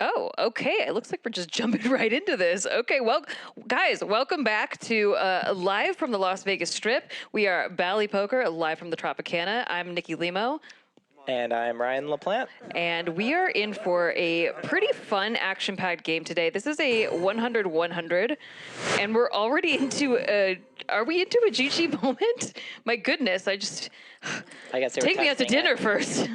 Oh, okay. It looks like we're just jumping right into this. Okay, well, guys, welcome back to live from the Las Vegas Strip. We are Bally Poker, live from the Tropicana. I'm Nikki Limo. And I'm Ryan LaPlante. And we are in for a pretty fun, action-packed game today. This is a 100-100, and we're already into a... Are we into a GG moment? My goodness, I guess take me out to dinner first.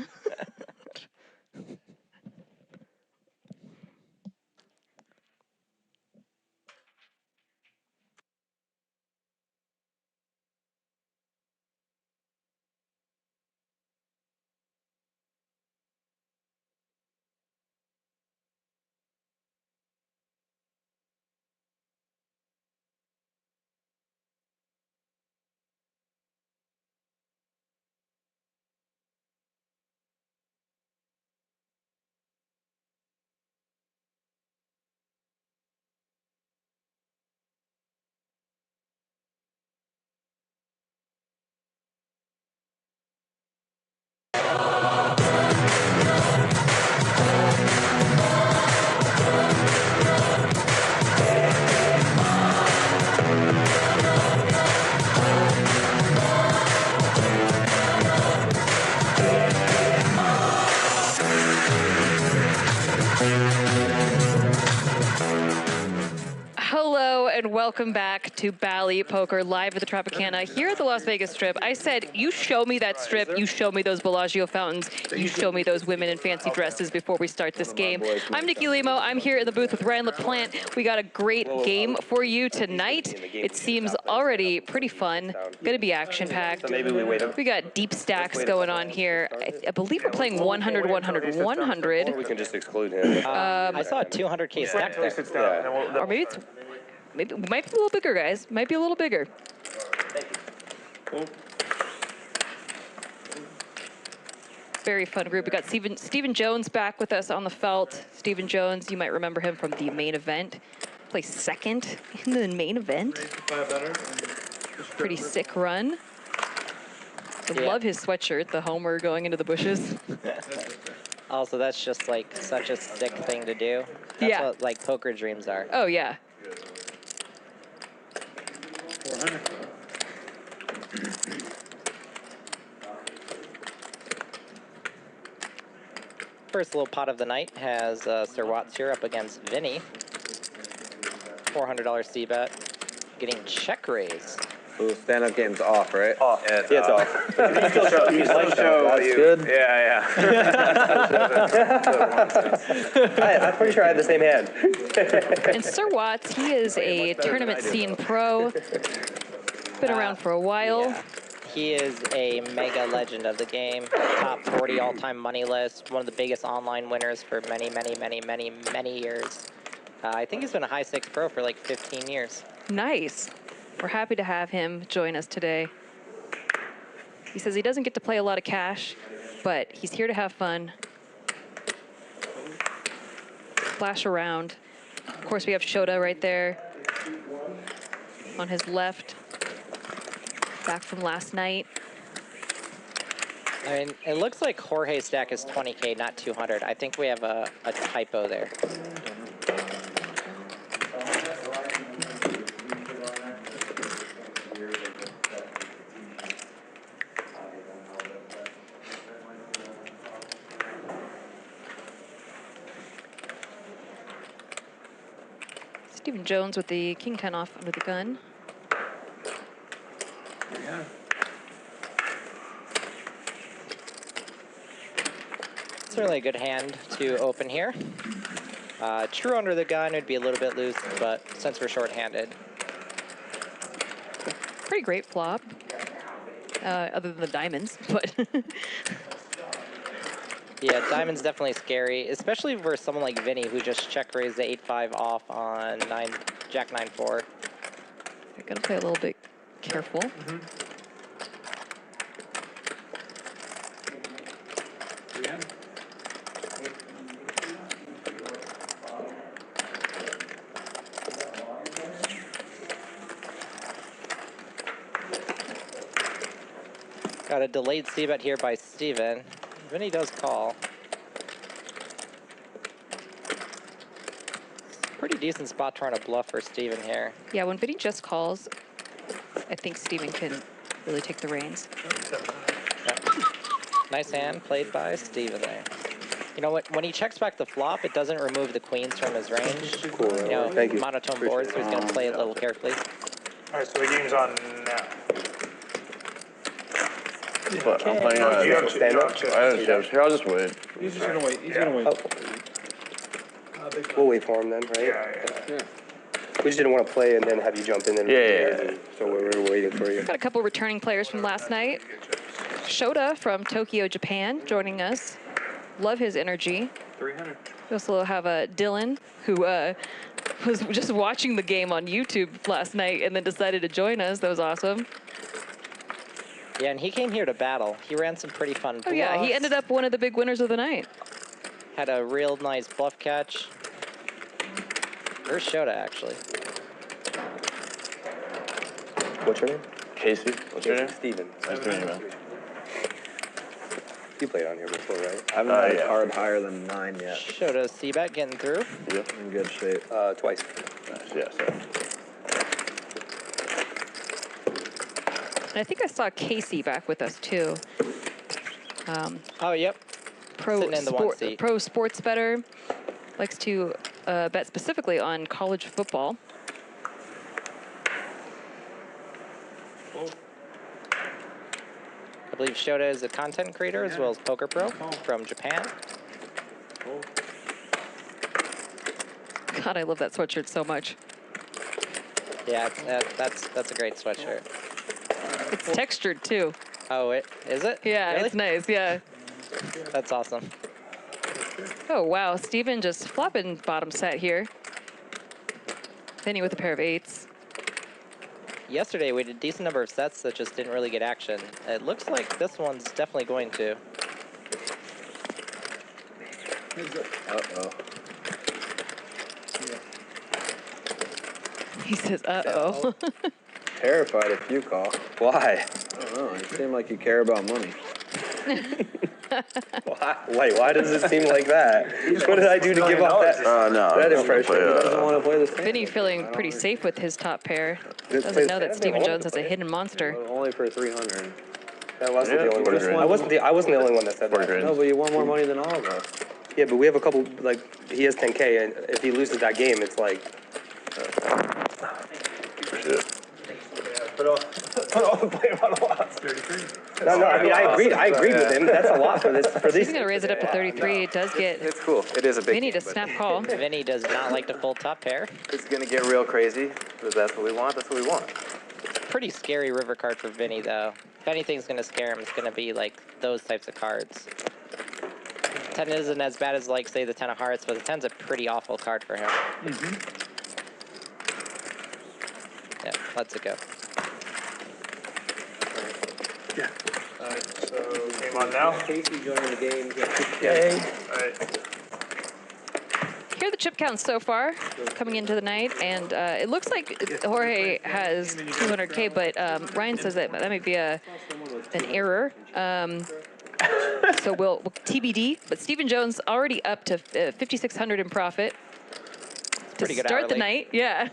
Hello and welcome back to Bally Poker live at the Tropicana here at the Las Vegas Strip. I said, you show me that strip, you show me those Bellagio fountains, you show me those women in fancy dresses before we start this game. I'm Nikki Limo. I'm here in the booth with Ryan LaPlante. We got a great game for you tonight. It seems already pretty fun. Going to be action-packed. We got deep stacks going on here. I believe we're playing 100, 100, 100. Or we can just exclude him. I saw a 200K stack there. Or maybe it's... Maybe it might be a little bigger, guys. Might be a little bigger. Very fun group. We got Stephen Jones back with us on the felt. Stephen Jones, you might remember him from the main event. Placed second in the main event. Pretty sick run. I love his sweatshirt, the Homer going into the bushes. Also, that's just like such a sick thing to do. That's what like poker dreams are. Oh yeah. First little pot of the night has Sir Watts here up against Vinny. $400 C-bet. Getting check raise. Ooh, stand-up game's off, right? Off. Yeah, it's it's off. You still show. That's good. Yeah. I'm pretty sure I had the same hand. And Sir Watts, he is a tournament scene pro. Been around for a while. Yeah. He is a mega legend of the game. Top 40 all-time money list. One of the biggest online winners for many, many, many, many, many years. I think he's been a high stakes pro for like 15 years. Nice. We're happy to have him join us today. He says he doesn't get to play a lot of cash, but he's here to have fun. Flash around. Of course, we have Shota right there on his left. Back from last night. I mean, it looks like Jorge's stack is 20K, not 200. I think we have a typo there. Stephen Jones with the king 10 off under the gun. Certainly a good hand to open here. True under the gun would be a little bit loose, but since we're short-handed. Pretty great flop, other than the diamonds, but. Yeah, diamond's definitely scary, especially for someone like Vinny who just check raised the 8-5 off on Jack 9-4. I gotta play a little bit careful. Got a delayed c-bet here by Steven. Vinny does call. pretty decent spot trying to bluff for Steven here. Yeah, when Vinny just calls, I think Steven can really take the reins. Yep. Nice hand played by Steven there. You know what? When he checks back the flop, it doesn't remove the queens from his range. Cool. You know, Thank you. monotone boards, so he's going to play it a little carefully. All right, so the game's on now. But I'm playing Do you on have Stand-up? chips? I have chips. Here, I'll just wait. He's just gonna wait. He's gonna wait. We'll wait for him then, right? Yeah. We just didn't want to play and then have you jump in. And Yeah. So we're waiting for you. Got a couple returning players from last night. Shota from Tokyo, Japan, joining us. Love his energy. 300. We also have Dylan, who was just watching the game on YouTube last night and then decided to join us. That was awesome. Yeah, and he came here to battle. He ran some pretty fun bluffs. Oh yeah, he ended up one of the big winners of the night. Had a real nice bluff catch. Where's Shota, actually? What's your name? Casey, what's your name? Steven. Nice to meet you, man. You played on here before, right? I haven't had yeah. a card higher than 9 yet. Shota C-bet getting through. Yep. In good shape. Twice. Nice, yeah, so. And I think I saw Casey back with us too. Oh, yep. Sitting in the one seat. Pro sports bettor, likes to bet specifically on college football. I believe Shota is a content creator as well as poker pro from Japan. God, I love that sweatshirt so much. Yeah, that's a great sweatshirt. It's textured too. Oh, is it? Yeah, Really? it's nice. Yeah. That's awesome. Oh wow, Steven just flopping bottom set here. Vinny with a pair of 8s. Yesterday we did a decent number of sets that just didn't really get action. It looks like this one's definitely going to. Uh-oh. He says, uh-oh. Terrified if you call. Why? I don't know. You seem like you care about money. Why? Wait, why does it seem like that? What did I do to give up that? No. That I'm impression. gonna He play, doesn't want to play this game. Vinny feeling pretty safe with his top pair. This Doesn't plays- know that I Steven wanted Jones to has a play it. hidden monster. Only for 300. That wasn't Yeah, the only one. quarter grand. I wasn't the only one that said Quarter that. grand. No, but you won more money than all of us. Yeah, but we have a couple, like, he has 10K, and if he loses that game, it's like, Shit. Put all the blame on the loss. 33. no, I mean, I agreed with him. That's a lot for this. He's going to raise it up to 33. It does get It's cool. It is a big Vinny to game, but snap call. Vinny does not like to fold top pair. It's gonna get real crazy, but that's what we want. That's what we want. Pretty scary river card for Vinny, though. If anything's going to scare him, it's going to be, like, those types of cards. 10 isn't as bad as, like, say, the 10 of hearts, but the 10's a pretty awful card for him. Yeah, lets it go. Alright, so game on now. Casey joining the game. Alright. Here are the chip counts so far coming into the night, and it looks like Jorge has 200K, but Ryan says that might be an error. So we'll TBD, but Steven Jones already up to 5,600 in profit to Pretty good start the hourly. night. Yeah.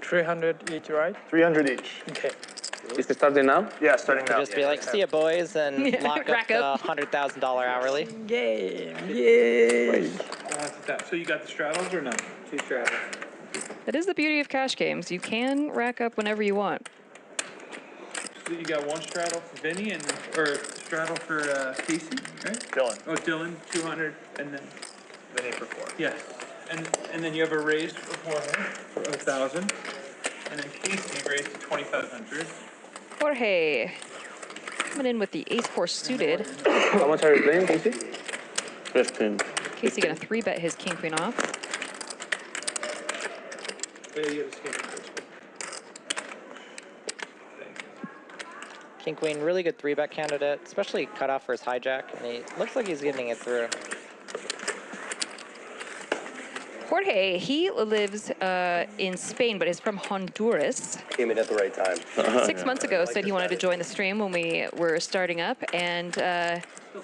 300 each, right? 300 each. Okay. Is it starting now? Yeah, starting now. Just be like, see ya, boys, and Yeah, lock up rack the up. $100,000 hourly. Game. Yay. So you got the straddles or no? 2 straddles. That is the beauty of cash games. You can rack up whenever you want. So you got 1 straddle for Vinny or straddle for Casey, right? Dylan. Oh, Dylan, 200, and then Vinny for 4. yes, and then you have a raise for Jorge for 1,000, and then Casey raised to 2,500. Jorge coming in with the ace-4 suited. How much are you playing, Casey? 15. Casey gonna 3-bet his king-queen off. Yeah, you have a skin first. King Queen, really good 3-bet candidate, especially cut off for his hijack, and he looks like he's getting it through. Jorge, he lives in Spain, but is from Honduras. Came in at the right time. 6 months ago, said he wanted to join the stream when we were starting up, and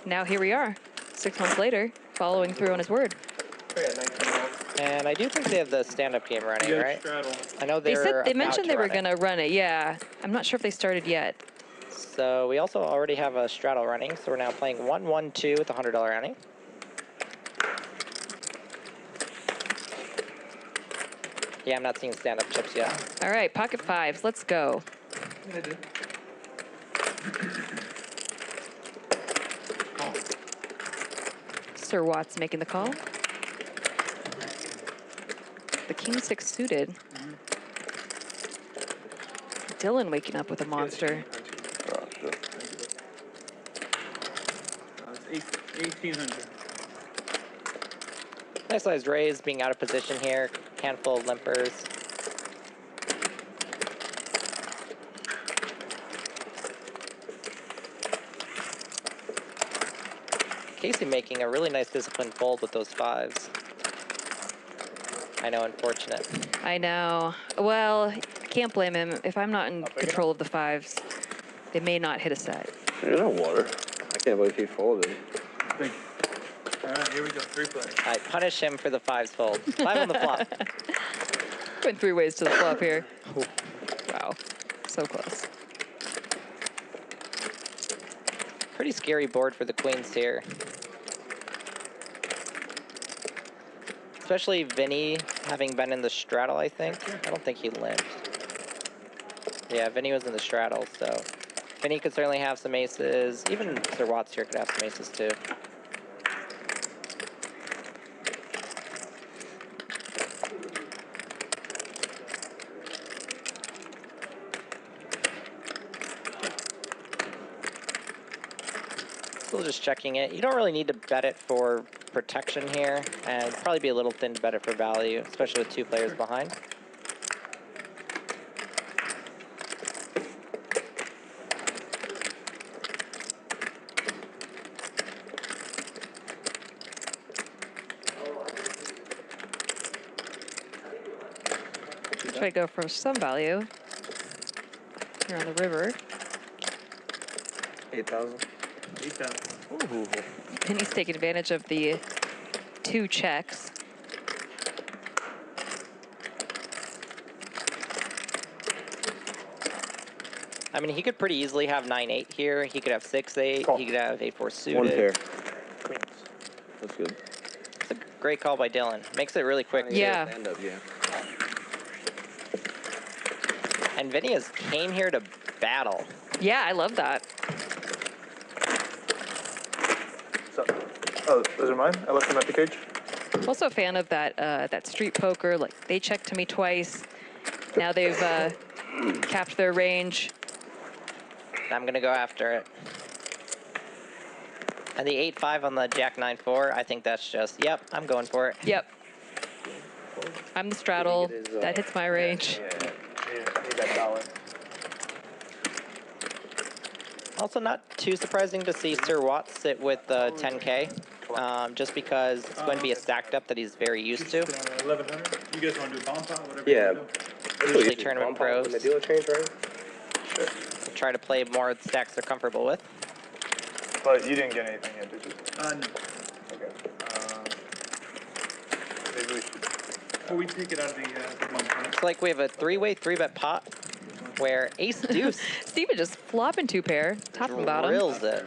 now here we are, 6 months later, following through on his word. And I do think they have the stand-up game running, You got a right? straddle. I know They they're mentioned they were going gonna run it. Yeah, I'm not sure if they started yet. So we also already have a straddle running, so we're now playing 1-1-2 with a $100 ante. Yeah, I'm not seeing stand-up chips yet. All right, pocket fives. Let's go. Yeah, I did. Sir Watts making the call. The king six suited. Dylan waking up with a monster. Oh, shit. It's 1800. Nice sized raise, being out of position here. Handful of limpers. Casey making a really nice disciplined fold with those fives. I know, unfortunate. I know. Well, can't blame him. If I'm not in control of the fives, they may not hit a set. You know water. I can't believe he folded. Thank you. All right, here we go. 3 players. I punish him for the fives fold. 5 on the flop. Went 3 ways to the flop here. Wow, so close. Pretty scary board for the queens here. Especially Vinny having been in the straddle, I think. I don't think he limped. Yeah, Vinny was in the straddle, so Vinny could certainly have some aces. Even Sir Watts here could have some aces too. Still just checking it. You don't really need to bet it for protection here, and it'd probably be a little thin to bet it for value, especially with 2 players behind. Try to go for some value here on the river. 8,000. 8,000. Vinny's taking advantage of the 2 checks. I mean, he could pretty easily have 9-8 here. He could have 6-8. He could have 8-4 suited. One pair. Queens. That's good. It's a great call by Dylan. Makes it really quick. Yeah. Stand up, yeah. And Vinny has came here to battle. Yeah, I love that. So, oh, those are mine? I left them at the cage? Also a fan of that that street poker. Like, they checked to me twice. Now they've capped their range. I'm going to go after it. And the 8-5 on the Jack 9-4, I think that's just, yep, I'm going for it. Yep. I'm the straddle. it is, That hits my range. Yeah. Need that dollar. Also not too surprising to see Sir Watts sit with 10K, just because it's going to be a stacked up that he's very used to. 1100. You guys want to do a bomb pot? Whatever Yeah. you want to do. Usually tournament pros When the dealer change, right? try to play more stacks they're comfortable with. But you didn't get anything yet, did you? No. Okay. Maybe we should. Before we take it out of the bomb pot. Looks like we have a 3-way 3-bet pot where ace deuce Steven just flopping 2 pair, top and bottom. drills it.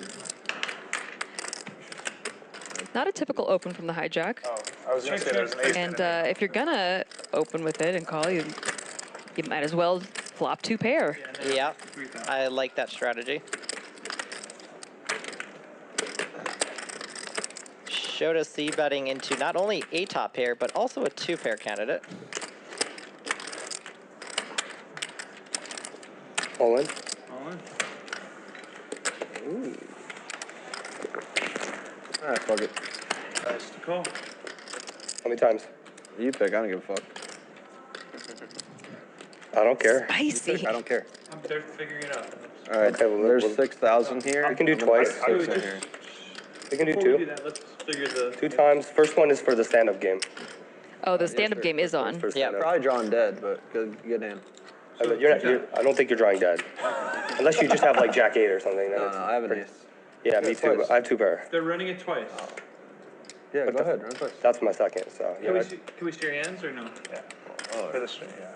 Not a typical open from the hijack. Oh, I was going to say there's an ace. And if you're gonna open with it and call, you might as well flop 2 pair. Yeah, I like that strategy. Shota C betting into not only a top pair, but also a 2-pair candidate. All in? All in. Ooh. Alright, fuck it. Nice to call. How many times? You pick, I don't give a fuck. I don't care. Spicy. I don't care. I'm there figuring it out. Alright, Okay, well, there's we'll- 6,000 here. We can do I'm gonna put twice. 6 in here. We can do Before we do 2. that, let's figure the... 2 times. First one is for the stand-up game. Oh, the stand-up game is on. For Yeah. stand-up. Probably drawing dead, but good hand. I mean, I don't think you're drawing dead. Unless you just have like Jack 8 or something. then No, it's I have an pretty- ace. Yeah, me Yeah, too. twice. I have 2 pair. They're running it twice. Yeah, go ahead. Run first. That's my second, so yeah. Can we see your hands or no? Yeah. For the stream, yeah.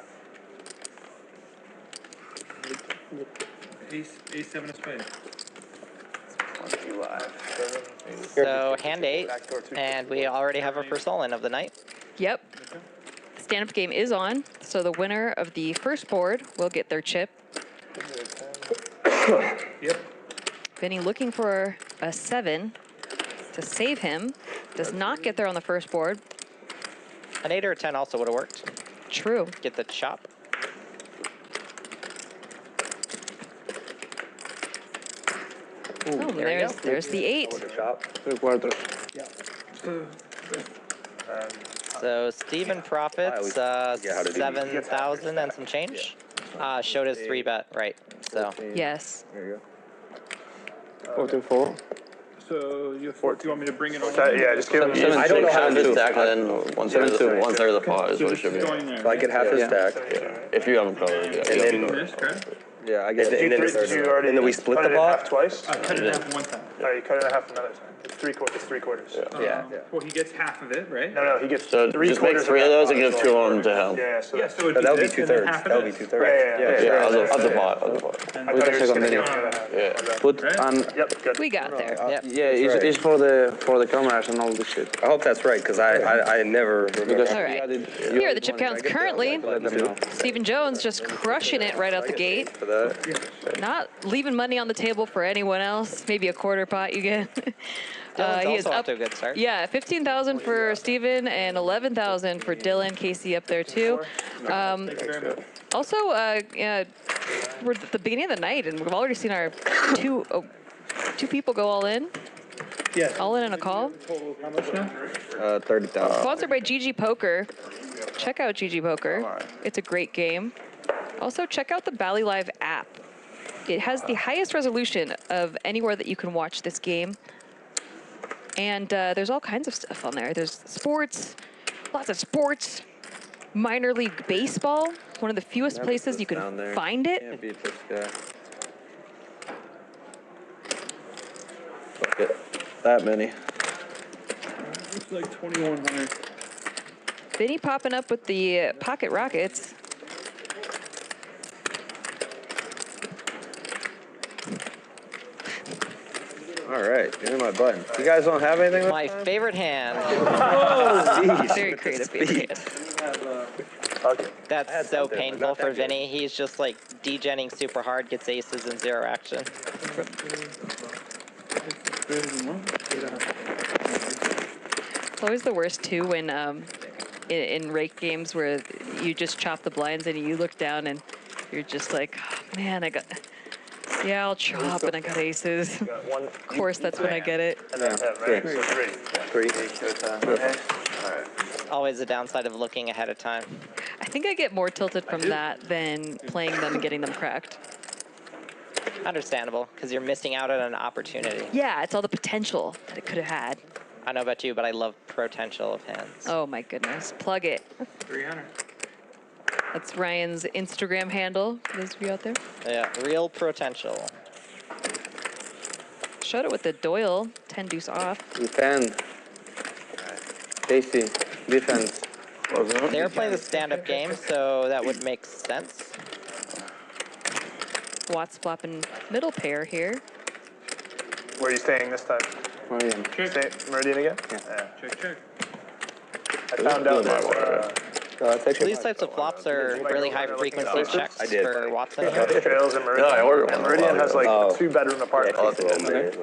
Ace 7 of spades. So hand 8, and we already have our first all-in of the night. Yep. Stand-up game is on, so the winner of the first board will get their chip. Yep. Vinny looking for a 7 to save him. Does not get there on the first board. An 8 or a 10 also would have worked. True. Get the chop. Oh, there there's the 8. Shop. 3/4. So Steven profits how did he- 7,000 and some change. Shota's 3-bet, right? So Yes. There you 14/4. So you have 4. Do you want me to bring it on? Yeah, just give him. I don't know how to do stack, and then one third of the pot is So what it this should is be. going there. So I get half his stack. If you haven't covered, yeah. And then- This, correct? go. Yeah, I get And it. then, Did you already? and then we split cut the it in half pot? twice? Cut it in half one time. No, you cut it in half another time. It's 3/4. Yeah. Well, he gets half of it, right? No, he gets So 3/4. just make 3 of those and give 2 of them to him. Yeah, so Yeah, so it'd that's. That would be this and then 2/3. half of That would be this. 2/3. Yeah, of the pot. I thought With you the were just second gonna video. do it in half. Yeah. My bad. Put Right? on. Yep, good. We got there. Yep. Yeah, it's for the cameras and all this shit. I hope that's right, because I never remember. Because All right. we added- Here are the chip counts currently. Let them know. Stephen Jones just crushing it right out the gate. For that. Not leaving money on the table for anyone else. Maybe a quarter pot you get. Dylan's He is also off up. to a good start. Yeah, 15,000 for Steven and 11,000 for Dylan. Casey up there too. Thank you very much. Also, we're at the beginning of the night, and we've already seen our two people go all in. Yes. All in on a call. Total how much now? 30,000. Sponsored by GG Poker. Check out GG Poker. It's a great game. Also, check out the Bally Live app. It has the highest resolution of anywhere that you can watch this game. And there's all kinds of stuff on there. There's sports, lots of sports, minor league baseball. One of the fewest places you Down can there. find it. Can't beat this guy. Fuck it. That many. It's like 2,100. Vinny popping up with the pocket rockets. All right, give me my button. You guys don't have anything left? My favorite hand. Very creative favorite. Okay. That's so painful for Vinny. He's just like degenning super hard, gets aces and 0 action. It's always the worst too when in rake games where you just chop the blinds and you look down and you're just like, oh, man, yeah, I'll chop and I got aces. Got one. Of course, that's when I get it. And then 10, right? So 3. Always the downside of looking ahead of time. I think I get more tilted from that than playing them and getting them cracked. Understandable, because you're missing out on an opportunity. Yeah, it's all the potential that it could have had. I don't know about you, but I love potential of hands. Oh my goodness, plug it. 300. That's Ryan's Instagram handle, for those of you out there. Yeah, real potential. Shota with the Doyle, 10 deuce off. Defend. Tasty. Defense. They were playing the stand-up game, so that would make sense. Watts flopping middle pair here. Where are you staying this time? Meridian. Stay Meridian again? Check, check. I found out that These types of flops are really high frequency checks for Watson. Trails and Meridian. Yeah, I ordered And one. Meridian has like a 2-bedroom apartment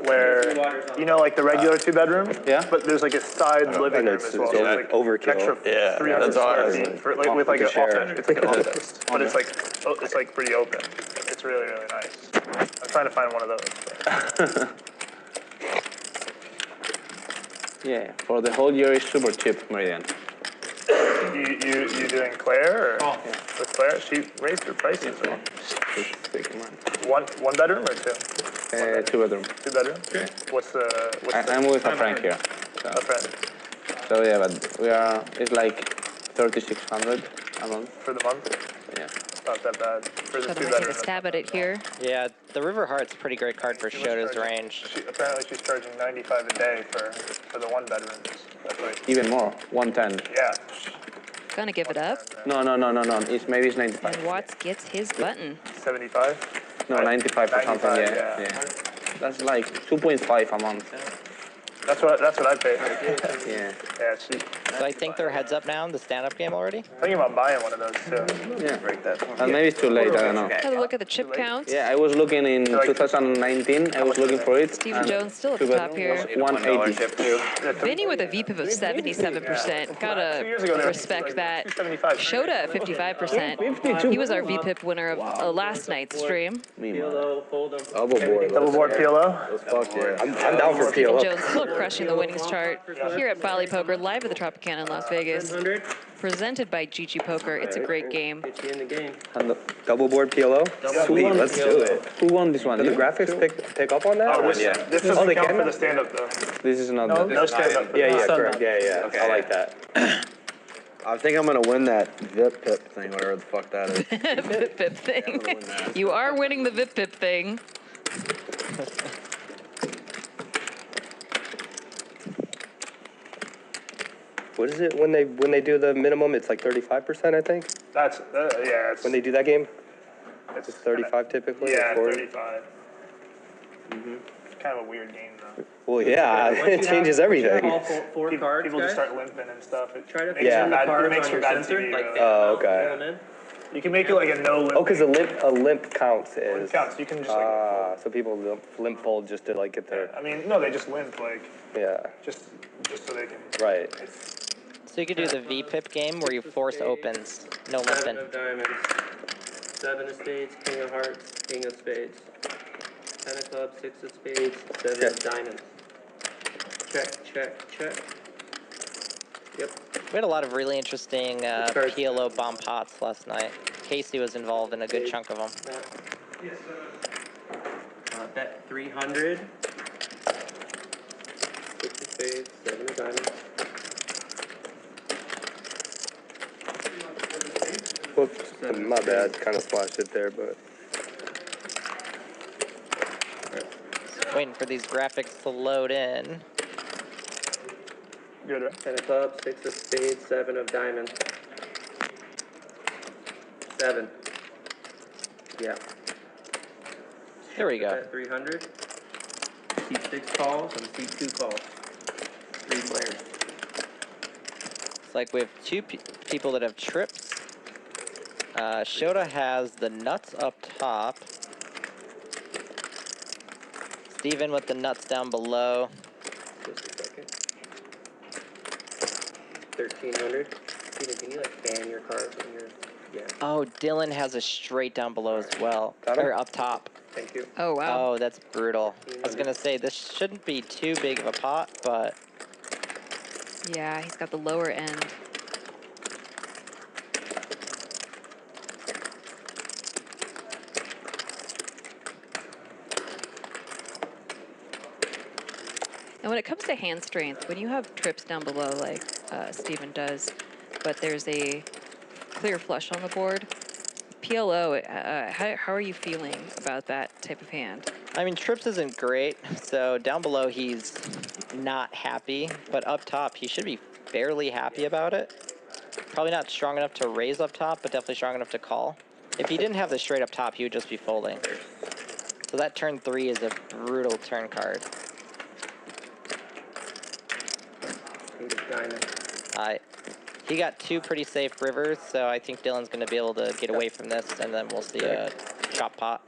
where, you know, like the regular 2-bedroom? Yeah. But there's like a side living room as well. So like overkill. An extra Yeah, 300 that's square ours. feet for, like, with like an share. office. It's like an office, but it's like pretty open. It's really, really nice. I'm trying to find one of those. But. Yeah, for the whole year is super cheap, Meridian. You doing Claire or with Claire? She raised her prices. Right? One bedroom or 2? 2-bedroom. 2-bedroom. Okay. What's the? I'm with a friend here. A friend So yeah, but it's like 3,600 a month. for the month. Yeah. Not that bad for the Shota might take a 2-bedroom. stab at it here. Yeah, the River Heart's a pretty great card for Shota's range. Apparently she's charging $95 a day for the 1-bedroom. Even more, 110. Yeah. Gonna give it up. No. Maybe it's 95. And Watts gets his button. 75. No, 95 or something. 95, Yeah. That's like 2.5 a month. That's what I pay. Yeah. Yeah, it's cheap. So I think they're heads up now in the stand-up game already. Thinking about buying one of those too. Yeah. Break that. And maybe it's too late. I don't know. Have a look at the chip counts. Yeah, I was looking in 2019. I was looking for it. Steven and Jones still at the top here. 180. chip too. Vinny with a VPIP of 77%. 2 Gotta years ago, they were respect like that. 275. Shota at 55%. He was our VPIP winner of last night's stream. PLO, fold 'em. Double board. Double board PLO. Fuck yeah. I'm down for Steven PLO. Jones still crushing the winnings chart here at Bally Poker, live at the Tropicana in Las Vegas. 100. Presented by GG Poker. It's a great game. Get you in the game. Double board PLO. Sweet, let's do it. Who won this one? Did the You? graphics pick up on that? Oh, this Oh, doesn't they count can? for the stand-up though. This is not No, the. no stand-up. Yeah, correct. Yeah. Okay. I like that. I think I'm gonna win that VIP pip thing, whatever the fuck that is. VIP I'm thing. gonna win that. You are winning the VIP thing. What is it when they do the minimum? It's like 35%, I think. That's yeah. It's When they do that game, it's it's 35 typically. or Yeah, 40. 35. It's kind of a weird game though. Well, yeah, it changes everything. All four cards, People just guys. start limping and stuff. It Try to makes Yeah. for bad, cards it makes on for your bad sensor, TV. like really. Oh, okay. Roll 'em in. You can make it like a no limp. Oh, because a limp counts is. counts. You can just like. So people limp fold just to like get their. I mean, no, they just limp like Yeah. just so they can. Right. So you could do the VPIP game where you force opens, no limping. 7 of diamonds. 7 of spades, king of hearts, king of spades. 10 of clubs, 6 of spades, 7 of diamonds. Check. Yep. We had a lot of really interesting PLO bomb pots last night. Casey was involved in a good chunk of them. Bet 300. 6 of spades, 7 of diamonds. Whoops. My bad. Kind of splashed it there, but. Waiting for these graphics to load in. Good, right? 10 of clubs, 6 of spades, 7 of diamonds. 7. Yeah. Here we go. Bet 300. See 6 calls and see 2 calls. 3 players. It's like we have two people that have trips. Shota has the nuts up top. Steven with the nuts down below. Just a second. 1300. Steven, can you like ban your cards when you're. Yeah. Oh, Dylan has a straight down below as well. Got him? Or up top. Thank you. Oh, wow. Oh, that's brutal. I was gonna say this shouldn't be too big of a pot, but Yeah, he's got the lower end. And when it comes to hand strength, when you have trips down below like Steven does, but there's a clear flush on the board, PLO, how are you feeling about that type of hand? I mean trips isn't great, so down below he's not happy, but up top he should be fairly happy about it. Probably not strong enough to raise up top, but definitely strong enough to call. If he didn't have the straight up top, he would just be folding. So that turn 3 is a brutal turn card. King of diamonds. He got 2 pretty safe rivers, so I think Dylan's going to be able to get away from this, and then we'll see a chop pot.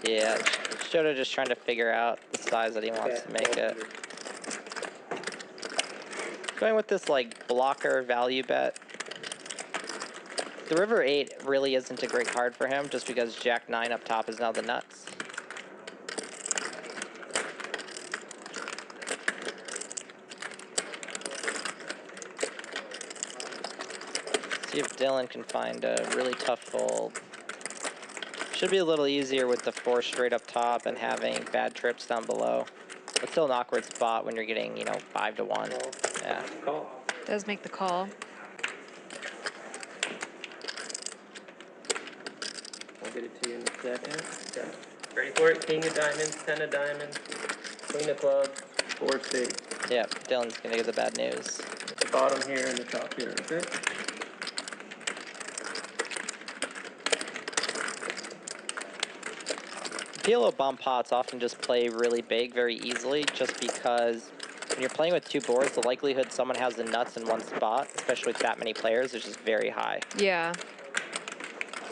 Yeah, Shota just trying to figure out the size that he wants to make it. Going with this like blocker value bet. The river 8 really isn't a great card for him just because Jack 9 up top is now the nuts. See if Dylan can find a really tough fold. Should be a little easier with the 4 straight up top and having bad trips down below. But still an awkward spot when you're getting, you know, 5 to 1. Yeah. Call. Does make the call. I'll get it to you in a second. Okay. Ready for it? King of diamonds, 10 of diamonds, queen of clubs, 4 of spades. Yep, Dylan's gonna get the bad news. The bottom here and the top here, okay? PLO bomb pots often just play really big very easily just because when you're playing with 2 boards, the likelihood someone has the nuts in one spot, especially with that many players, is just very high. Yeah.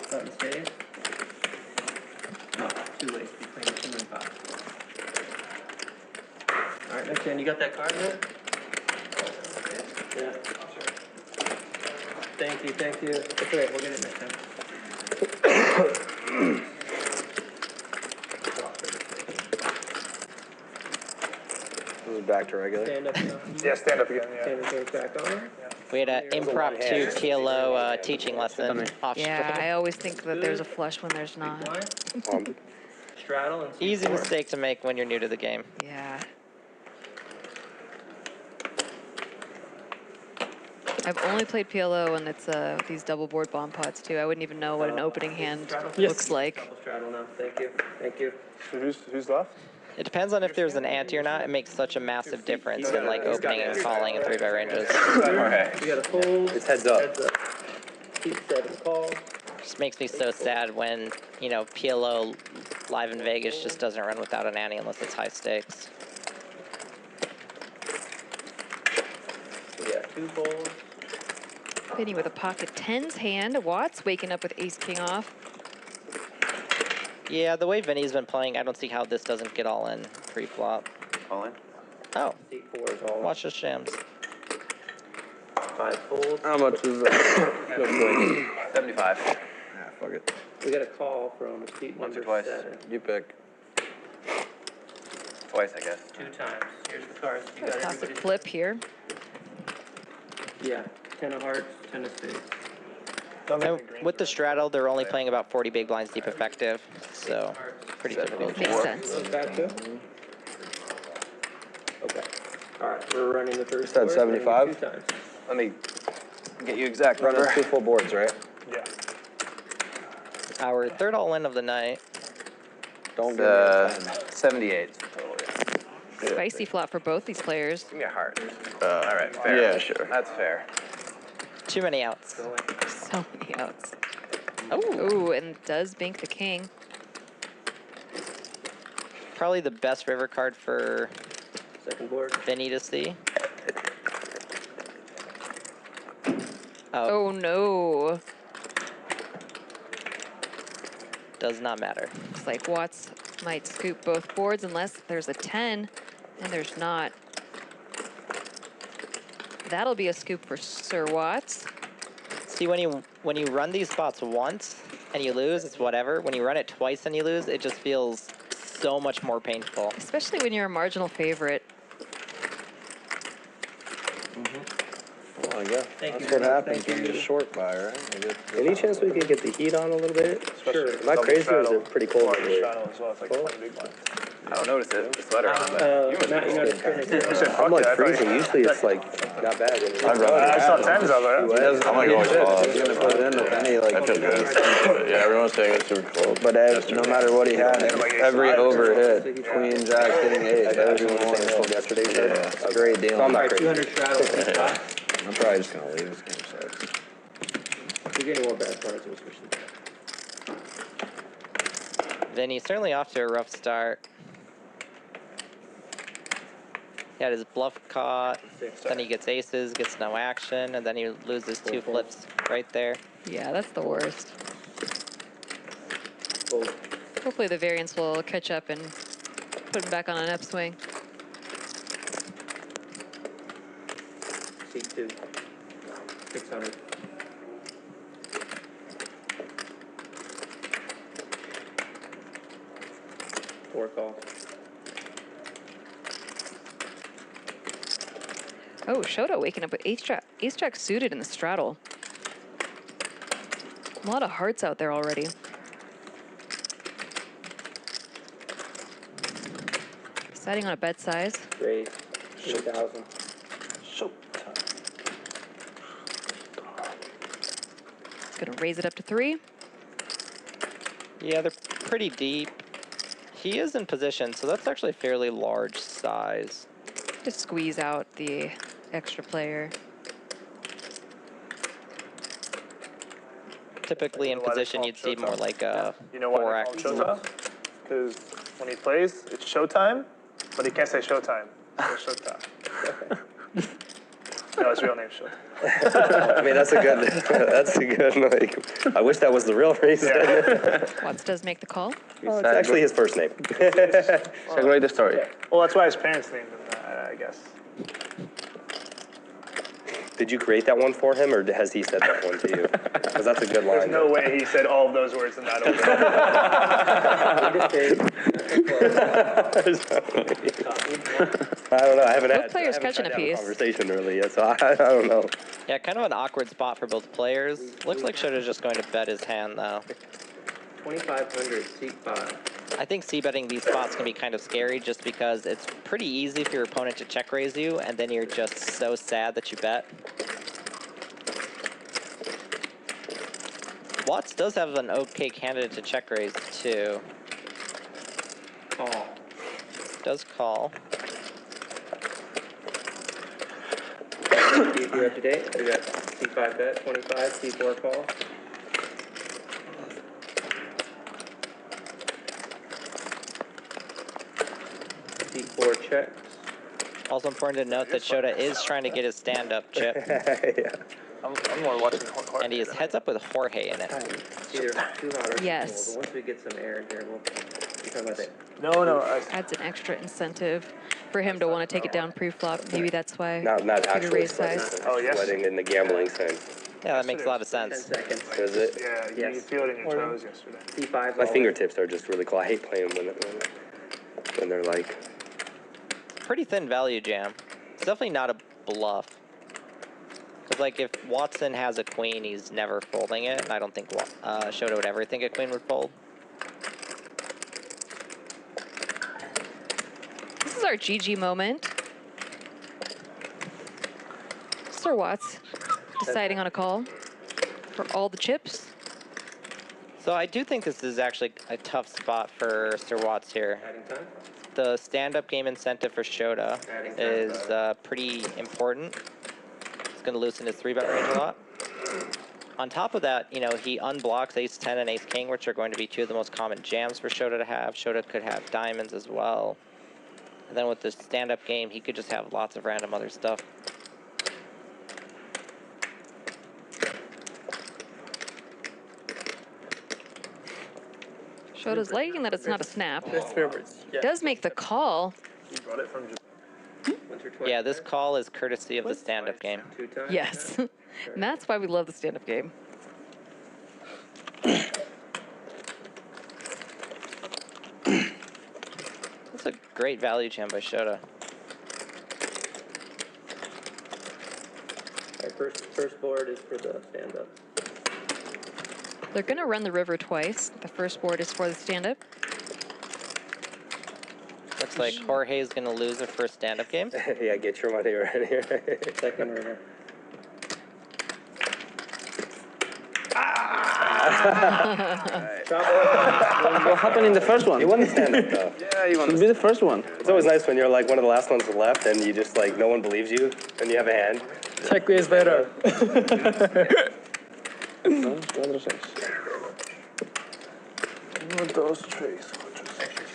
7 of spades. No, 2 ways between 2 and 5. All right, next hand, you got that card there? Yeah. Thank you, thank you. It's okay, we'll get it next time. This is back to regular. Stand up now. Yeah, stand up again. Yeah. Stand up, goes back on. We had an impromptu PLO teaching lesson off Yeah, stream. I always think that there's a flush when there's not. Blind. Straddle and Easy C4. mistake to make when you're new to the game. Yeah. I've only played PLO and it's these double board bomb pots too. I wouldn't even know what an opening hand looks like. Double straddle now. Thank you. Thank you. So who's left? It depends on if there's an ante or not. It makes such a massive difference in like opening and calling in 3-bet ranges. Okay. You got a fold. It's heads up. Heads up. Keep 7 call. Just makes me so sad when, you know, PLO live in Vegas just doesn't run without an ante unless it's high stakes. We got 2 folds. Vinny with a pocket tens hand. Watts waking up with ace king off. Yeah, the way Vinny's been playing, I don't see how this doesn't get all in pre-flop. All in? Oh, C4 is all. watch the shams. 5 folds. How much is that? 75. Yeah, fuck it. We got a call from seat Once or number twice? 7. You pick. Twice, I guess. 2 times. Here's the cards. You got Classic everybody. flip here. Yeah. 10 of hearts, 10 of spades. And with the straddle, they're only playing about 40 big blinds deep effective, so pretty difficult. Makes sense. Goes back to? Okay. All right, we're running the first Said board, 75? 2 times. Let me get you exact Running number. 2 full boards, right? Yeah. Our third all-in of the night. Don't give me a 10. 78 total, yeah. Spicy flop for both these players. Give me a heart. All right, fair. Yeah, sure. That's fair. Too many outs. So many outs. Oh, Ooh, and does bank the king. probably the best river card for Second board. Vinny to see. Oh, Oh no. does not matter. Looks like Watts might scoop both boards unless there's a 10, and there's not. That'll be a scoop for Sir Watts. See, when you run these spots once and you lose, it's whatever. When you run it twice and you lose, it just feels so much more painful. Especially when you're a marginal favorite. Oh, yeah. Thank That's you, what Vinny. happens Thank when you you. short buy, right? You get- Any chance we could get the heat on a little bit? Sure. Am I crazy or is it pretty cold Large over here? straddle as well. It's like Cold? 20 big blinds. I don't notice it. The sweater on, but you must Matt, be you cold. noticed Vinny. You said I'm fuck like yeah, I thought freezing. you- Usually it's like not bad. I'd rather I saw have 10s out there. it. I'm I'm gonna go with five. He's gonna put it in with any, like, I feel good. Yeah, everyone's saying it's super cold. but no matter what he had, every over hit, queen, jack, king, ace, everyone Everyone was saying it's cold yesterday. So Yeah, it's a great deal. So I'm All not right, crazy. 200 straddle. Yeah. I'm probably just gonna leave this game sucks. If you're getting more bad cards, we'll switch them. Vinny certainly off to a rough start. He had his bluff caught, then he gets aces, gets no action, and then he loses 2 flips right there. Yeah, that's the worst. Fold. Hopefully the variance will catch up and put him back on an upswing. Seat 2. 600. Four call. Oh, Shota waking up with ace jack suited in the straddle. A lot of hearts out there already. Deciding on a bet size. Raise. 3,000. Gonna raise it up to 3. Yeah, they're pretty deep. He is in position, so that's actually a fairly large size. Just squeeze out the extra player. Typically in You know why they position, call you'd him see Shota? more like a You know why they call him 4x. Shota? Because when he plays, it's showtime, but he can't say showtime. So Shota. No, his real name's Shota. I mean, that's a good, like, I wish that was the real reason. Watts does make the call. Oh, it's actually his first name. It's a great story. Well, that's why his parents named him that, I guess. Did you create that one for him, or has he said that one to you? Because that's a good line. There's no way he said all of those words in that order. I don't know. I haven't Both had players I haven't catching tried a to have piece. conversation really yet, so I don't know. Yeah, kind of an awkward spot for both players. Looks like Shota's just going to bet his hand, though. 2,500, seat 5. I think c-betting these spots can be kind of scary just because it's pretty easy for your opponent to check raise you, and then you're just so sad that you bet. Watts does have an okay candidate to check raise, too. Call. Does call. You're up to date? We got C5 bet, 25, C4 call. C4 checks. Also important to note that Shota is trying to get his stand-up chip, Yeah. I'm more watching Jorge. and he is heads up with Jorge in it. It's either too hot or too Yes. cold, but once we get some air in here, we'll be talking about that. No. Adds an extra incentive for him to want to take it down pre-flop. Maybe that's why. Not bigger actually raise sweating. size. Oh, yes. Sweating in the gambling sense. Yeah, that makes a lot of 10 sense. seconds. Is it? Yeah, you Yes. feel it in your toes yesterday. C5. My fingertips are just really cool. I hate playing when they're like. Pretty thin value jam. It's definitely not a bluff. Because, like, if Watson has a queen, he's never folding it, and I don't think Shota would ever think a queen would fold. This is our GG moment. Sir Watts deciding on a call for all the chips. So I do think this is actually a tough spot for Sir Watts here. Adding time? The stand-up game incentive for Shota is pretty important. It's going to loosen his 3-bet range a lot. On top of that, you know, he unblocks ace-10 and ace-king, which are going to be two of the most common jams for Shota to have. Shota could have diamonds as well. And then with the stand-up game, he could just have lots of random other stuff. Shota's liking that it's not a snap. Yeah. Does make the call. You brought it from Japan. Once or twice. Yeah, this call is courtesy of the stand-up game. 2 times? Yes. And that's why we love the stand-up game. That's a great value jam by Shota. Our first board is for the stand-up. They're going to run the river twice. The first board is for the stand-up. Looks like Jorge is going to lose their first stand-up game. Yeah, get your money right here. Second river. What happened in the first one? You won the stand-up though. Yeah, you want to be the first one. It's always nice when you're like one of the last ones left and you just like no one believes you and you have a hand. Check is better. No, 4, 6. 1, 2, 3, 4, 5,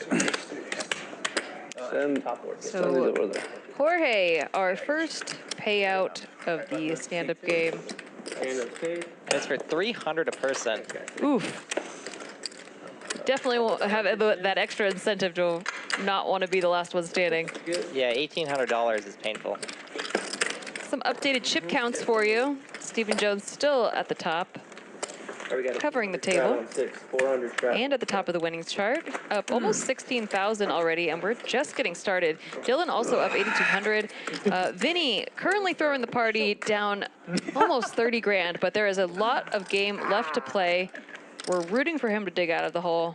6. So Jorge, our first payout of the stand-up game. Stand-up spade. And it's for 300 a person. Oof. Definitely won't have that extra incentive to not want to be the last one standing. Yeah, $1,800 is painful. Some updated chip counts for you. Stephen Jones still at the top. covering the Straddle table. on 6, 400 straddle. And at the top of the winnings chart, up almost 16,000 already, and we're just getting started. Dylan also up 8,200. Vinny currently throwing the party down almost 30 grand, but there is a lot of game left to play. We're rooting for him to dig out of the hole.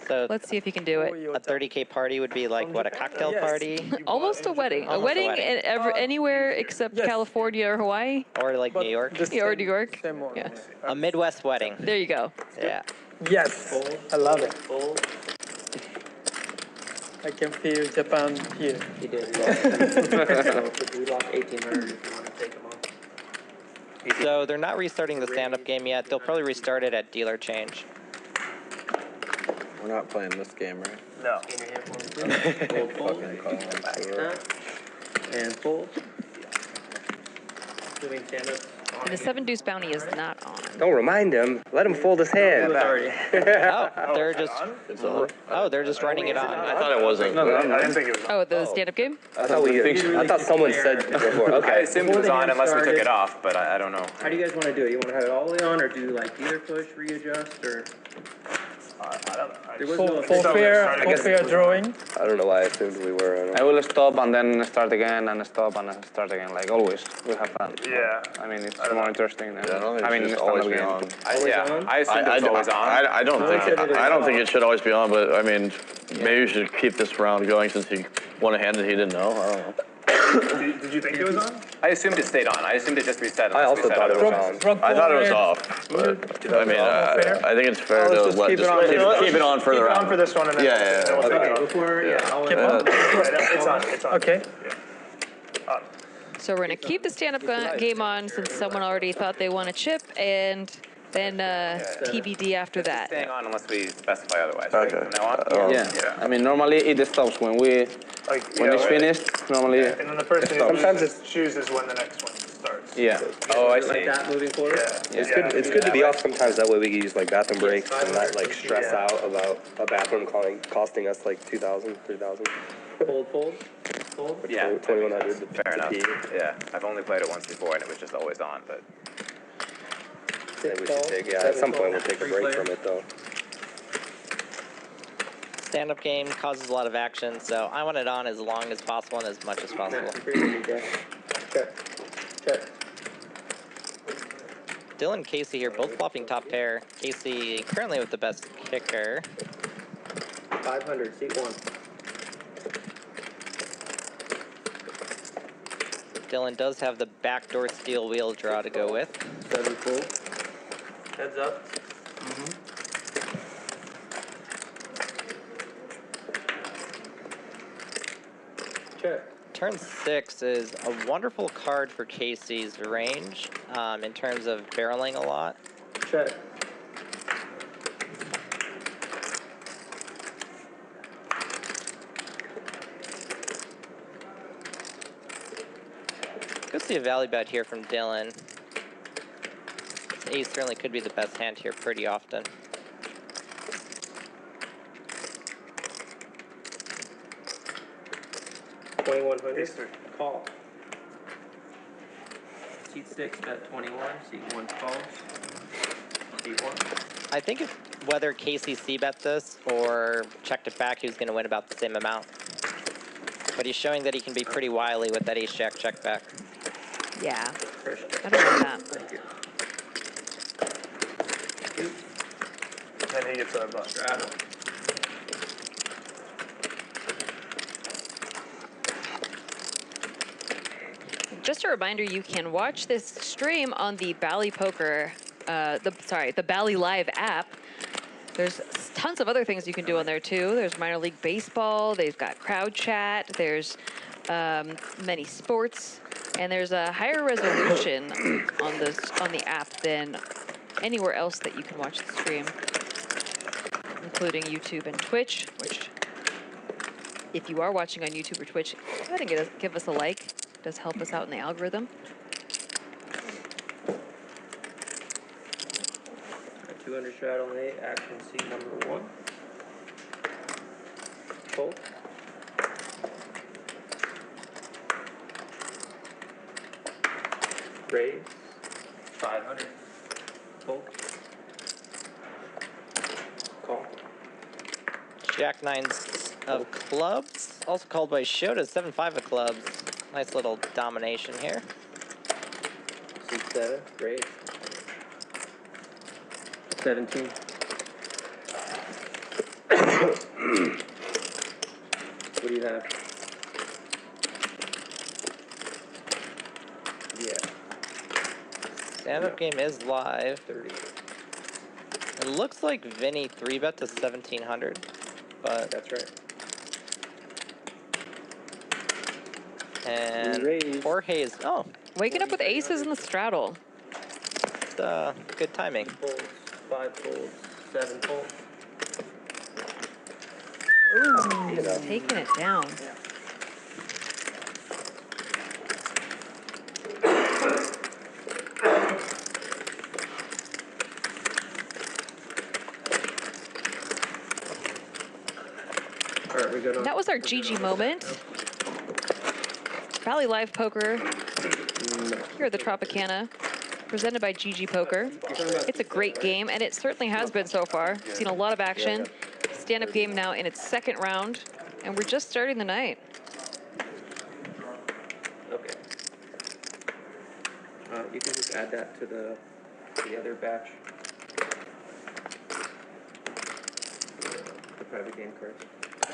So Let's see if he can do it. a 30K party would be like, what, a cocktail party? Almost a wedding. A wedding anywhere except California or Hawaii. Or like New York? Yeah, or New York. Yeah. A Midwest wedding. There you go. Yeah. Yes. Fold. I love it. Fold. I can feel Japan here. He did. We lost 1,800 if you want to take them off. So they're not restarting the stand-up game yet. They'll probably restart it at dealer change. We're not playing this game, right? No. In your hand, fold. Fold. Fucking call it. And fold. Doing stand-up. And the 7 deuce bounty is not on. Don't remind him. Let him fold his hand. Oh, they're just. It's on. Oh, they're just writing it I on. thought it wasn't. I didn't think it was. Oh, the stand-up game? I thought someone said before. I Okay. assumed it was on unless we took it off, but I don't know. How do you guys want to do it? You want to have it all the way on, or do like dealer push, readjust, or I don't know. there was no Full official. fair drawing. I don't know why I assumed we were. I don't I know. will stop and then start again and stop and start again, like always. We have fun. Yeah. I mean, it's more interesting than. Yeah, I don't think I mean, it should stand-up always be game. on. on? I assumed it was always on. I don't think it should always be on, but I mean, maybe you should keep this round going since he won a hand that he didn't know. I don't know. Did you think it was on? I assumed it stayed on. I assumed it just reset. I also thought it was on. I thought it was off, but I mean, I think it's fair to just let keep it on. keep it on for the Keep it on round. for this one and then Yeah. then we'll take it off. Before, I'll Keep on. It's on. It's on. Okay. On. So we're going to keep the stand-up game on since someone already thought they won a chip, and then TBD after that. Staying on unless we specify otherwise. Okay. Right? From now on? Yeah. I mean, normally it stops when Like, when it's finished. Normally. And then the person who Sometimes chooses when the next one starts. Yeah. Oh, I like see. that moving forward. Yeah. It's good to be off sometimes. That way we can use like bathroom breaks and not like stress Yeah. out about a bathroom costing us like 2,000, 3,000. Fold, fold, fold. Yeah. 2,100. Fair enough. pee. Yeah. I've only played it once before and it was just always on, but. Maybe we should take, at some point we'll take a break from it though. Stand-up game causes a lot of action, so I want it on as long as possible and as much as possible. Check. Check. Dylan and Casey here, both flopping top pair. Casey currently with the best kicker. 500, seat 1. Dylan does have the backdoor steel wheel draw to go with. 7 full. Heads up. Check. Turn 6 is a wonderful card for Casey's range in terms of barreling a lot. Check. Go see a value bet here from Dylan. This ace certainly could be the best hand here pretty often. $2,100. Call. Seat 6 bet 21. Seat 1 calls. Seat 1. I think whether Casey c-bet this or checked it back, he was going to win about the same amount. But he's showing that he can be pretty wily with that ace-jack check back. Yeah. First check. I don't know that. Thank you. Then he gets a bust. Straddle. Just a reminder, you can watch this stream on the Bally Poker, the Bally Live app. There's tons of other things you can do on there too. There's minor league baseball. They've got crowd chat. There's many sports, and there's a higher resolution on the app than anywhere else that you can watch the stream, including YouTube and Twitch. Which, if you are watching on YouTube or Twitch, go ahead and give us a like. It does help us out in the algorithm. 200 straddle 8. Action seat number 1. Fold. Raise. 500. Fold. Jack 9s of clubs, also called by Shota 7-5 of clubs. Nice little domination here. C7, raise. 17. What do you have? Yeah. Stand-up game is live. 30. It looks like Vinny 3-bet to 1700, but That's right. and Raise. Jorge is Waking up with aces in the straddle. good timing. Folds, 5 folds, 7 folds. Ooh, taking it down. All right, we good on. That was our GG moment. Valley Live Poker here at the Tropicana, presented by GG Poker. It's a great game, and it certainly has been so far. Seen a lot of action. Stand-up game now in its second round, and we're just starting the night. Okay. You can just add that to the other batch. The private game card.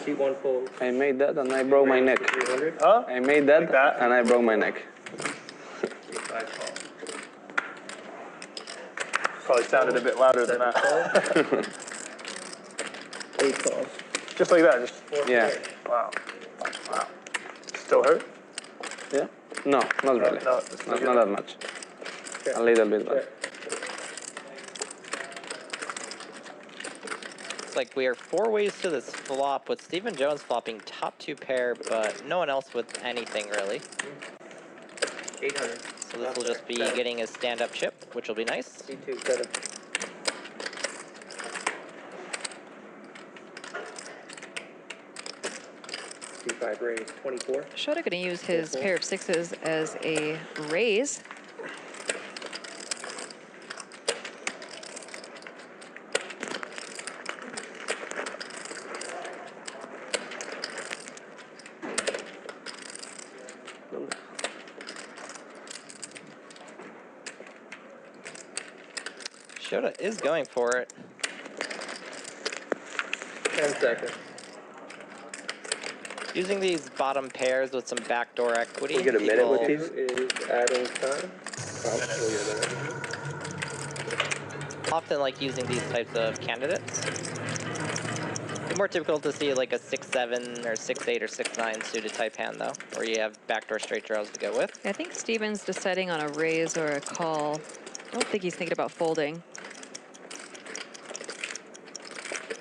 C1 fold. I made that and I broke my neck. 300. Huh? I made that, Like that? and I broke my neck. C5 call. Probably sounded a bit louder than 7 that. calls. 8 calls. Just like that. Just Yeah. wow. Wow. Still hurt? Yeah? No, not really. No, it's Not good. that much. Check. A little bit, but. Check. Looks like we are 4 ways to this flop with Stephen Jones flopping top 2 pair, but no one else with anything really. 800. So this will just be getting his stand-up chip, which will be nice. C2, 7. C5 raise, 24. Shota going to use his pair of sixes as a raise. Shota is going for it. 10 seconds. Using these bottom pairs with some backdoor equity. We get a minute with people these? Is adding time. We'll get a minute. often like using these types of candidates. It's more typical to see like a 6-7 or 6-8 or 6-9 suited type hand though, where you have backdoor straight draws to go with. I think Steven's deciding on a raise or a call. I don't think he's thinking about folding.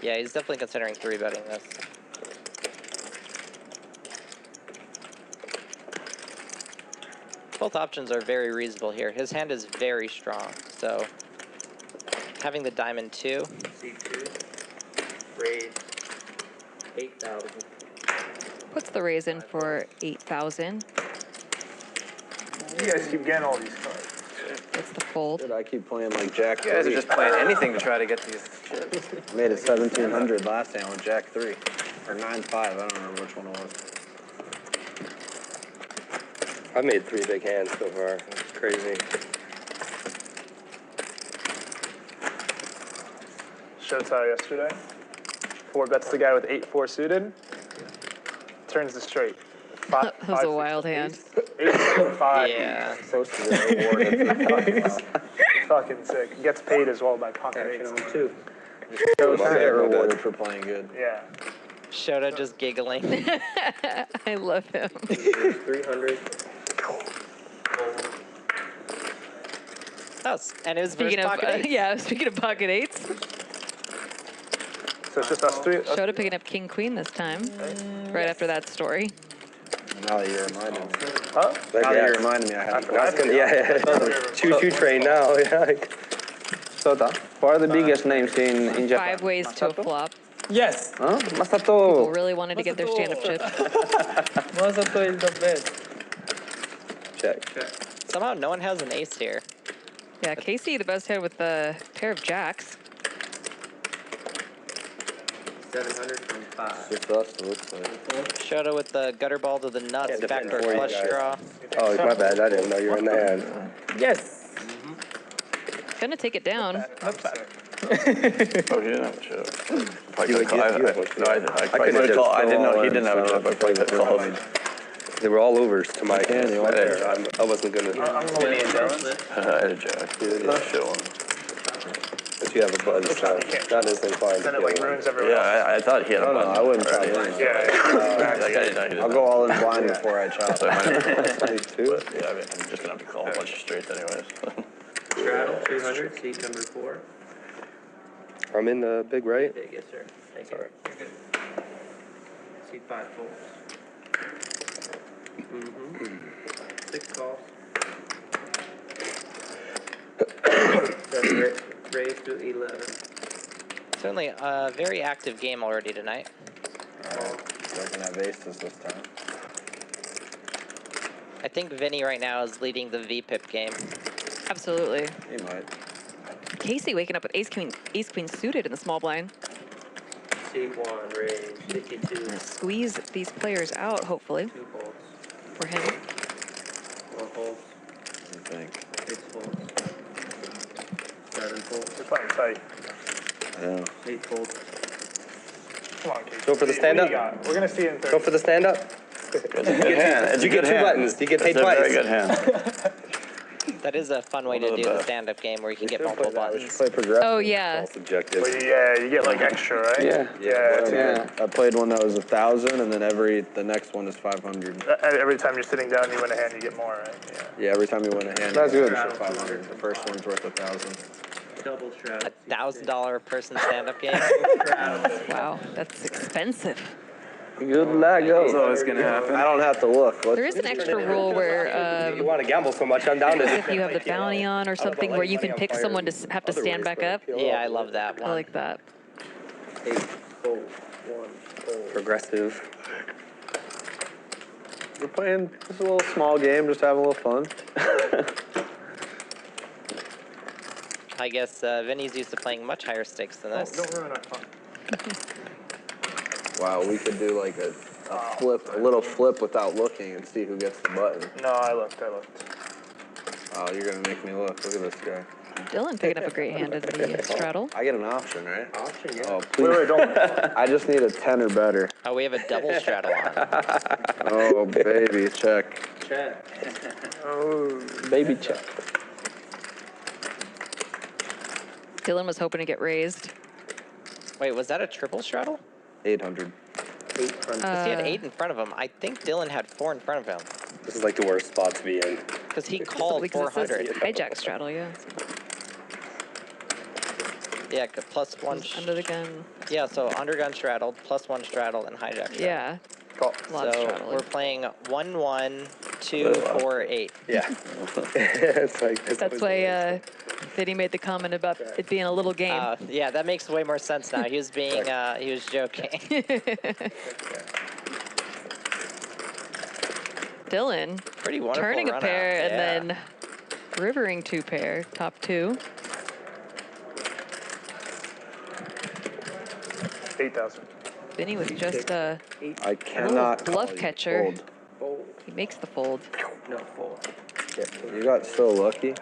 Yeah, he's definitely considering 3-betting this. Both options are very reasonable here. His hand is very strong, so having the diamond 2. C2. Raise. 8,000. Puts the raise in for 8,000. You guys keep getting all these cards. That's the fold. Dude, I keep playing like Jack 3. You guys are just playing anything to try to get these chips. Made it 1,700 last time with Jack 3. Or 9-5, I don't remember which one it was. I've made 3 big hands so far. It's crazy. Shota yesterday. 4-bets the guy with 8-4 suited. Turns the straight. That was a wild hand. 8-5. Yeah. Supposed to get rewarded. Fucking sick. Gets paid as well by pocket Action eights. on 2. Supposed to get rewarded for playing good. Yeah. Shota just giggling. I love him. 300. And it was Speaking versus of, pocket eights. yeah, speaking of pocket eights, So it's just us three. Shota picking up king queen this time, right after that story. Now that you reminded me. Huh? Like, Now yeah, that you reminded me, I had to I was gonna, yeah. Choo-choo train now. Yeah. Shota, who are the biggest names in Japan? 5 ways to a flop. Yes, Huh? People Masato. really wanted to get their stand-up chips. Masato is the best. Check. Somehow no one has an ace here. Yeah, Casey, the best hand with the pair of jacks. 700 from 5. Just us, it looks like. Shota with the gutter ball to the nuts, Yeah, backdoor for you flush guys. draw. Oh, my bad. I didn't know you were in the hand. Yes. Gonna take it down. Oh, he didn't have a chip. Probably You could've called- had one. No, I probably could've could've just called. I didn't know he all didn't have a in, chip. I probably could've called. They were all overs to my Yeah, you want there. I wasn't gonna. I'm going with the I had a jack. Shit one. But you have a button, so that is inclined. Then it like ruins everyone else. Yeah, I thought he had a No, no, button. I wouldn't try already. that. Yeah. Like, I didn't know he did I'll that. go all in blind before I chop. So I might have- Twenty-two. But yeah, I mean, I'm just gonna have to call a bunch of straights anyways. Straddle, 200, seat number 4. I'm in the big right. Big, yes, sir. Thank you. Sorry. You're good. Seat 5 folds. 6 calls. 7 raised to 11. Certainly a very active game already tonight. We're gonna have aces this time. I think Vinny right now is leading the VPIP game. Absolutely. He might. Casey waking up with ace queen suited in the small blind. Seat 1 raised 52. Gonna squeeze these players out, hopefully, 2 folds. for him. 4 folds. What do you think? 6 folds. 7 folds. You're playing tight. I know. 8 folds. Come on, Casey. Go for the What do you stand-up? got? We're gonna see it in 30. Go for the stand up. It's a good hand. It's a You get good two hand. buttons. You get paid It's a very twice. good hand. That is a fun way One of to the do the best. stand-up game where you can get We should multiple play that. We buttons. should play progressive. Oh, yeah. All subjective. But yeah, you get like extra, right? Yeah. Yeah, it's Yeah. I played one that was 1,000, and then the next one is 500. Every time you're sitting down, you win a hand, you get more, right? Yeah. Yeah, every time you win a hand, That's you good. get 500. The first one's worth 1,000. Double straddle. $1,000 person stand-up game. Wow, that's expensive. Good luck, It's go. always gonna happen. I don't have to look. There is an extra rule where You want to gamble so much, I'm down to if you have the bounty on or something where you can pick someone to have to stand back up. Yeah, I love that I one. like that. 8 folds. 1 fold. progressive. We're playing just a little small game, just having a little fun. I guess Vinny's used to playing much higher stakes than this. Don't ruin our fun. Wow, we could do like a flip, a little flip without looking and see who gets the button. No, I looked. Oh, you're gonna make me look. Look at this guy. Dylan picking up a great hand in the straddle. I get an option, right? Option, yeah. Oh, Wait, please. don't. I just need a 10 or better. Oh, we have a double straddle on. Oh, baby, check. Check. Oh. Baby check. Dylan was hoping to get raised. Wait, was that a triple straddle? 800. 800. Because he had 8 in front of him. I think Dylan had 4 in front of him. This is like the worst spot to be in. Because he called Because it says 400. hijack straddle, yeah. Yeah, plus 1. Under the gun. Yeah, so undergun straddled, plus 1 straddle, and hijack straddle. Yeah. Call. Lot of So straddling. we're playing 1, 1, 2, 4, 8. Yeah. It's like, it's That's why Vinny made the comment about it being a little game. Yeah, that makes way more sense now. He was being, he was joking. Dylan Pretty wonderful turning a run pair out. and then rivering 2 pair, top 2. 8,000. Vinny with just a I cannot bluff call you catcher. fold. Fold. he makes the fold. No, fold. You got so lucky.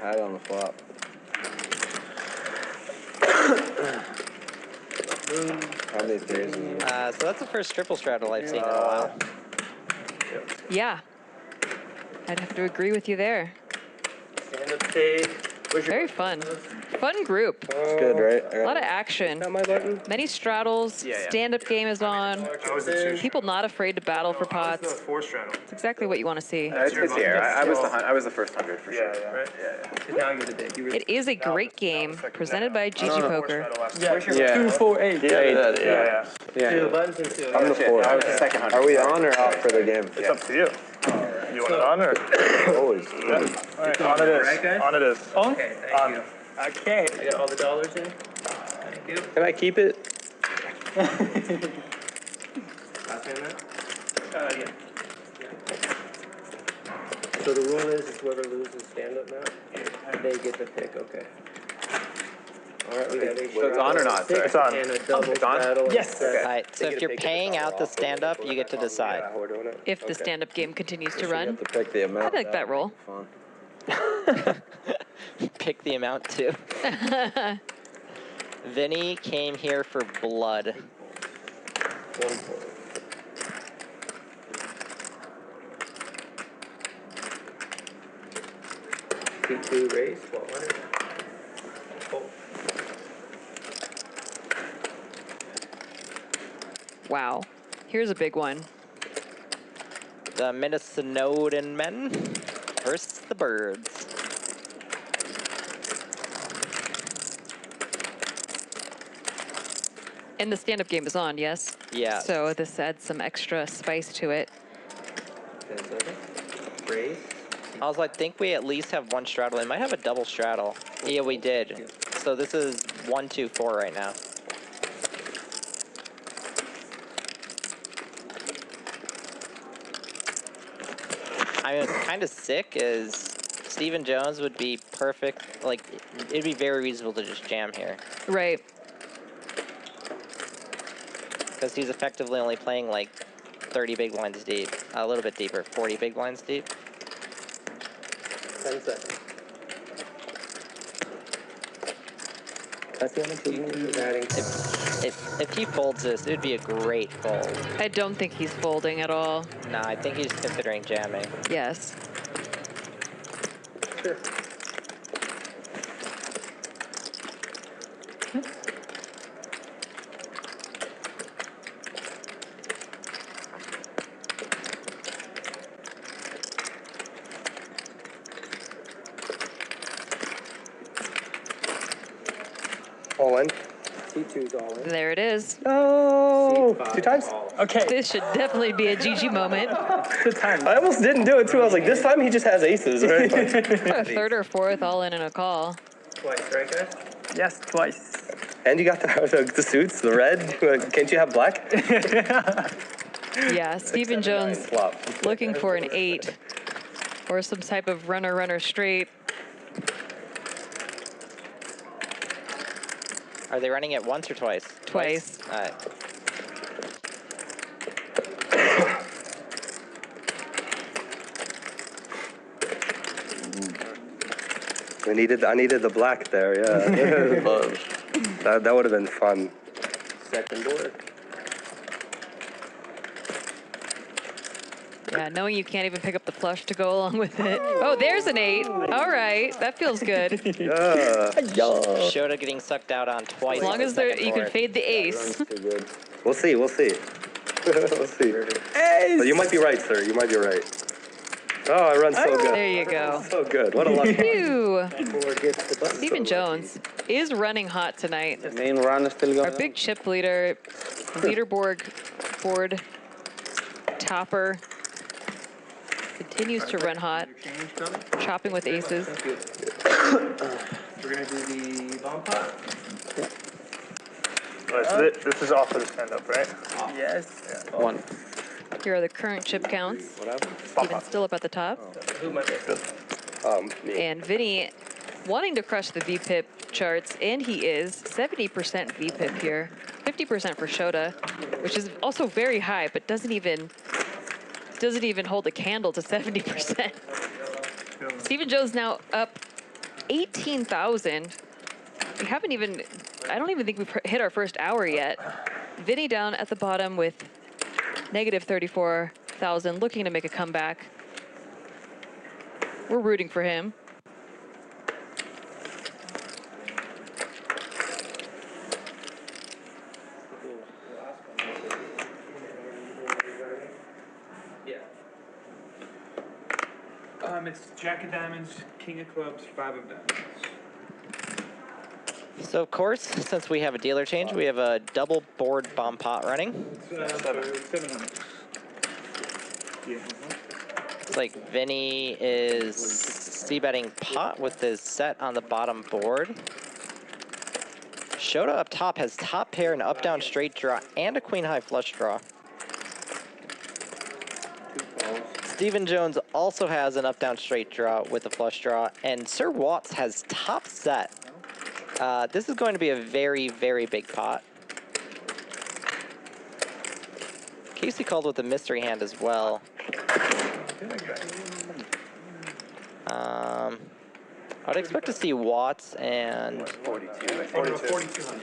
Had on the flop. How many threes in there? So that's the first triple straddle I've seen in a while. Yeah. I'd have to agree with you there. Stand up stage. Where's your Very fun. Fun group. It's good, right? I A got lot of action. Not my button. Many straddles. Stand-up game is on. I was the 2. People not afraid to battle for I was the pots. 4 straddle. It's exactly what you want to see. It's the air. I was the first 100 for sure. Yeah, yeah. Now you're the big. You It is a great game presented by GG Poker. Yeah, 2, 4, 8. Yeah, Yeah. Yeah. 2 buttons and 2. I'm the four. I was the second 100. Are we on or off for the game? It's up to you. You want it on or? Always. Yeah. All right, on it is. Right, guys? On it is. Okay, thank On. you. Okay. I got all the dollars in. Thank you. Can I keep it? Last hand that? Yeah. So the rule is whoever loses stand up now, they get the pick, okay. Alright, so it's on or not? Sorry. It's on. And a double It's on? straddle. Yes. Okay. All right, so if you're paying out the stand-up, you get to decide. Yeah, we're doing it. If the stand-up game continues to You run. have to pick the amount. I like that roll. Fun. Pick the amount too. Vinny came here for blood. 1 point. T2 raise, 1200. Oh. Wow. Here's a big one. The Minnesotan men versus the birds. And the stand-up game is on, yes? Yeah. So this adds some extra spice to it. 10 seconds. Raise. Also, I think we at least have one straddle. We might have a double straddle. Yeah, we did. So this is 1, 2, 4 right now. I mean, what's kind of sick is Stephen Jones would be perfect. Like, it'd be very reasonable to just jam here. Right. Because he's effectively only playing like 30 big blinds deep. A little bit deeper, 40 big blinds deep. 10 seconds. That's the only T2 adding. If he folds this, it would be a great fold. I don't think he's folding at all. Nah, I think he's considering jamming. Yes. Sure. All in. T2's all in. There it is. Oh, C5 2 times? all. Okay. This should definitely be a GG moment. Good time. I almost didn't do it too. I was like, this time he just has aces, right? A third or fourth all in and a call. Twice, right, guys? Yes, twice. And you got the suits, the red. Can't you have black? Yeah, Stephen Jones Flop. looking for an 8 or some type of runner straight. Are they running it once or twice? Twice. All right. I needed the black there, yeah. that would have been fun. Second board. Yeah, knowing you can't even pick up the flush to go along with it. Oh, there's an 8. All right, that feels good. Yeah. Shota getting sucked out on twice. As long on the as there, second you can board. fade the ace. We'll see. We'll see. We'll see. But you might be right, sir. You might be right. Oh, I run so good. There you go. So good. What a luck. Phew. Board gets the button. Stephen Jones is running hot tonight. The main run is still Our going. big chip leader, leaderboard board topper, continues to run hot, chopping with aces. We're gonna do the bomb pot. Right, so this is off of the stand-up, right? Yes. One. Here are the current chip counts. Stephen's still up at the top. Who might be? Me. And Vinny wanting to crush the VPIP charts, and he is 70% VPIP here, 50% for Shota, which is also very high, but doesn't even hold a candle to 70%. Stephen Jones now up 18,000. We haven't even, I don't even think we've hit our first hour yet. Vinny down at the bottom with negative 34,000, looking to make a comeback. We're rooting for him. Yeah. It's Jack of Diamonds, King of Clubs, 5 of Diamonds. So of course, since we have a dealer change, we have a double board bomb pot running. 700. Yeah. It's like Vinny is c-betting pot with his set on the bottom board. Shota up top has top pair, an up-down straight draw, and a queen-high flush draw. Stephen Jones also has an up-down straight draw with a flush draw, and Sir Watts has top set This is going to be a very, very big pot. Casey called with a mystery hand as well. I'd expect to see Watts and 42.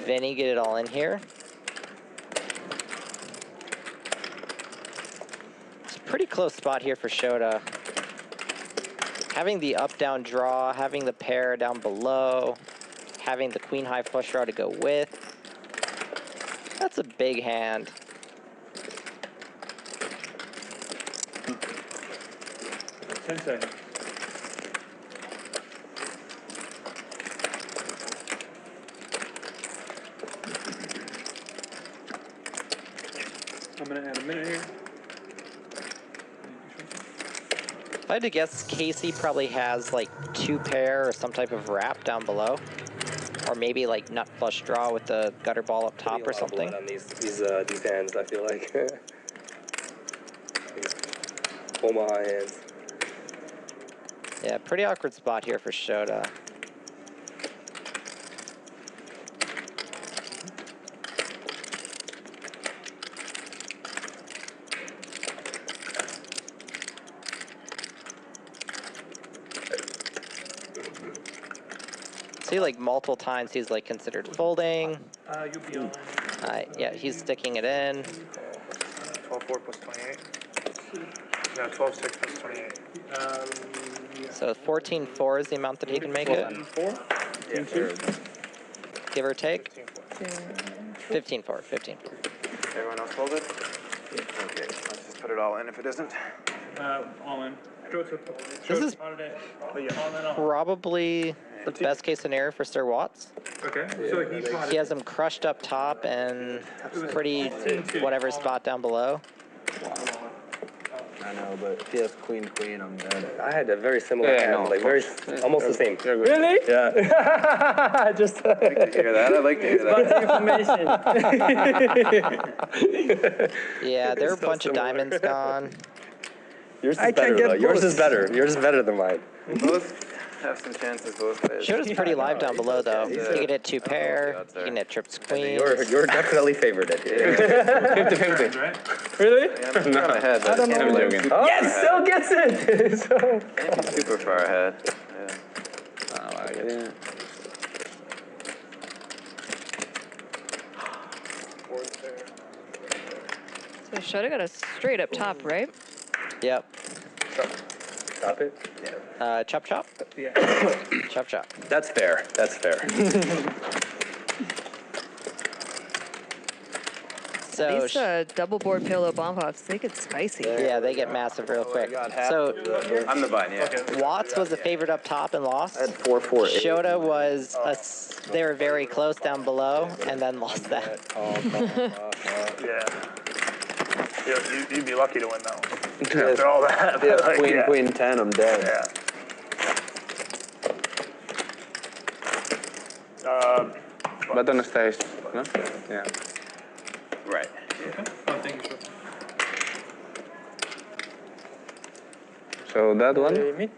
Vinny get it all in here. It's a pretty close spot here for Shota. Having the up-down draw, having the pair down below, having the queen-high flush draw to go with. That's a big hand. Ten seconds. I'm gonna add a minute here. If I had to guess, Casey probably has like 2 pair or some type of wrap down below. Or maybe like nut flush draw with the gutter ball up top or something. On these deep hands, I feel like. Omaha hands. Yeah, pretty awkward spot here for Shota. See, like multiple times he's like considered folding. You'll be on. Yeah, he's sticking it in. 12-4 plus 28. No, 12-6 plus 28. So 14-4 is the amount that he can make it, 4? Yeah. give or take. 15-4. 15-4. Everyone else folded? Yeah. Okay, let's just put it all in if it isn't. All in. This is all in all. probably the best case scenario for Sir Watts. Okay. So He has him crushed up top and pretty whatever spot down below. I know, but if he has queen, I'm dead. I had a very similar hand, no, like very, almost the same. Really? Yeah. Just I like to hear that. I like to hear that. Yeah, there are a bunch of diamonds gone. Yours I is can better get though. Yours both. is better. Yours is better than mine. Both have some chances both ways. Shota's pretty live down below though. He can hit 2 pair, odds he there. can hit trips queens. You're definitely favored it. 50-50. right? Really? Yeah, I'm super ahead. I don't know. I'm joking. Yes, still gets it. So. Can't be super far ahead. Yeah. Oh, I get it. So Shota got a straight up top, right? Yep. Stop it. Chop chop? Yeah. Chop chop. That's fair. That's fair. So, These double board pillow bomb pops, they get spicy. yeah, they get massive real quick. So, I'm the button, yeah. Watts was a favorite up top and lost. I had 4-4-8. Shota was, they were very close down below and then lost that. Yeah. You'd be lucky to win that one. After all that. Yeah, like, queen, yeah. queen 10, I'm dead. Yeah. Button stays, no? Yeah. Right. Oh, thank you. So that one, Me?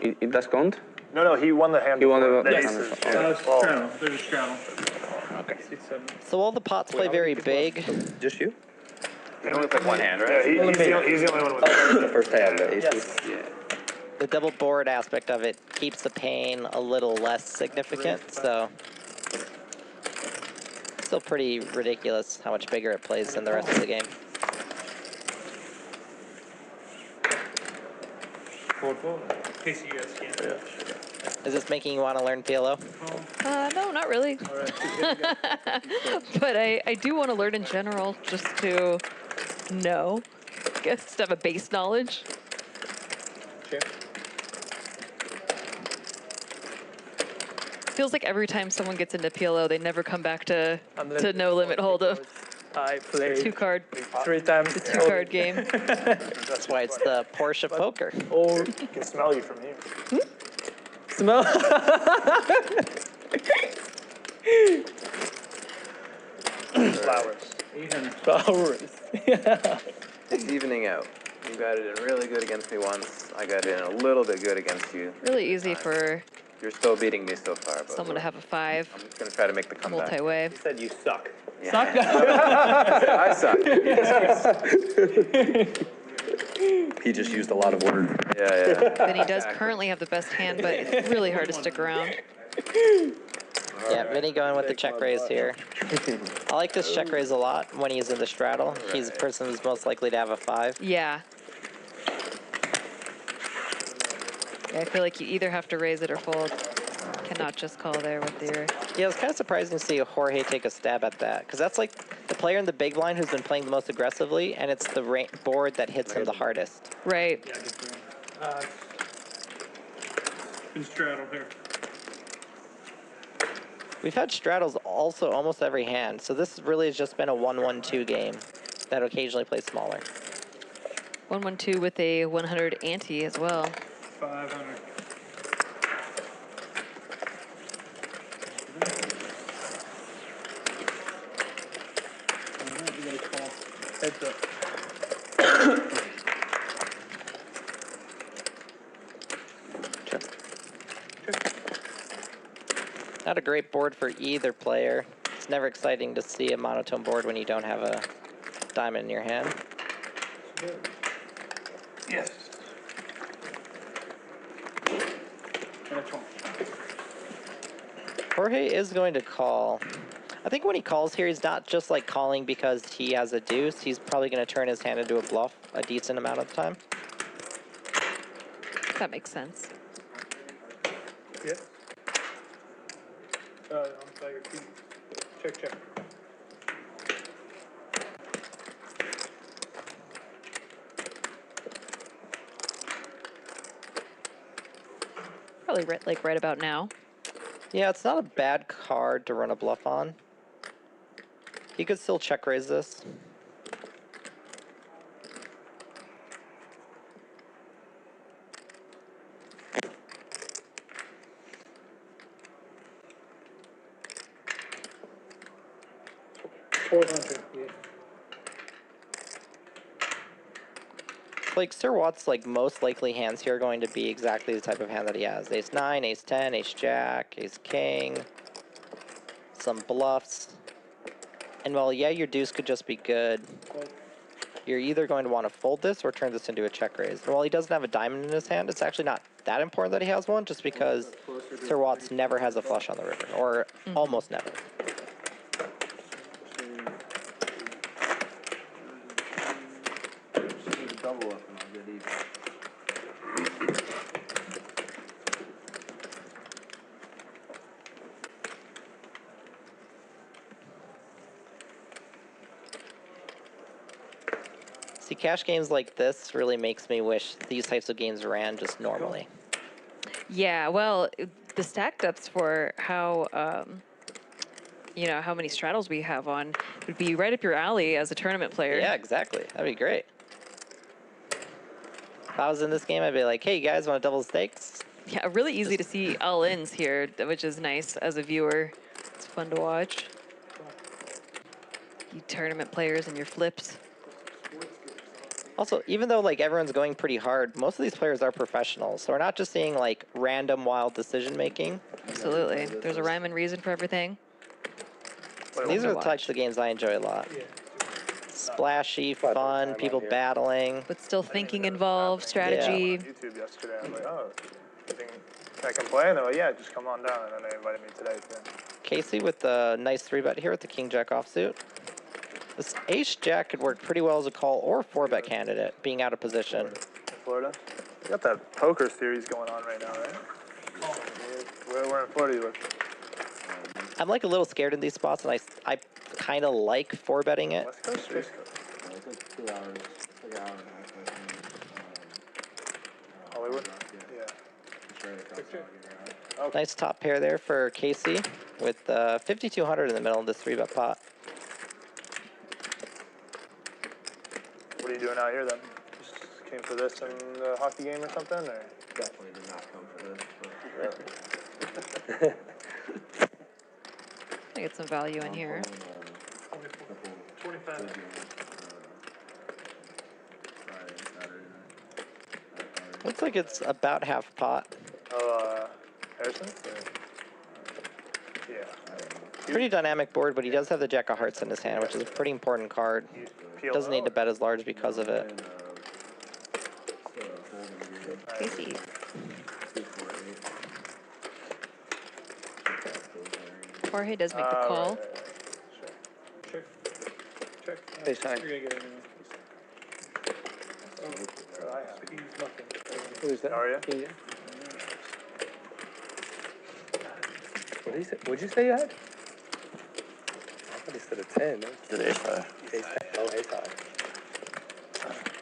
it does count? No, he won the hand. He won the before. hand aces. before. Yeah. Straddle. There's a straddle. Okay. 6, 7. So all the pots play very big. Just you? You only pick one hand, Yeah, right? he's the only one with The first hand, the aces. Yeah. The double board aspect of it keeps the pain a little less significant, so still pretty ridiculous how much bigger it plays than the rest of the game. 4-4. Casey, you guys can't. Is this making you want to learn PLO? No, not really. All right. But I do want to learn in general, just to know. I guess to have a base knowledge. Feels like every time someone gets into PLO, they never come back to no limit hold'em. I played 2-card, 3 times. 2-card game. That's why it's the Porsche poker. Or I can smell you from here. smell. Flowers. Flowers. Yeah. It's evening out. You got it in really good against me once. I got it in a little bit good against you. Really easy for You're still beating me so far, but Someone to have a 5. I'm just gonna try to make the comeback. Multi-way. He said you suck. Suck. I suck. He just used a lot of words. Yeah. Vinny does currently have the best hand, but it's really hard to stick around. Yeah, Vinny going with the check raise here. I like this check raise a lot when he's in the straddle. He's the person who's most likely to have a 5. Yeah. Yeah, I feel like you either have to raise it or fold. Cannot just call there with your... Yeah, it was kind of surprising to see Jorge take a stab at that, because that's like the player in the big blind who's been playing the most aggressively, and it's the board that hits him the hardest. Right. Been straddle here. We've had straddles also almost every hand, so this really has just been a 1-1-2 game that occasionally plays smaller. 1-1-2 with a 100 ante as well. 500. Heads up. Not a great board for either player. It's never exciting to see a monotone board when you don't have a diamond in your hand. Yes. And a 20. Jorge is going to call. I think when he calls here, he's not just like calling because he has a deuce. He's probably going to turn his hand into a bluff a decent amount of the time. That makes sense. Yeah. On your feet. Check. Probably right about now. Yeah, it's not a bad card to run a bluff on. He could still check raise this. Like, Sir Watt's like most likely hands here are going to be exactly the type of hand that he has. Ace 9, Ace 10, Ace Jack, Ace King, some bluffs. And while, yeah, your deuce could just be good, you're either going to want to fold this or turn this into a check raise. And while he doesn't have a diamond in his hand, it's actually not that important that he has one, just because Sir Watt's never has a flush on the river, or almost never. Double up and I'll get even. See, cash games like this really makes me wish these types of games ran just normally. Yeah, well, the stacked ups for how, you know, how many straddles we have on would be right up your alley as a tournament player. Yeah, exactly. That'd be great. If I was in this game, I'd be like, hey, you guys want to double the stakes? Yeah, really easy to see all-ins here, which is nice as a viewer. It's fun to watch. You tournament players and your flips. Also, even though like everyone's going pretty hard, most of these players are professionals, so we're not just seeing like random wild decision making. Absolutely. There's a rhyme and reason for everything. These are the types of games I enjoy a lot. Splashy, fun, people battling. But still thinking involved, strategy. On YouTube yesterday, I was like, oh, can I come play? And they're like, yeah, just come on down. And then they invited me today too. Casey with the nice 3-bet here with the King Jack offsuit. This Ace Jack could work pretty well as a call or 4-bet candidate, being out of position. In Florida? You got that poker series going on right now, right? Where in Florida you live? I'm like a little scared in these spots, and I kind of like 4-betting it. West Coast or East Coast? It's like 2 hours. It's like an hour and a half, I think. Hollywood? Yeah. It's right across the Okay. Nice top pair there for Casey with 5,200 in the middle of this 3-bet pot. What are you doing out here then? Just came for this and the hockey game or something? Or? Definitely did not come for this. I get some value in here. 25. Looks like it's about half pot. Oh, Harrison? Yeah. Pretty dynamic board, but he does have the Jack of Hearts in his hand, which is a pretty important card. Doesn't need to bet as large because of it. Casey. Jorge does make the call. Sure. Check. Hey, Shai. You're gonna get it anyway. Who's that? How are you? Yeah. What'd you say you had? I thought he said a 10. Did ace high. Oh, ace high.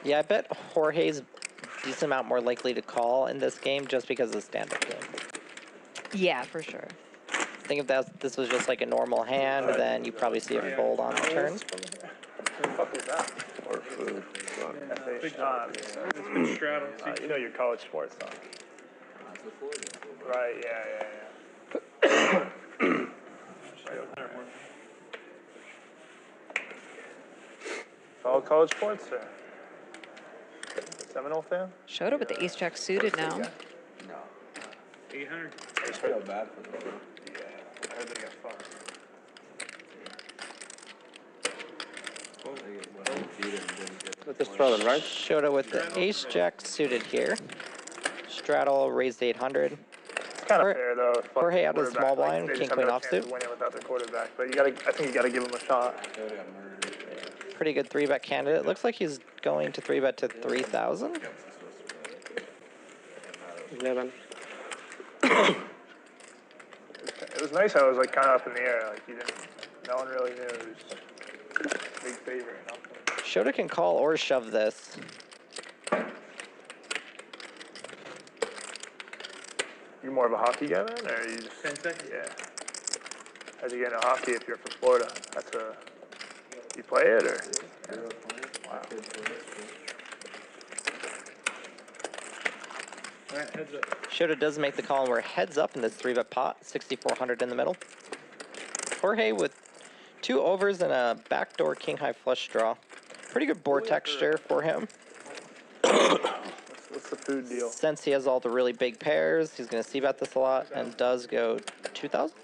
Yeah, I bet Jorge's decent amount more likely to call in this game just because of the stand-up game. Yeah, for sure. I think if this was just like a normal hand, then you probably see a fold on the turn. What the fuck is that? Or food. Big straddle. You know your college sports, huh? Right, yeah. Follow college sports, or Seminole fan? Shota with the ace-jack suited now. No. 800. I feel bad for them. Yeah, I heard they got fucked. With the straddle, right? Shota with the ace-jack suited here. Straddle raised 800. It's kind of fair though. Jorge out of the small blind, they king, just have queen no offsuit. chance of winning without their quarterback, but I think you gotta give him a shot. Pretty good 3-bet candidate. Looks like he's going to 3-bet to 3,000. 11. It was nice how it was like kind of up in the air, like no one really knew it was big favorite. Shota can call or shove this. You more of a hockey guy then, or you just 10 seconds? Yeah. How'd you get into hockey if you're from Florida? You play it or? Wow. All right, heads up. Shota does make the call, and we're heads up in this 3-bet pot, 6,400 in the middle. Jorge with 2 overs and a backdoor king-high flush draw. Pretty good board texture for him. What's the food deal? Since he has all the really big pairs, he's going to c-bet this a lot and does go 2,000.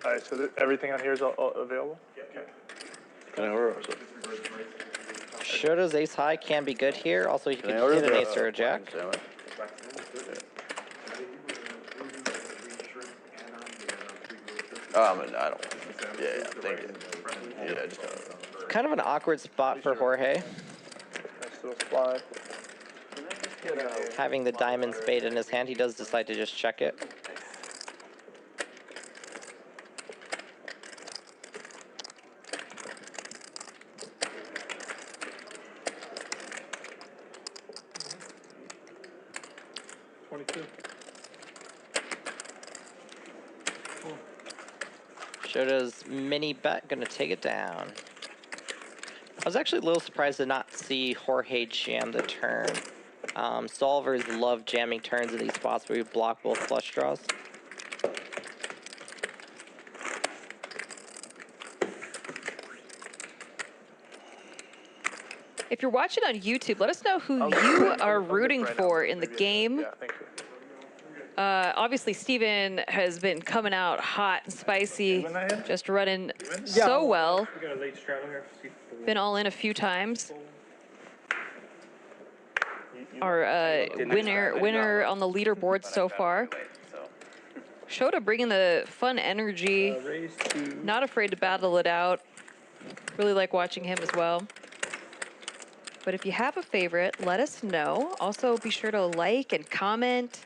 All right, so everything on here is all available? Okay. Can I order? Shota's ace high can be good here. Also, he could hit an ace or a jack. I don't. Yeah, thank you. Yeah, just Kind of an awkward spot for Jorge. Nice little slide. Having the diamond spade in his hand, he does decide to just check it. Shota's mini bet gonna take it down. I was actually a little surprised to not see Jorge jam the turn. Solvers love jamming turns in these spots where you block both flush draws. If you're watching on YouTube, let us know who you are rooting for in the game. Yeah, thank you. Obviously, Steven has been coming out hot and spicy, just running so well. We got a late straddle here. Been all in a few times. Our winner on the leaderboard so far. Shota bringing the fun energy, not afraid to battle it out. Really like watching him as well. But if you have a favorite, let us know. Also, be sure to like and comment.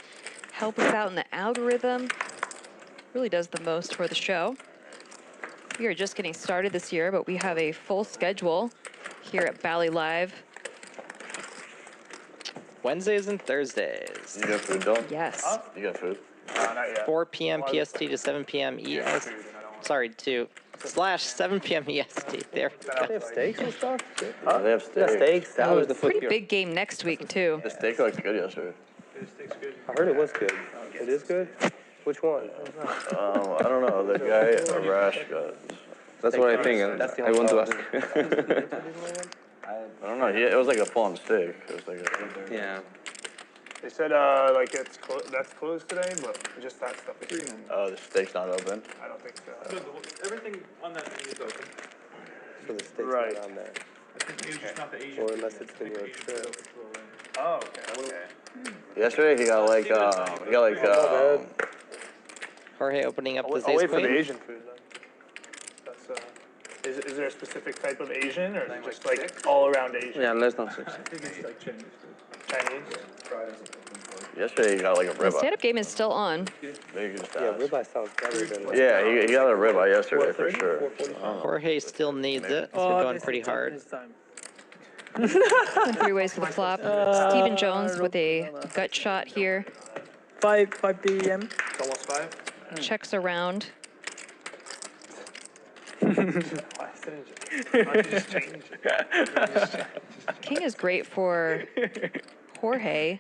Help us out in the algorithm. Really does the most for the show. We are just getting started this year, but we have a full schedule here at Bally Live. Wednesdays and Thursdays. You got food, Dylan? Yes. Huh? You got food? Not yet. 4 p.m. PST to 7 p.m. ES. Sorry, /7 p.m. EST. There we go. They have steaks and stuff? Huh? They have steak. Steaks? That was the foot. Pretty big game next week, too. The steak looked good yesterday. I heard it was good. It is good? Which one? I don't know. The guy Arash got. That's what I think. That's the I want to only ask. I don't know. It was like a full-on steak. It was like Yeah. They said like that's closed today, but just that stuff is open. Oh, the steak's not open. I don't think so. So everything on that menu is open. So the steak's Right. not on there. I think maybe just not the Asian. Or food unless yet. it's I think New the York Asian food strip. open till then. Oh, okay. Yesterday he got like Jorge opening up this I'll ace wait for the queen. Asian food then. That's is there a specific type of Asian or just like all around Asian? Yeah, less than 6. I think it's like Chinese food. Chinese. yesterday he got like a The ribeye. stand-up game is still on. Maybe you just Yeah, ask. ribeye sounds better than. Yeah, he got a ribeye yesterday for sure. Jorge still needs it. He's been going pretty hard. 3 ways for the flop. Stephen Jones with a gut shot here. 5 p.m. It's almost 5. Checks around. Why don't you just change it? King is great for Jorge.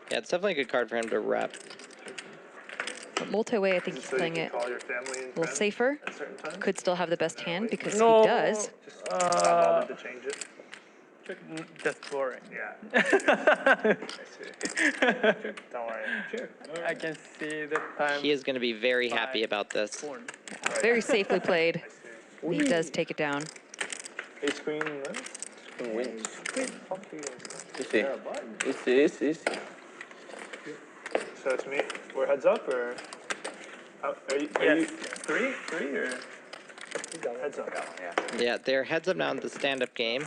Yeah, it's definitely a good card for him to rep. But Multiway, I think he's So you playing can it call your family a and little friends safer. at certain times. Could still have the best hand because No. he does. Just not bothered to change it. Just boring. Yeah. I see. Don't worry. I can see the time. He is going to be very happy about this. Very safely played. I see. He does take it down. Ace queen wins? Queen wins. Fuck you. Easy. So it's me. We're heads up or? Are you Yes. three or? Heads up. Yeah, they're heads up now in the stand-up game.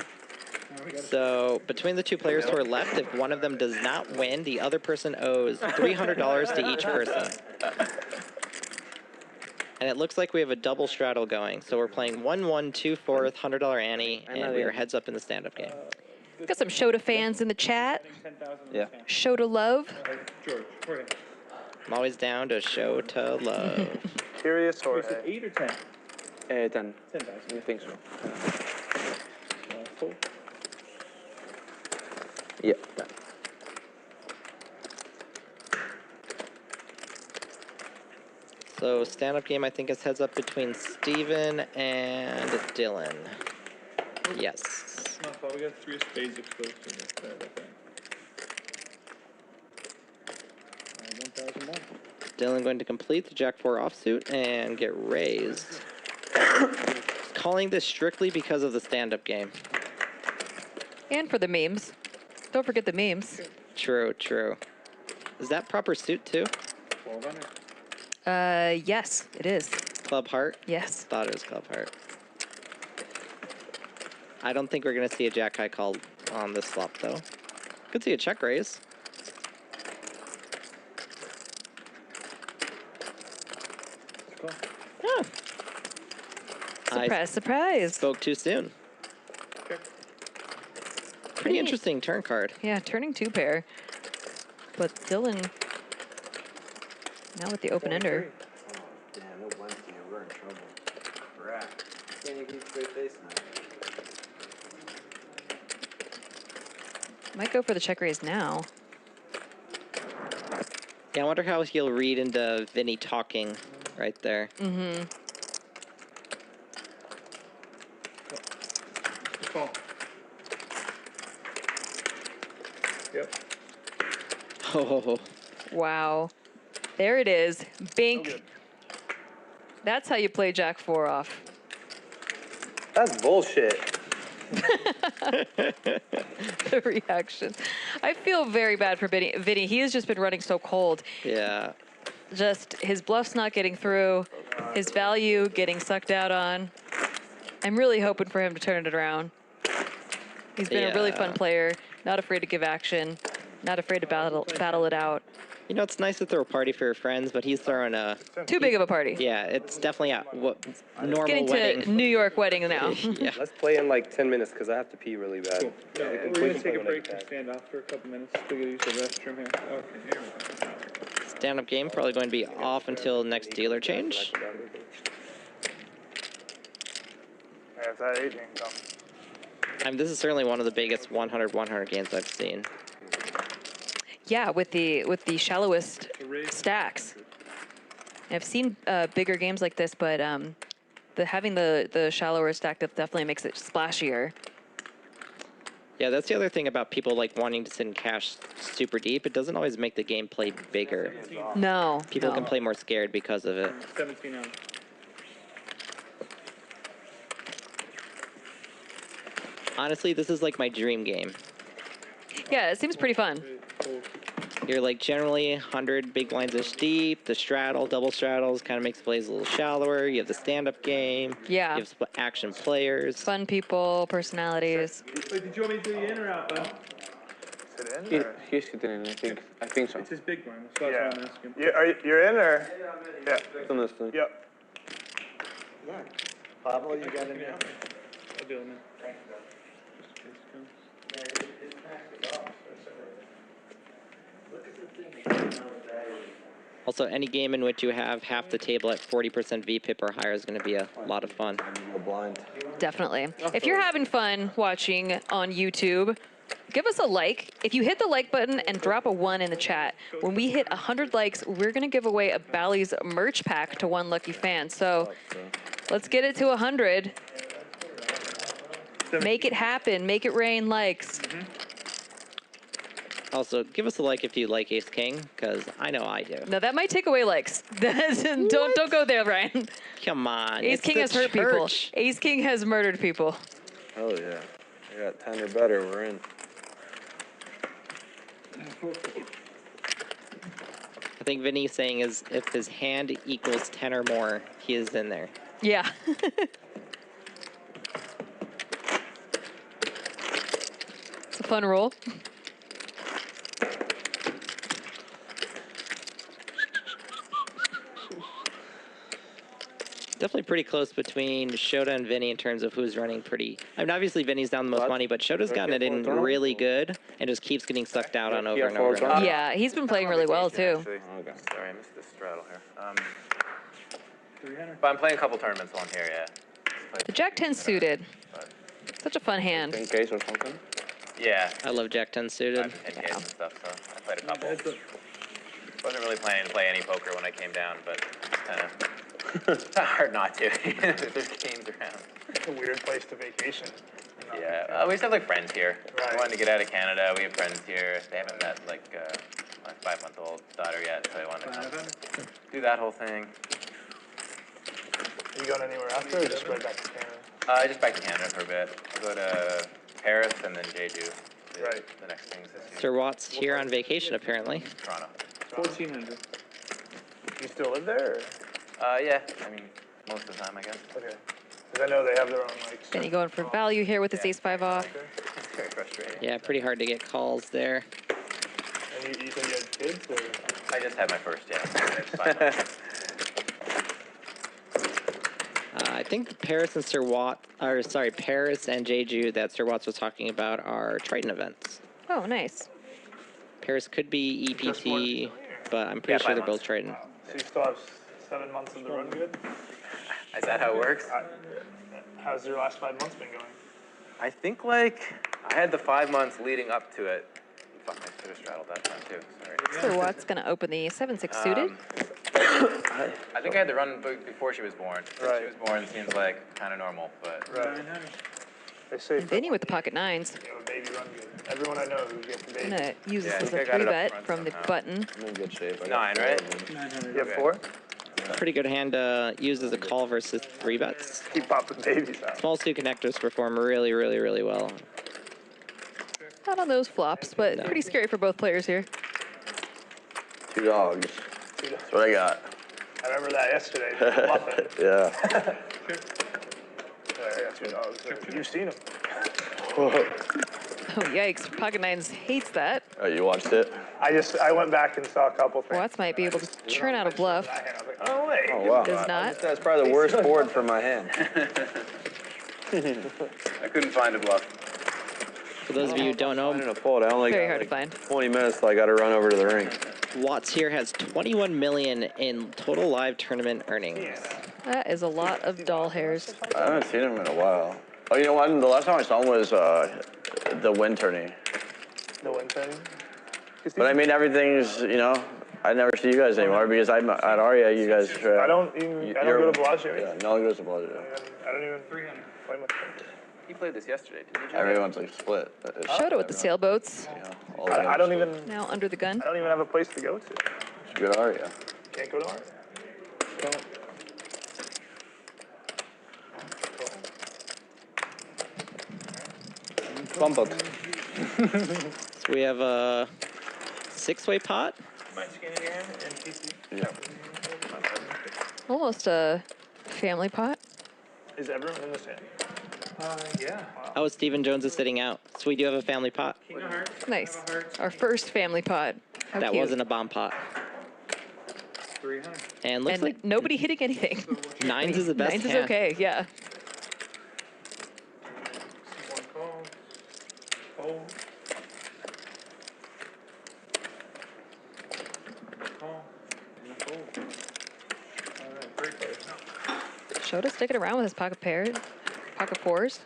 So between the two players who are left, if one of them does not win, the other person owes $300 to each person. And it looks like we have a double straddle going. So we're playing 1-1, 2-4, $100 ante, and we are heads up in the stand-up game. Got some Shota fans in the chat. Yeah. Shota love. George, Jorge. I'm always down to show to love. Curious Is Jorge. it 8 or 10? 10. 10,000. I think so. Full. Yeah. So stand-up game, I think, is heads up between Steven and Dylan. Yes. No, I thought we got 3 spades exposed to this. Sorry about that. 1,000 more. Dylan going to complete the Jack-4 offsuit and get raised. Calling this strictly because of the stand-up game. And for the memes. Don't forget the memes. True, true. Is that proper suit too? 1,200. Yes, it is. Club heart? Yes. Thought it was club heart. I don't think we're going to see a jack high call on this flop though. Could see a check raise. Yeah. Surprise, surprise. Spoke too soon. Pretty interesting turn card. Yeah, turning 2 pair. But Dylan now with the open ender. Damn, it went to you. We're in trouble. Rat. Can't even keep straight face now. Might go for the check raise now. Yeah, I wonder how he'll read into Vinny talking right there. Mm-hmm. Call. Yep. Oh, Wow. There it is. Bink. That's how you play Jack 4 off. That's bullshit. The reaction. I feel very bad for Vinny. Vinny, he has just been running so cold. yeah. Just his bluff's not getting through, his value getting sucked out on. I'm really hoping for him to turn it around. He's been a really fun Yeah. player, not afraid to give action, not afraid to battle it out. You know, it's nice to throw a party for your friends, but he's throwing a... Too big of a party. Yeah, it's definitely a normal Getting wedding. to New York wedding now. Yeah. Let's play in like 10 minutes because I have to pee really bad. Cool. Yeah, And we're we going to can take a play break when I and get stand off for a couple minutes to get used to the restroom here. Okay, here we go. Stand-up game probably going to be off until next dealer change. Yeah, if that Asian comes. This is certainly one of the biggest 100-100 games I've seen. Yeah, with the shallowest stacks. I've seen bigger games like this, but having the shallower stack definitely makes it splashier. Yeah, that's the other thing about people like wanting to sit and cash super deep. It doesn't always make the gameplay bigger. No. People no. can play more scared because of it. 17 out. Honestly, this is like my dream game. Yeah, it seems pretty fun. You're like generally 100 big blinds-ish deep. The straddle, double straddles kind of makes plays a little shallower. You have the stand-up game. Yeah. You have action players. Fun people, personalities. Wait, did you want me to do the in or out, Ben? Is it in? Or? He's sitting in, I think so. It's his big one, so that's what I'm asking. You're in or? Yeah. On this thing. Yep. Pablo, you got in there? I'll do it, man. Also, any game in which you have half the table at 40% VPIP or higher is going to be a lot of fun. Blind. Definitely. If you're having fun watching on YouTube, give us a like. If you hit the like button and drop a 1 in the chat, when we hit 100 likes, we're going to give away a Bally's merch pack to one lucky fan. So let's get it to 100. Make it happen. Make it rain likes. Also, give us a like if you like Ace King, because I know I do. No, that might take away likes. don't go there, Ryan. Come on. Ace King has hurt people. Ace King has murdered people. Oh yeah. I got 10 or better, we're in. I think Vinny's saying is if his hand equals 10 or more, he is in there. Yeah. It's a fun roll. Definitely pretty close between Shota and Vinny in terms of who's running pretty. I mean, obviously Vinny's down the most money, but Shota's gotten it in really good and just keeps getting sucked out on over and over. And over. Yeah, he's been playing really well too. Okay. Sorry, I missed this straddle here. But I'm playing a couple tournaments on here, yeah. The Jack 10 suited. Such a fun hand. 10 case or something? Yeah. I love Jack 10 suited. 10Ks and stuff, so I played a couple. Wasn't really planning to play any poker when I came down, but kind of hard not to. There's games around. It's a weird place to vacation. Yeah, we just have like friends here. Right. I wanted to get out of Canada. We have friends here. They haven't met like my 5-month-old daughter yet, so I wanted to come do that whole thing. Are you going anywhere after, or just right back to Canada? Just back to Canada for a bit. I'll go to Paris and then Jeju. Right. The next things this year. Sir Watt's here on vacation, apparently. Toronto. 1,400. You still live there? Yeah. I mean, most of the time, I guess. Okay. Because I know they have their own like. Vinny going for value here with his ace-5 off. It's very frustrating. Yeah, pretty hard to get calls there. And you said you had kids, or? I just had my first, yeah. It's 5 months. I think Paris and Paris and Jeju that Sir Watts was talking about are Triton events. Oh, nice. Paris could be EPT, but I'm pretty sure they're both Triton. So you still have 7 months of the run good? Is that how it works? How's your last 5 months been going? I think like I had the 5 months leading up to it. Fuck, I should have straddled that time too. Sorry. Sir Watt's going to open the 7-6 suited. I think I had the run before she was born. Since she was born seems like kind of normal, but. Right. They say And Vinny with the pocket 9s. you know, baby run good. Everyone I know who gets the baby. Going to use Yeah, I this as think a I got it up 3-bet front from the somehow. button. I'm in good shape. 9, right? 900. You have 4? Pretty good hand to use as a call versus 3-bets. Keep popping babies out. Small two connectors perform really, really, really well. Not on those flops, but pretty scary for both players here. 2 dogs. That's what I got. I remember that yesterday. Bluffing. Yeah. I got 2 dogs. You've seen them. Oh, yikes. Pocket 9s hates that. Oh, you watched it? I went back and saw a couple things. Watts might be able to churn out a bluff. I was like, oh wait. Oh, wow. Does not. That's probably the worst board for my hand. I couldn't find a bluff. For those of you who don't know, I'm in a fold. I only Very got hard to like find. 20 minutes till I got to run over to the ring. Watts here has 21 million in total live tournament earnings. That is a lot of doll hairs. I haven't seen him in a while. Oh, you know what? The last time I saw him was the wind tourney. The wind tourney? But I mean, everything's, you know, I never see you guys anymore because I'm at Aria, you guys. I don't go to Bellagio. Yeah, no one goes to Bellagio. I don't even play much. He played this yesterday, didn't he? Everyone's like split. Shota with the sailboats. All the I don't even. Now under the gun. I don't even have a place to go to. Should go to Aria. Can't go to art. Bump up. So we have a 6-way pot. My skin in your hand and PC. Yeah. Almost a family pot. Is everyone in the sand? Yeah. Oh, Stephen Jones is sitting out. So we do have a family pot. King of hearts. Nice. Our first family pot. How That cute. wasn't a bomb pot. 300. And looks And like nobody hitting anything. nines is the best Nines is hand. okay, yeah. One call. Fold. Call. And a fold. All right, great players. Shota sticking around with his pocket pairs, pocket fours.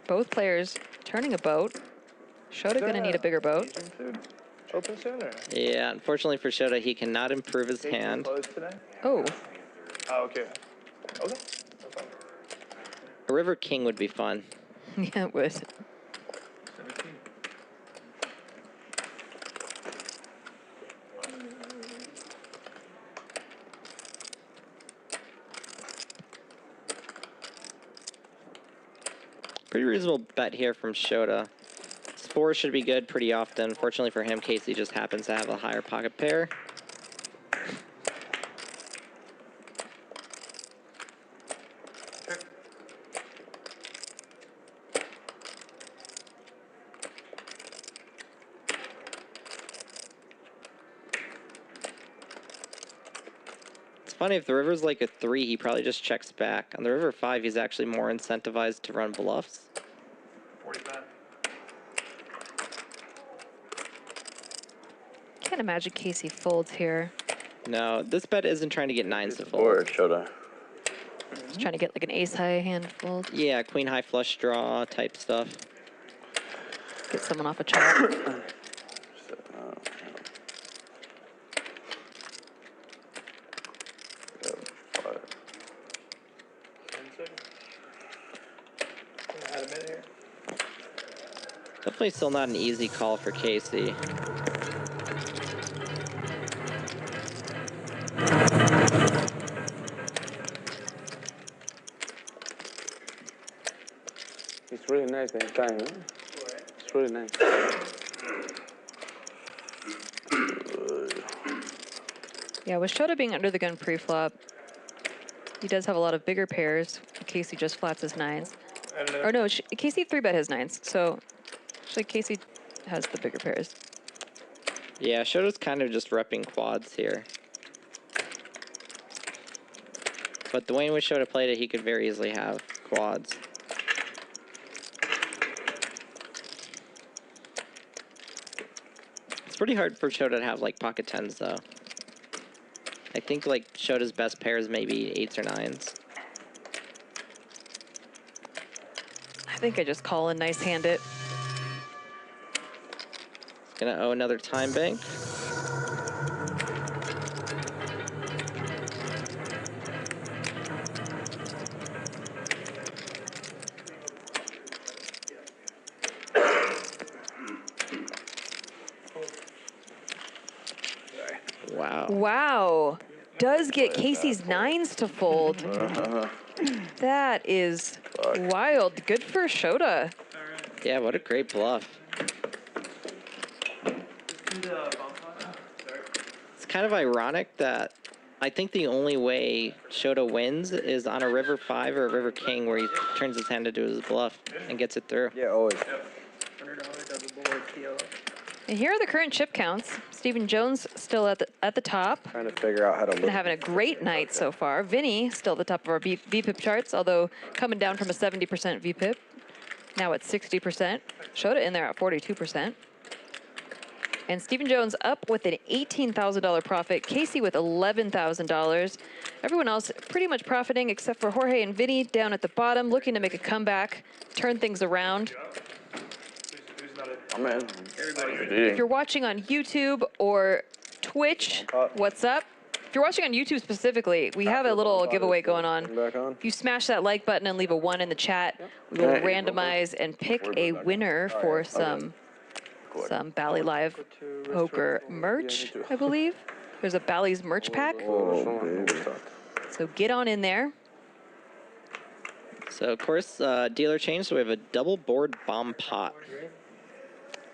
Both players turning a boat. Shota gonna need a bigger boat. Open sooner. Yeah, unfortunately for Shota, he cannot improve his hand. Closed today? Oh, Oh, okay. Okay. A river king would be fun. yeah, it would. 17. Pretty reasonable bet here from Shota. His fours should be good pretty often. Fortunately for him, Casey just happens to have a higher pocket pair. It's funny, if the river's like a 3, he probably just checks back. On the river 5, he's actually more incentivized to run bluffs. 45. Can't imagine Casey folds here. No, this bet isn't trying to get nines to fold. Or Shota. He's trying to get like an ace high hand fold. Yeah, queen high flush draw type stuff. Get someone off a chop. Add a minute here. Definitely still not an easy call for Casey. It's really nice the time, huh? It's really nice. Yeah, with Shota being under the gun pre-flop, he does have a lot of bigger pairs. Casey just flats his nines. Or no, Casey 3-bet his nines, so actually Casey has the bigger pairs. Yeah, Shota's kind of just repping quads here. But the way in which Shota played it, he could very easily have quads. It's pretty hard for Shota to have like pocket 10s though. I think like Shota's best pairs maybe 8s or 9s. I think I just call and nice hand it. Gonna owe another time bank. Wow. Wow. Does get Casey's nines to fold. That is wild. Good for Shota. Yeah, what a great bluff. It's kind of ironic that I think the only way Shota wins is on a river 5 or a river king where he turns his hand into his bluff and gets it through. Yeah, always. $100 double board PO. And here are the current chip counts. Stephen Jones still at the top. Trying to figure out how to Been look. having a great night so far. Vinny still at the top of our VPIP charts, although coming down from a 70% VPIP. Now at 60%. Shota in there at 42%. And Stephen Jones up with an $18,000 profit. Casey with $11,000. Everyone else pretty much profiting except for Jorge and Vinny down at the bottom, looking to make a comeback, turn things around. I'm in. If you're watching on YouTube or Twitch, what's up? you're watching on YouTube specifically, we have a little giveaway going on. Back on. If you smash that like button and leave a 1 in the chat, we will randomize and pick a winner for some Bally Live Poker merch, I believe. There's a Bally's merch pack. So get on in there. So, of course, dealer change, so we have a double board bomb pot.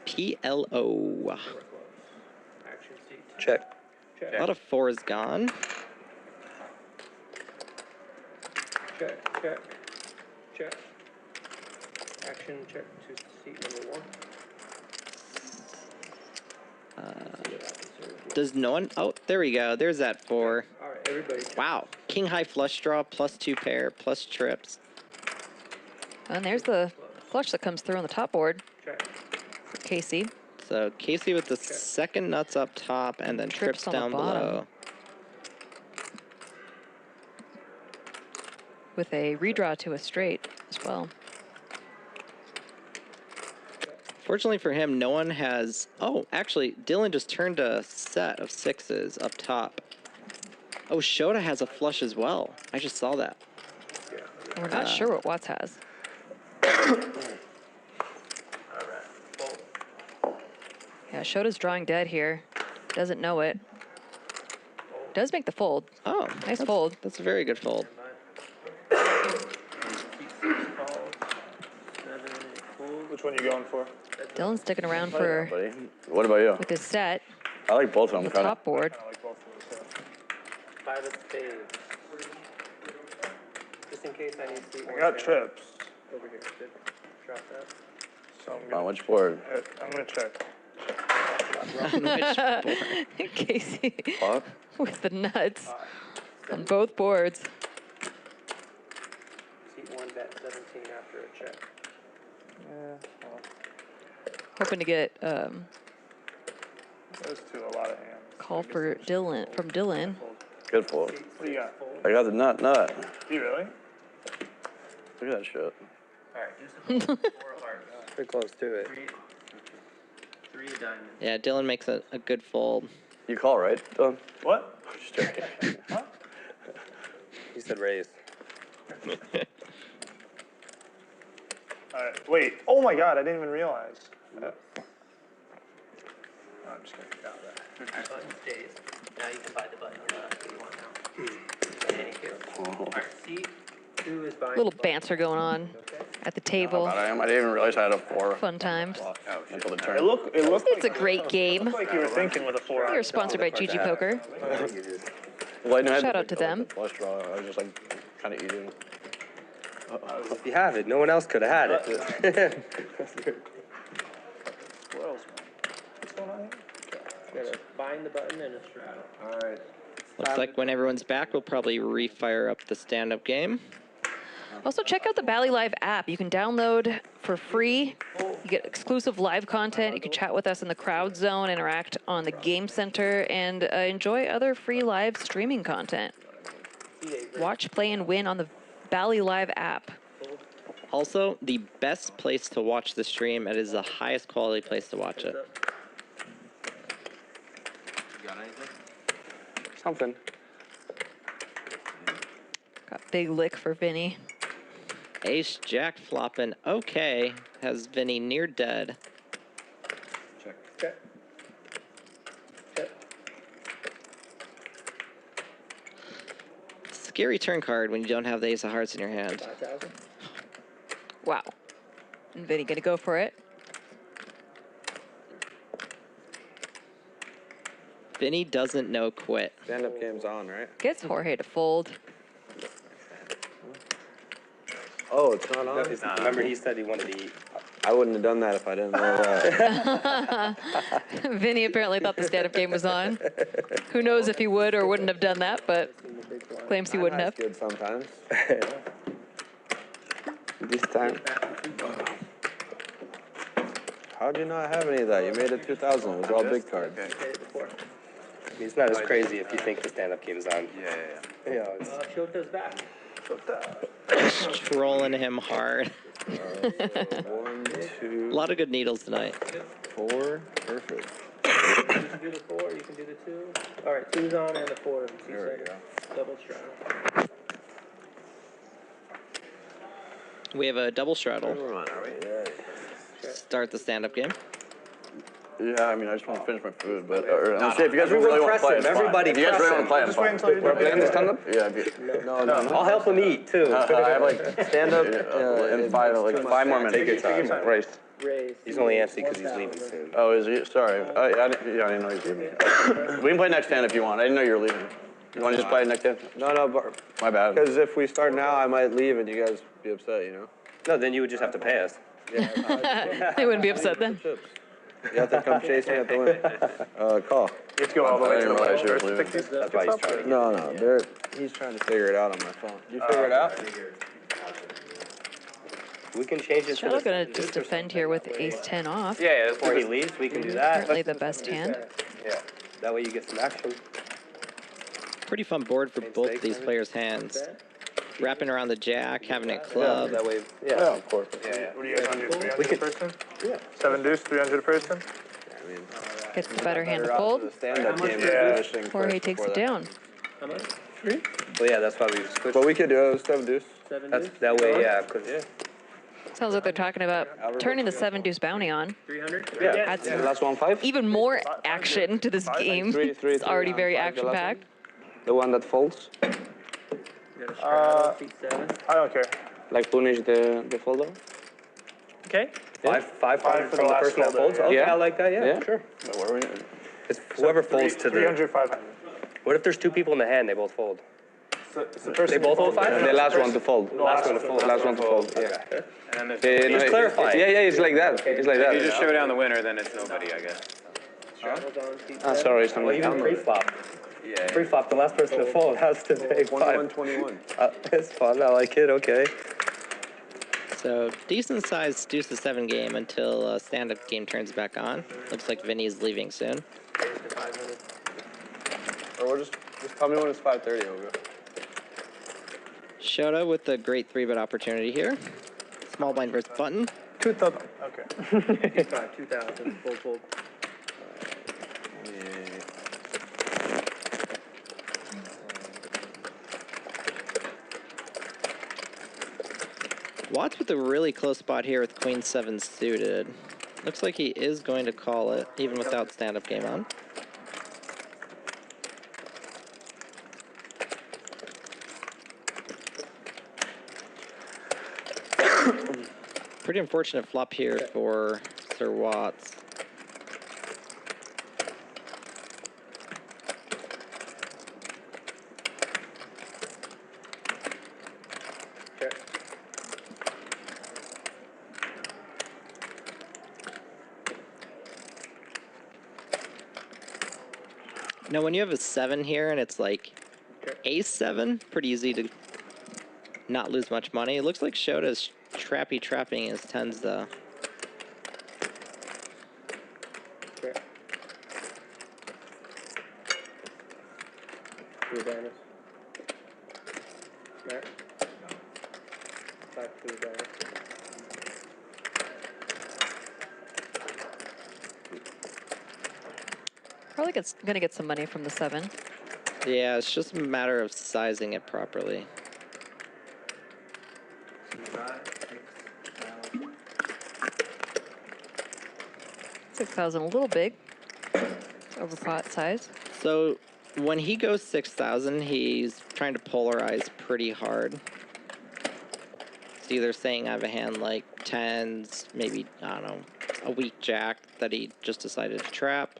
PLO. Check. A lot of 4s gone. Check, check, check. Action check to seat number 1. Does no one? Oh, there we go. There's that 4. All right, everybody. Wow. King high flush draw, +2 pair, plus trips. And there's the flush that comes through on the top board. Check. Casey. So Casey with the second nuts up top and then trips on the down bottom. below. With a redraw to a straight as well. Fortunately for him, no one has... Oh, actually, Dylan just turned a set of 6s up top. Oh, Shota has a flush as well. I just saw that. We're not sure what Watts has. Yeah, Shota's drawing dead here. Doesn't know it. Does make the fold. Oh, nice fold. That's a very good fold. Which one you going for? Dylan's sticking around for What about you? with his set. I like both of them. The Kinda. top board. I like both of those. 5 of spades. Just in case I need seat I got trips. over here. Drop that. So I'm On gonna, which board? I'm gonna check. Casey Fuck. with the nuts on both boards. Seat 1 bet 17 after a check. Hoping to get Those two, a lot of hands. call for Dylan from Dylan. Good fold. What do you got? I got the nut. Do you really? Look at that shit. All right, just 4 hearts. Pretty close to it. 3 diamonds. Yeah, Dylan makes a good fold. You call, right, Dylan? What? Just joking. He said raise. All right. Wait. Oh my God! I didn't even realize. No, I'm just kidding. Button stays. Now you can buy the button if you want now. Thank you. All right, seat 2 is buying. Little banter going on at the table. I didn't even realize I had a 4. Fun times. Until the turn. It looked It's a like, great game. like you were thinking with a 4. We are sponsored by GG Poker. Well, I didn't have Shout the out to them. flush draw. I was just like kind of eating. If you have it, no one else could have had it. What else, man? What's going on here? Gotta bind the button and a straddle. All right. Looks like when everyone's back, we'll probably refire up the stand-up game. Also, check out the Bally Live app. You can download for free. You get exclusive live content. You can chat with us in the crowd zone, interact on the game center, and enjoy other free live streaming content. Watch, play, and win on the Bally Live app. Also, the best place to watch the stream. It is the highest quality place to watch it. You got anything? Something. Got big lick for Vinny. Ace Jack flopping. Okay, has Vinny near dead. Check. Check. Check. Scary turn card when you don't have the ace of hearts in your hand. 5,000. Wow. And Vinny gonna go for it. Vinny doesn't know quit. Stand-up game's on, right? Gets Jorge to fold. Oh, it's not on? Remember he said he wanted to eat. I wouldn't have done that if I didn't know that. Vinny apparently thought the stand-up game was on. Who knows if he would or wouldn't have done that, but claims he wouldn't have. That's good sometimes. This time. How'd you not have any of that? You made it 2,000. It was all big cards. I mean, it's not as crazy if you think the stand-up game's on. Yeah. You know, it's, Shota's back. Trolling him hard. 1, 2, A lot of good needles tonight. 4. Perfect. You can do the 4, you can do the 2. All right, 2's on and the 4. There we go. Double straddle. We have a double straddle. We're on, are we? Start the stand-up game. Yeah, I mean, I just want to finish my food, but if you guys Everyone really want to press play, him. it's fine. Everybody If you guys press really want him. to play, it's Just wait fine. until you're We're playing the stand-up? Yeah, if you, No. I'll help him eat too. I have like Stand-up in five more minutes. Take your time. Race. Raise. He's only antsy because he's leaving soon. Oh, is he? Sorry. I didn't know he was leaving. We can play next hand if you want. I didn't know you were leaving. You want to just play next hand? No, but My bad. because if we start now, I might leave and you guys be upset, you know? No, then you would just have to pay us. They wouldn't be upset then. You have to come chase me at the win. Call. You have to go all the way to the realize you were first to leaving. pick these That's why he's tickets up. trying to No, he's trying to figure it out on my phone. You figure it out? We can change it to Shota gonna just defend here with ace-10 off. Yeah, that's before he leaves. We can do that. Currently the best hand. Yeah. That way you get some action. Pretty fun board for both of these players' hands. Wrapping around the jack, having it club. That way, Yeah, of course. Yeah. What do you guys want to do? 300 a person? Yeah. 7 deuce, 300 a person? Gets the better hand to fold. The stand-up game is Yeah. finishing Jorge first takes before it that. down. How much? well, yeah, that's why we switched. But we could do it with 7 deuce. 7 That's deuce? that way, yeah, because Sounds like they're talking about turning the 7-deuce bounty on. 300? Adds The last one, 5? even more action to this game. Three, It's already on very 5, the last action-packed. one. The one that folds? You got a straddle, feet 7. I don't care. Like punish the folder? Okay. five Five from for the the last person that folder, folds. yeah. Okay, Yeah. I like that. Yeah, Yeah. sure. Where are we? It's whoever folds to the. 300, 500. What if there's 2 people in the hand? They both fold. It's the person They both hold 5? The last one to fold. The last one to fold. Last one to fold, yeah. And then there's He's clarifying. Yeah, it's like that. It's like if you that. just show down the winner, then it's nobody, I guess. Straddles on, feet Ah, 7. sorry, it's Well, even pre-flop. Yeah. Pre-flop, the last person to fold has to pay 5. 21. It's fun. I like it. Okay. So decent sized deuce to 7 game until stand-up game turns back on. Looks like Vinny's leaving soon. Raise to 500. Or we'll just tell me when it's 5:30. We'll go. Shota with the great 3-bet opportunity here. Small blind versus button. 2,000. Okay. 2,000. Fold. Watts with a really close spot here with queen 7 suited. Looks like he is going to call it, even without stand-up game on. Pretty unfortunate flop here for Sir Watts. Now, when you have a 7 here and it's like ace 7, pretty easy to not lose much money. It looks like Shota's trapping his 10s though. Okay. 2 advantage. Matt? 5, 2 advantage. Probably gonna get some money from the 7. Yeah, it's just a matter of sizing it properly. 6,000, a little big. Over pot size. So when he goes 6,000, he's trying to polarize pretty hard. It's either saying I have a hand like 10s, maybe, I don't know, a weak jack that he just decided to trap.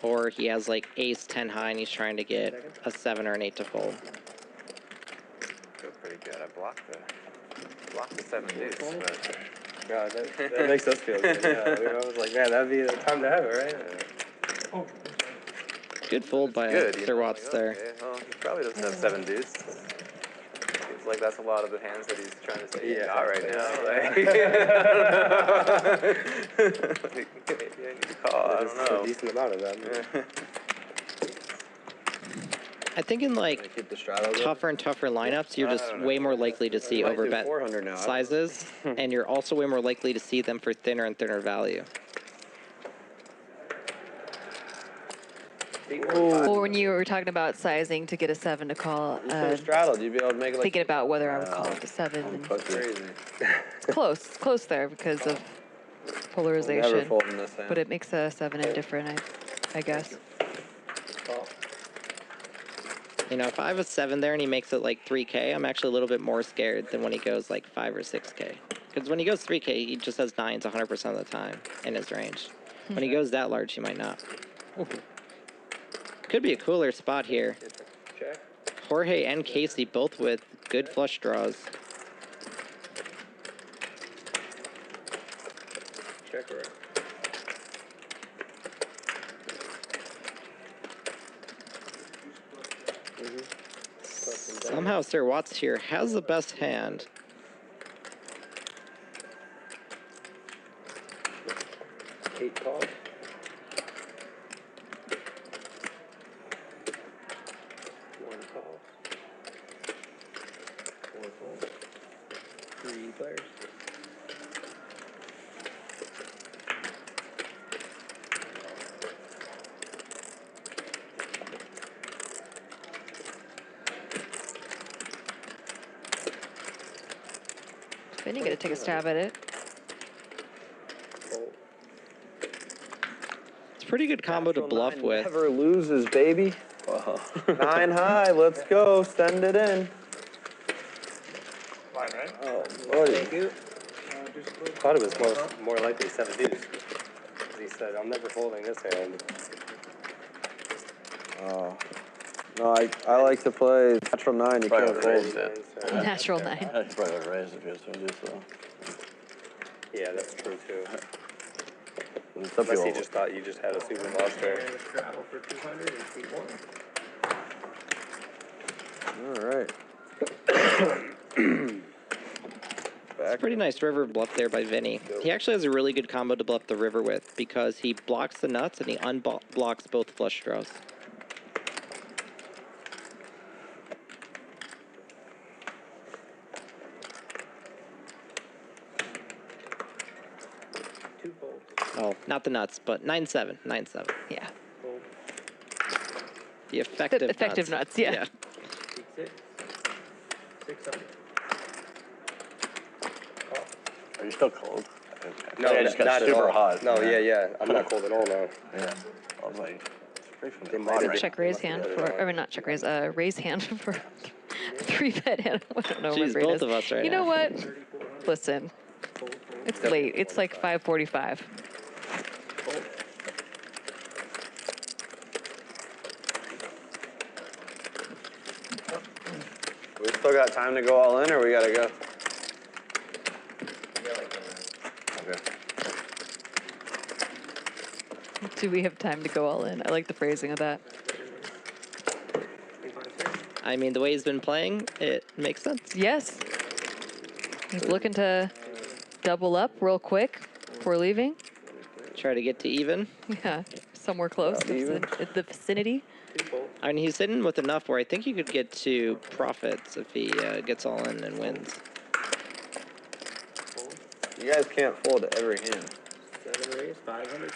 Or he has like ace 10 high and he's trying to get a 7 or an 8 to fold. Feel pretty good. I blocked the 7 deuce, but God, that makes us feel good. Yeah, I was like, man, that'd be the time to have it, right? Good fold by Sir Watts there. Okay, well, he probably doesn't have 7 deuce. Seems like that's a lot of the hands that he's trying to say. Yeah, not right now. Like, maybe I need to call. I don't know. A decent amount of that. I think in like tougher and tougher lineups, you're just way more likely to see overbet sizes, and you're also way more likely to see them for thinner and thinner value. Well, when you were talking about sizing to get a 7 to call, You could have straddled. You'd be able to make it like. thinking about whether I would call it a 7. And Crazy. it's close there because of polarization. Never fold in this hand. But it makes a 7 indifferent, I guess. You know, if I have a 7 there and he makes it like 3K, I'm actually a little bit more scared than when he goes like 5 or 6K. Because when he goes 3K, he just has 9s 100% of the time in his range. When he goes that large, he might not. Could be a cooler spot here. Jorge and Casey both with good flush draws. Check her. Somehow Sir Watts here has the best hand. Eight call. One call. Four fold. 3 players. Then you got to take a stab at it. It's a pretty good combo to bluff with. Never loses, baby. 9 high. Let's go. Send it in. Line, right? Oh, buddy. Thank you. Thought it was more likely 7 deuce. He said, I'm never folding this hand. Oh. No, I like to play natural 9. You Probably can't would raise fold. it. Natural 9. I probably would raise if you was to do so. Yeah, that's true too. Some Unless he people- just thought you just had a super monster. And a travel for 200 and keep one. All right. It's a pretty nice river bluff there by Vinny. He actually has a really good combo to bluff the river with because he blocks the nuts and he unblocks both flush draws. Oh, not the nuts, but 9-7, 9-7. Yeah. The effective Effective nuts, yeah. 6. 600. Are you still cold? No, I just got not at super all. hot. No, yeah. I'm not cold at all now. Yeah. I was like, straight from They the might have bottom. Check raise hand for, I mean, not check raise, raise hand for 3-bet hand. I don't know what Jeez, my brain both is. of us right You now. know what? Listen, it's late. It's like 5:45. We still got time to go all in, or we gotta go? Okay. Do we have time to go all in? I like the phrasing of that. I mean, the way he's been playing, it makes sense. Yes. He's looking to double up real quick before leaving. Try to get to even. Yeah, somewhere close in the vicinity. I mean, he's sitting with enough where I think you could get to profits if he gets all in and wins. You guys can't fold every hand. 7 raise, 500.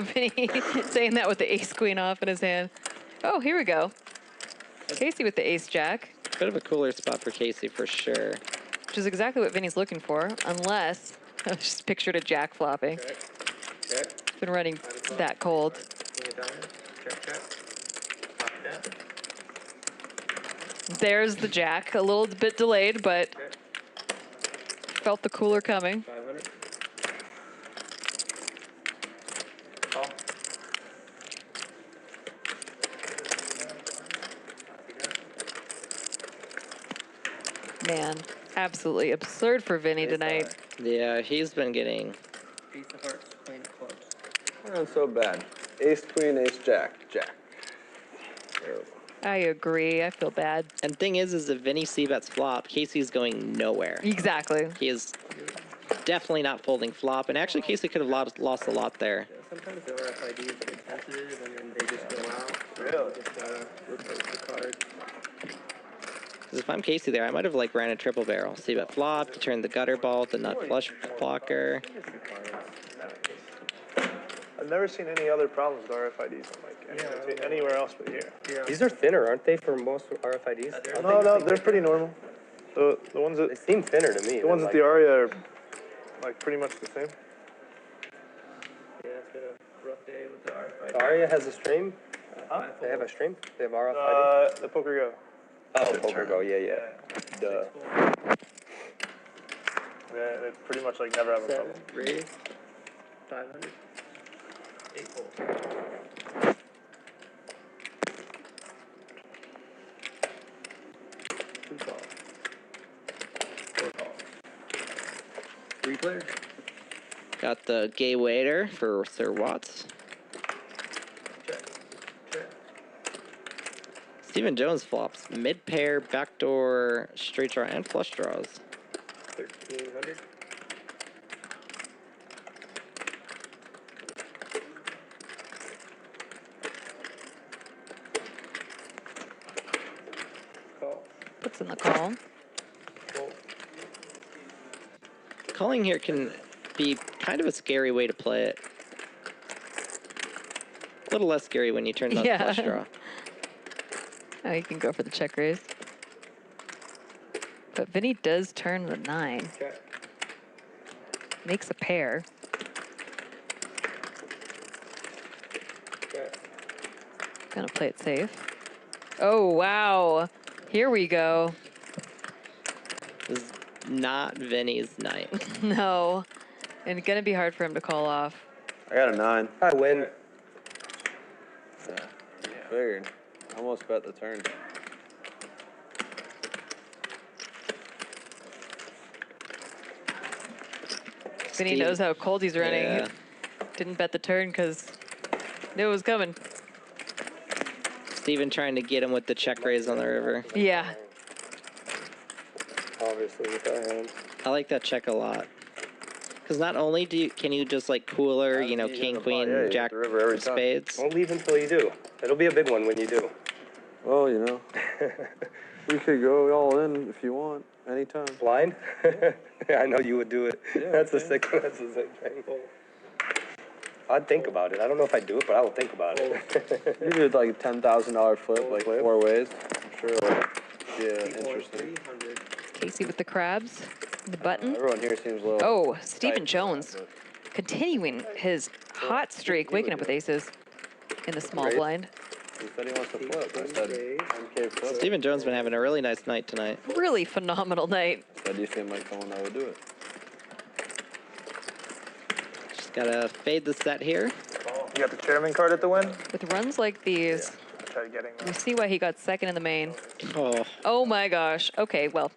Vinny saying that with the ace queen off in his hand. Oh, here we go. Casey with the ace jack. Bit of a cooler spot for Casey for sure. Which is exactly what Vinny's looking for, unless I just pictured a jack flopping. Check. Been running that cold. King of diamonds. Check. Pop it down. There's the jack, a little bit delayed, but felt the cooler coming. 500. Call. Man, absolutely absurd for Vinny tonight. Yeah, he's been getting... Ace of hearts, queen of clubs. Not so bad. Ace, queen, ace, jack, jack. Terrible. I agree. I feel bad. And thing is if Vinny c-bets flop, Casey's going nowhere. Exactly. He is definitely not folding flop, and actually Casey could have lost a lot there. Sometimes the RFIDs get sensitive and then they just go out. Really? Just gotta replace the card. Because if I'm Casey there, I might have like ran a triple barrel. C-bet flop, to turn the gutter ball, the nut flush blocker. I I've never seen any other problems with RFIDs on like anywhere else but here. Yeah. These are thinner, aren't they, for most RFIDs? No, they're pretty normal. The ones that they seem thinner to me. The ones at the Aria are like pretty much the same. Yeah, it's been a rough day with the RFID. Aria has a stream. They have a stream. They have RFID. The Poker Go. Oh, Poker Go. Yeah. Duh. Yeah, they pretty much like never have a problem. Raise. 500. 8 hole. 2 calls. 4 calls. 3 players. Got the gay waiter for Sir Watts. Check. Stephen Jones flops mid pair, backdoor, straight draw, and flush draws. 1300. Call. Puts in the call. Calling here can be kind of a scary way to play it. A little less scary when you turn that flush draw. Oh, you can go for the check raise. But Vinny does turn the 9. Check. Makes a pair. Check. Gonna play it safe. Oh, wow. Here we go. This is not Vinny's night. No. And gonna be hard for him to call off. I got a 9. I win. Yeah. Figured. Almost bet the turn. Vinny knows how cold he's running. Yeah. Didn't bet the turn because knew it was coming. Steven trying to get him with the check raise on the river. Yeah. Obviously with our hands. I like that check a lot. Because not only can you just like cooler, you know, king, queen, jack, spades. Don't leave until you do. It'll be a big one when you do. Well, you know. We could go all in if you want, anytime. Blind? Yeah, I know you would do it. Yeah, that's a sick thing. I'd think about it. I don't know if I'd do it, but I will think about it. You did like a $10,000 flip, like 4 ways. I'm sure like, yeah, interesting. Casey with the crabs. The button. Everyone here seems a little... Oh, Stephen Jones continuing his hot streak, waking up with aces in the small blind. He said he wants to flip. I said, MK flip. Stephen Jones been having a really nice night tonight. Really phenomenal night. Said you seem like someone that would do it. Just gotta fade the set here. You got the chairman card at the win? With runs like these, I tried getting we see why he got second in the main. Oh. Oh my gosh. Okay, well,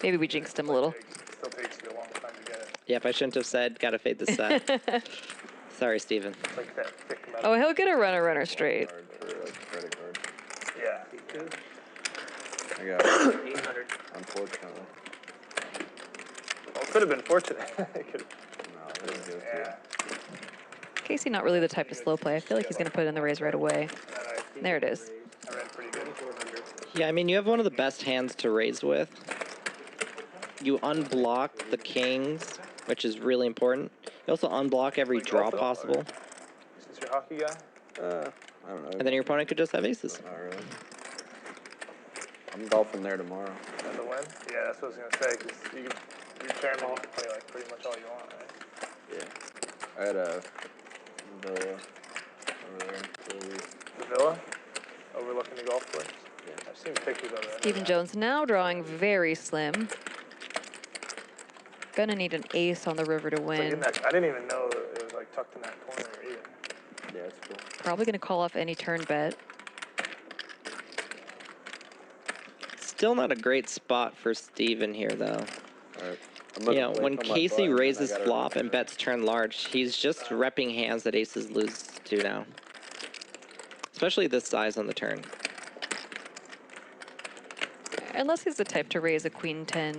maybe we jinxed him a little. Still takes you a long time to get it. Yep, I shouldn't have said gotta fade the set. Sorry, Steven. It's like that thick metal. Oh, he'll get a runner straight. For like a credit card. Yeah. I got 800. unfortunately. Well, it could have been fortunate. It could've- No, I didn't do it. yeah. Casey not really the type to slow play. I feel like he's going to put in the raise right away. There it is. I ran pretty good. Yeah, I mean, you have one of the best hands to raise with. You unblock the kings, which is really important. You also unblock every draw possible. Is this your hockey guy? I don't know. And then your opponent could just have aces. Not really. I'm golfing there tomorrow. At the win? Yeah, that's what I was going to say, because your chairman, you can play like pretty much all you want, right? Yeah. I had a villa over there. The villa? Overlooking the golf course? Yeah. I've seen pictures of it. Stephen Jones now drawing very slim. Gonna need an ace on the river to It's like in win. that, I didn't even know that it was like tucked in that corner either. Yeah, it's cool. Probably gonna call off any turn bet. Still not a great spot for Steven here, though. All right. You know, when Casey raises flop and bets turn large, he's just repping hands that aces lose to now. Especially this size on the turn. Unless he's the type to raise a queen 10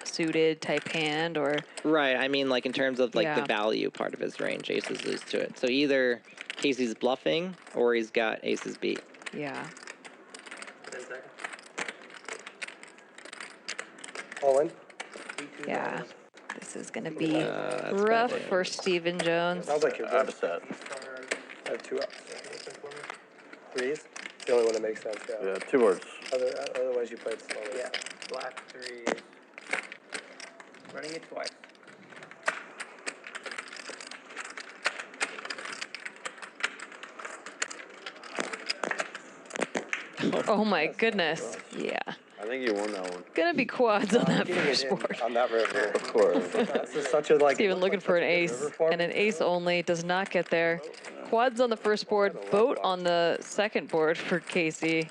suited type hand or... Right, I mean, like in terms of like Yeah. the value part of his range, aces lose to it. So either Casey's bluffing or he's got aces beat. Yeah. 10 seconds. All in? Yeah. This is going to be that's rough bad for news. Stephen Jones. Sounds like you're good. Upset. I have 2 ups. Threes? It's the only one that makes sense, yeah. Yeah, 2 words. Otherwise you played slowly. Yeah, black 3s. Running it twice. Oh my goodness. Yeah. I think you won that one. Gonna be quads on that first board. On that river. Of course. That's just such a like. Steven looking for an ace, and an ace only does not get there. Quads on the first board, boat on the second board for Casey.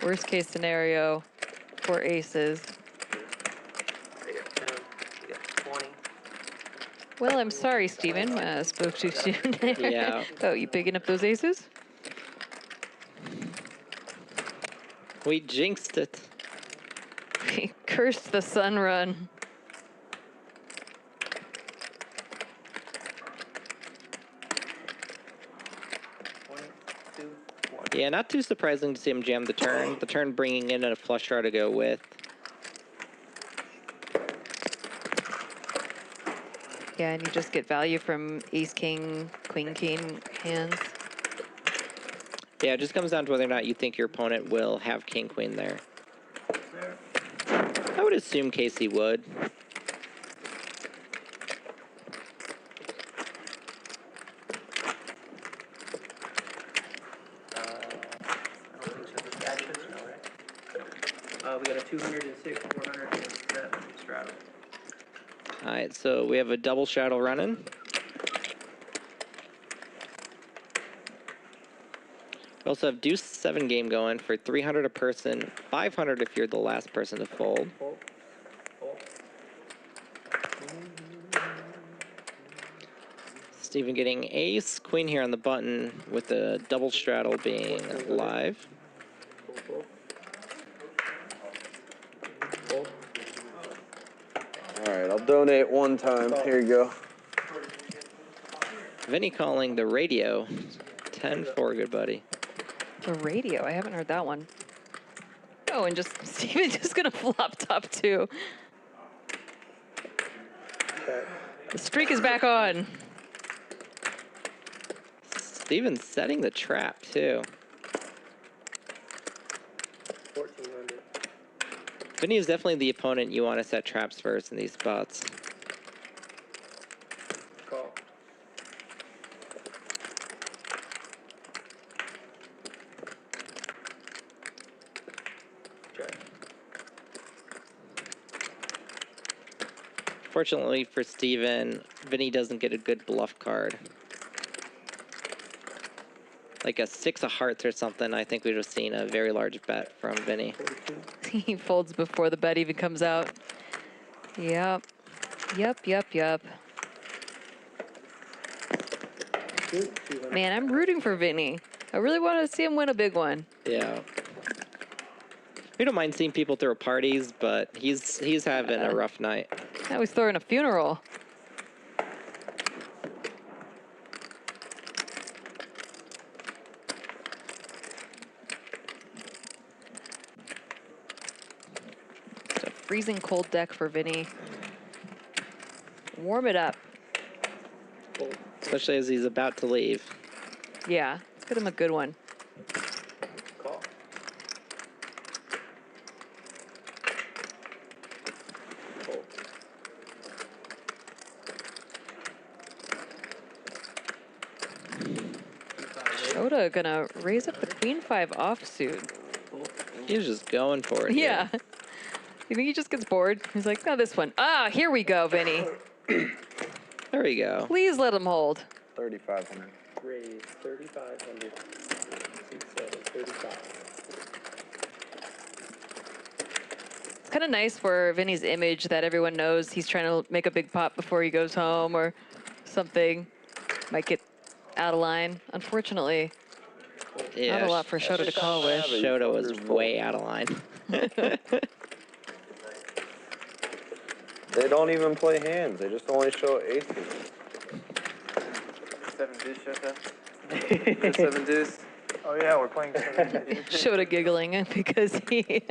Worst case scenario for aces. I got 10. I got 20. Well, I'm sorry, Steven. Spoke too soon. Yeah. Oh, you picking up those aces? We jinxed it. He cursed the sun run. Yeah, not too surprising to see him jam the turn. The turn bringing in a flush draw to go with. Yeah, and you just get value from ace, king, queen, king hands. Yeah, it just comes down to whether or not you think your opponent will have king, queen there. I would assume Casey would. We got a 206, 407 straddle. All right, so we have a double straddle running. We also have deuce 7 game going for 300 a person, 500 if you're the last person to fold. Fold. Fold. Steven getting ace, queen here on the button with the double straddle being live. Fold, fold. Fold. All right, I'll donate one time. Here you go. Vinny calling the radio. 10-4, good buddy. The radio, I haven't heard that one. Oh, and just Steven just gonna flop top 2. The streak is back on. Steven's setting the trap too. 1400. Vinny is definitely the opponent you want to set traps first in these spots. Call. Check. Fortunately for Steven, Vinny doesn't get a good bluff card. Like a 6 of hearts or something, I think we've just seen a very large bet from Vinny. 42. He folds before the bet even comes out. Yep. Yep. Man, I'm rooting for Vinny. I really want to see him win a big one. Yeah. We don't mind seeing people throw parties, but he's having a rough night. Now he's throwing a funeral. It's a freezing cold deck for Vinny. Warm it up. Fold. Especially as he's about to leave. Yeah, let's get him a good one. Call. Fold. Shota gonna raise up the queen 5 offsuit. He's just going for it. Yeah. You think he just gets bored? He's like, oh, this one. Ah, here we go, Vinny. There we go. Please let him hold. 3,500. Raise 3,500. 35. It's kind of nice for Vinny's image that everyone knows he's trying to make a big pot before he goes home or something. Might get out of line. Unfortunately, Yeah, not a lot for Shota to call with. Shota was way out of line. They don't even play hands. They just only show aces. 7 deuce, Shota. 7 deuce. Oh yeah, we're playing 7. Shota giggling because he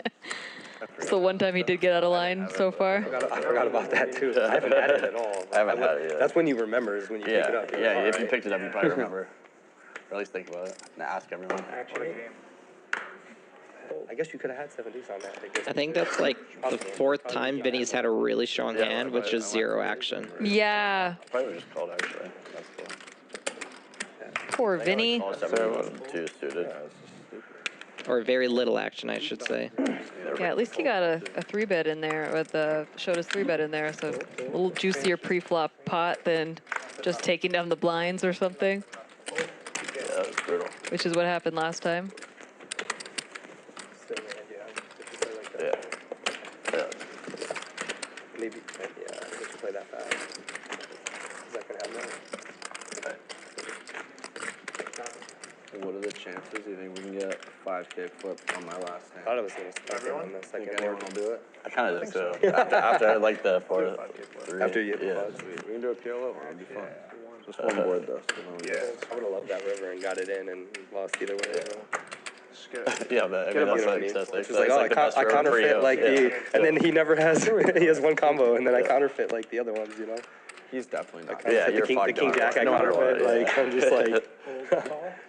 It's the one time he did get out of line so far. I forgot about that too. I haven't had it at all. I haven't had it yet. That's when you remember is when you pick it up. Yeah, if you picked it up, you probably remember. Or at least think about it and ask everyone. Actually, I guess you could have had 7 deuce on that. I think that's like the 4th time Vinny's had a really strong hand with just 0 action. Yeah. Probably just called actually. That's cool. Poor Vinny. Too suited. Or very little action, I should say. Yeah, at least he got a 3-bet in there with the Shota's 3-bet in there, so a little juicier pre-flop pot than just taking down the blinds or something. Yeah, that was brutal. Which is what happened last time. Yeah. Yeah. Maybe, yeah, I guess you play that fast. Is that gonna happen? What are the chances you think we can get 5K flip on my last hand? I thought it was going to start on the second Anyone will do it? I kind of did too. After like the 4th. After you hit yeah. the pods. We can do a PLO one, it'll be fun. Just one board though. So I would have loved that river and got it in and lost either way. Yeah, but I mean, that's like statistics. It's like, oh, I counterfeit like and then he never has, he has one combo, and then I counterfeit like the other ones, you know? he's definitely not. Yeah, the king jack I counterfeit, like, I'm just like,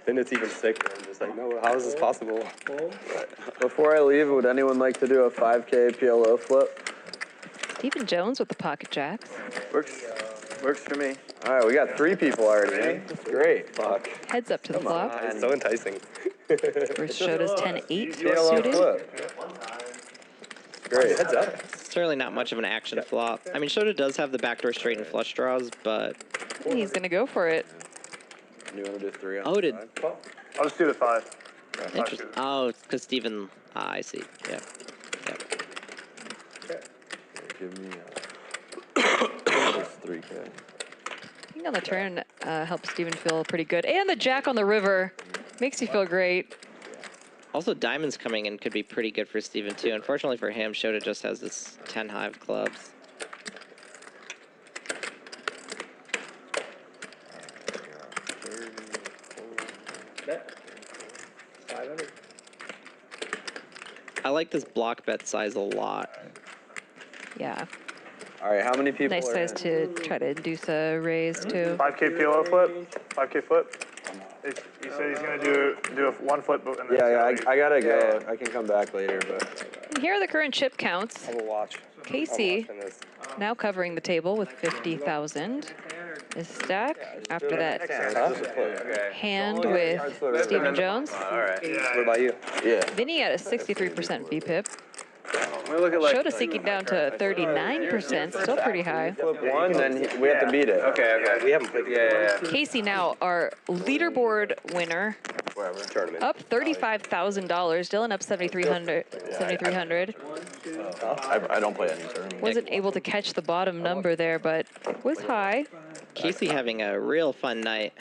then it's even sicker. I'm just like, no, how is this possible? Before I leave, would anyone like to do a 5K PLO flip? Stephen Jones with the pocket jacks. Works for me. All right, we got 3 people already. Eh? That's great. Fuck. Heads up to the flop. It's so enticing. First Shota's 10-8 PLO suited. flip. Great. Heads up. Certainly not much of an action flop. I mean, Shota does have the backdoor straight and flush draws, but... He's going to go for it. You want to do 3 on Oh, did... I'll just do the 5. Interesting. Oh, it's because Steven... Ah, I see. Yeah. Give me 3K. I think on the turn helps Steven feel pretty good. And the jack on the river makes you feel great. Also, diamonds coming in could be pretty good for Steven, too. Unfortunately for him, Shota just has this 10 high of clubs. I like this block bet size a lot. Yeah. All right, how many people Nice are size to try to induce a raise, too. 5K PLO flip. 5K flip. He said he's going to do a 1 flip. And then I gotta go. I can come back later, but... And here are the current chip counts. I will watch. Casey, now covering the table with 50,000. Is stack after that hand with Stephen Jones. All right. What about you? Yeah. Vinny at a 63% VPIP. Look at Shota sinking down to 39%, still pretty high. flip 1, then we have to beat it. Okay. We haven't played Casey now, our leaderboard winner, tournament. up $35,000. Dylan up 7,300. I don't play any tournament. Wasn't able to catch the bottom number there, but was high. Casey having a real fun night.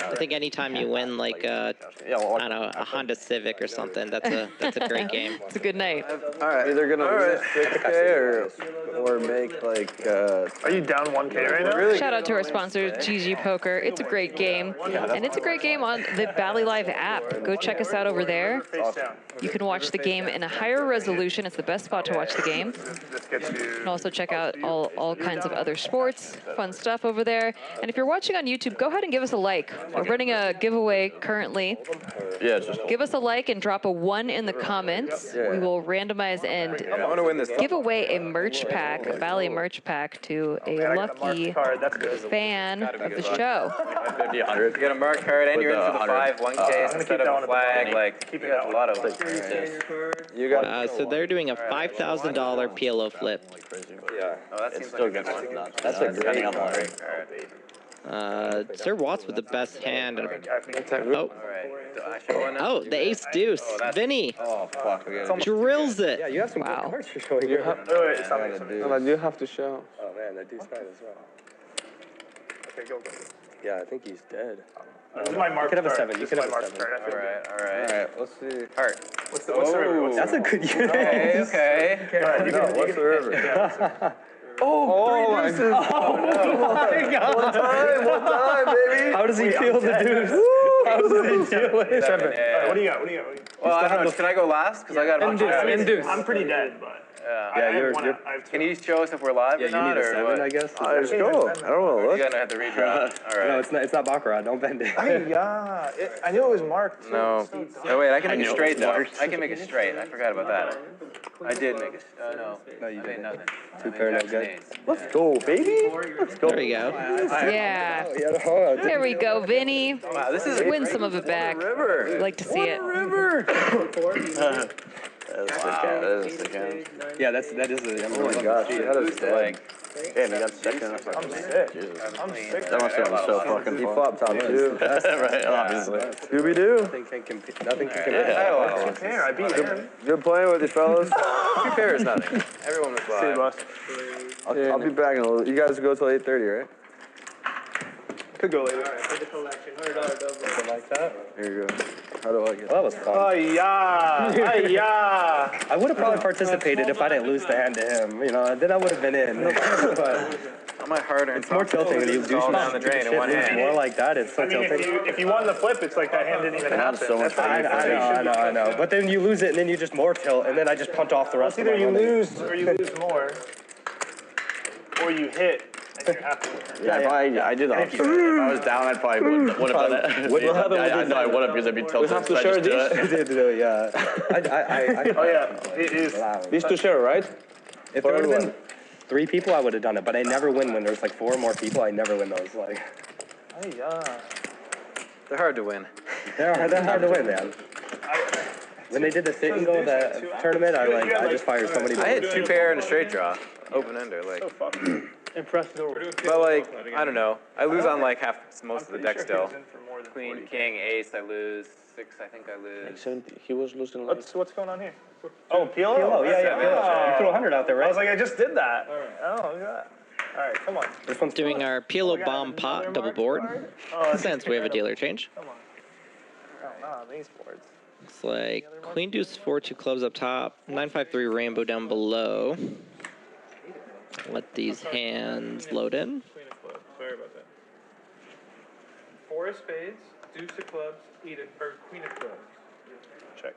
I think anytime you win like I don't know, a Honda Civic or something, that's a great game. It's a good night. All right, either gonna lose 6K or make like. Are you down 1K right now? Shout out to our sponsors, GG Poker. It's a great game, and it's a great game on the Bally Live app. Go check us out over there. You can watch the game in a higher resolution. It's the best spot to watch the game. You can also check out all kinds of other sports, fun stuff over there. And if you're watching on YouTube, go ahead and give us a like. We're running a giveaway currently. Yeah, just Give us a like and drop a 1 in the comments. We will randomize and give away a merch pack, a Bally merch pack, to a lucky fan of the show. 50, 100. You get a mark card and you're in for the 5 1K instead of a flag. Like, Keep it a lot of You got. So they're doing a $5,000 PLO flip. Yeah. Oh, that seems Still like good. a That's a great on Sir Watts with the best hand. Oh, Alright. oh, the ace deuce. Vinny Oh fuck! We gotta drills Yeah, it. you have some Wow. good cards for showing you. I do have to show. Oh man, that dude's fine as well. Okay, go. Yeah, I think he's dead. This is my mark You could have a turn. 7. You This could is have my a mark 7. turn. I feel good. All right, let's see. Heart. What's the river? What's That's a good unit. Okay. What's the river? Oh, my God! One time, baby. How does he feel the deuce? What do you got? What do you got? Well, I don't know. Can I go last? Because I got a Induce. I'm pretty dead, but yeah. Can you show us if we're live or not? Yeah, you need a or 7, what? I guess. Let's go. I don't know. You gotta have to redraw. All right. No, it's not baccarat. Don't bend it. I knew it was marked. Too. No. Oh wait, I can make it straight though. I can make it straight. I forgot about that. I did make it. No, you I made didn't. nothing. 2 pair, no good. Let's go, baby. Let's go. There we go. Yeah. There we go, Vinny. Wow, this is Win some of it back. River. I'd like to see it. River. That is sick hand. Yeah, that is a. Oh my gosh, that is dead. Like, Damn, you got second. I'm sick. I'm sick. That must have been so fucking He fun. flopped top 2. Right, obviously. Scooby-Doo. Nothing can compete. Nothing can compete. Yeah, I beat him. Good playing with you, fellas. 2 pair is nothing. Everyone was See you, live. boss. I'll be back in a little. You guys go till 8:30, right? Could go later. Alright, for the collection, $100 double. Something like that. Here you go. How do I get? Well, that was fun. I would have probably participated if I didn't lose the hand to him. You know, then I would have been in. But All my hard-earned. it's more tilting when you do all down the drain in one hand. more like that. It's so I mean, tilting. if you won the flip, it's like that hand didn't even happen. so much That's how you I know. But then you lose it, and then you just more tilt, and then I just punt off the rest It's of either my you money. lose or you lose more, or you hit and you have to return. Yeah, I did the opposite. If I was down, I probably would have done it. What happened with I know I would have because I'd be tilted. We have to so I share just do it. Yeah. Oh yeah, it is. These 2 share, right? If there would have been 3 people, I would have done it. But I never win when there's like 4 or more people. I never win those. Like They're hard to win. they're hard to win, man. When they did the sit and go the tournament, I just fired so many. I had 2 pair and a straight draw, open ender, like. Impressive. But like, I don't know. I lose on like most of the deck still. Queen, king, ace, I lose. 6, I think I lose. 70. He was losing like. What's going on here? Oh, PLO? PLO, yeah. You put 100 out there, right? I was like, I just did that. Oh, look at that. All right, come on. This one's Doing our PLO bomb pot double board. Since we have a dealer change. Come on. Oh, no, these boards. Looks like queen deuce 4, 2 clubs up top, 953 rainbow down below. Let these hands load in. Queen of clubs. Sorry about that. 4 of spades, deuce of clubs, or queen of clubs. Check.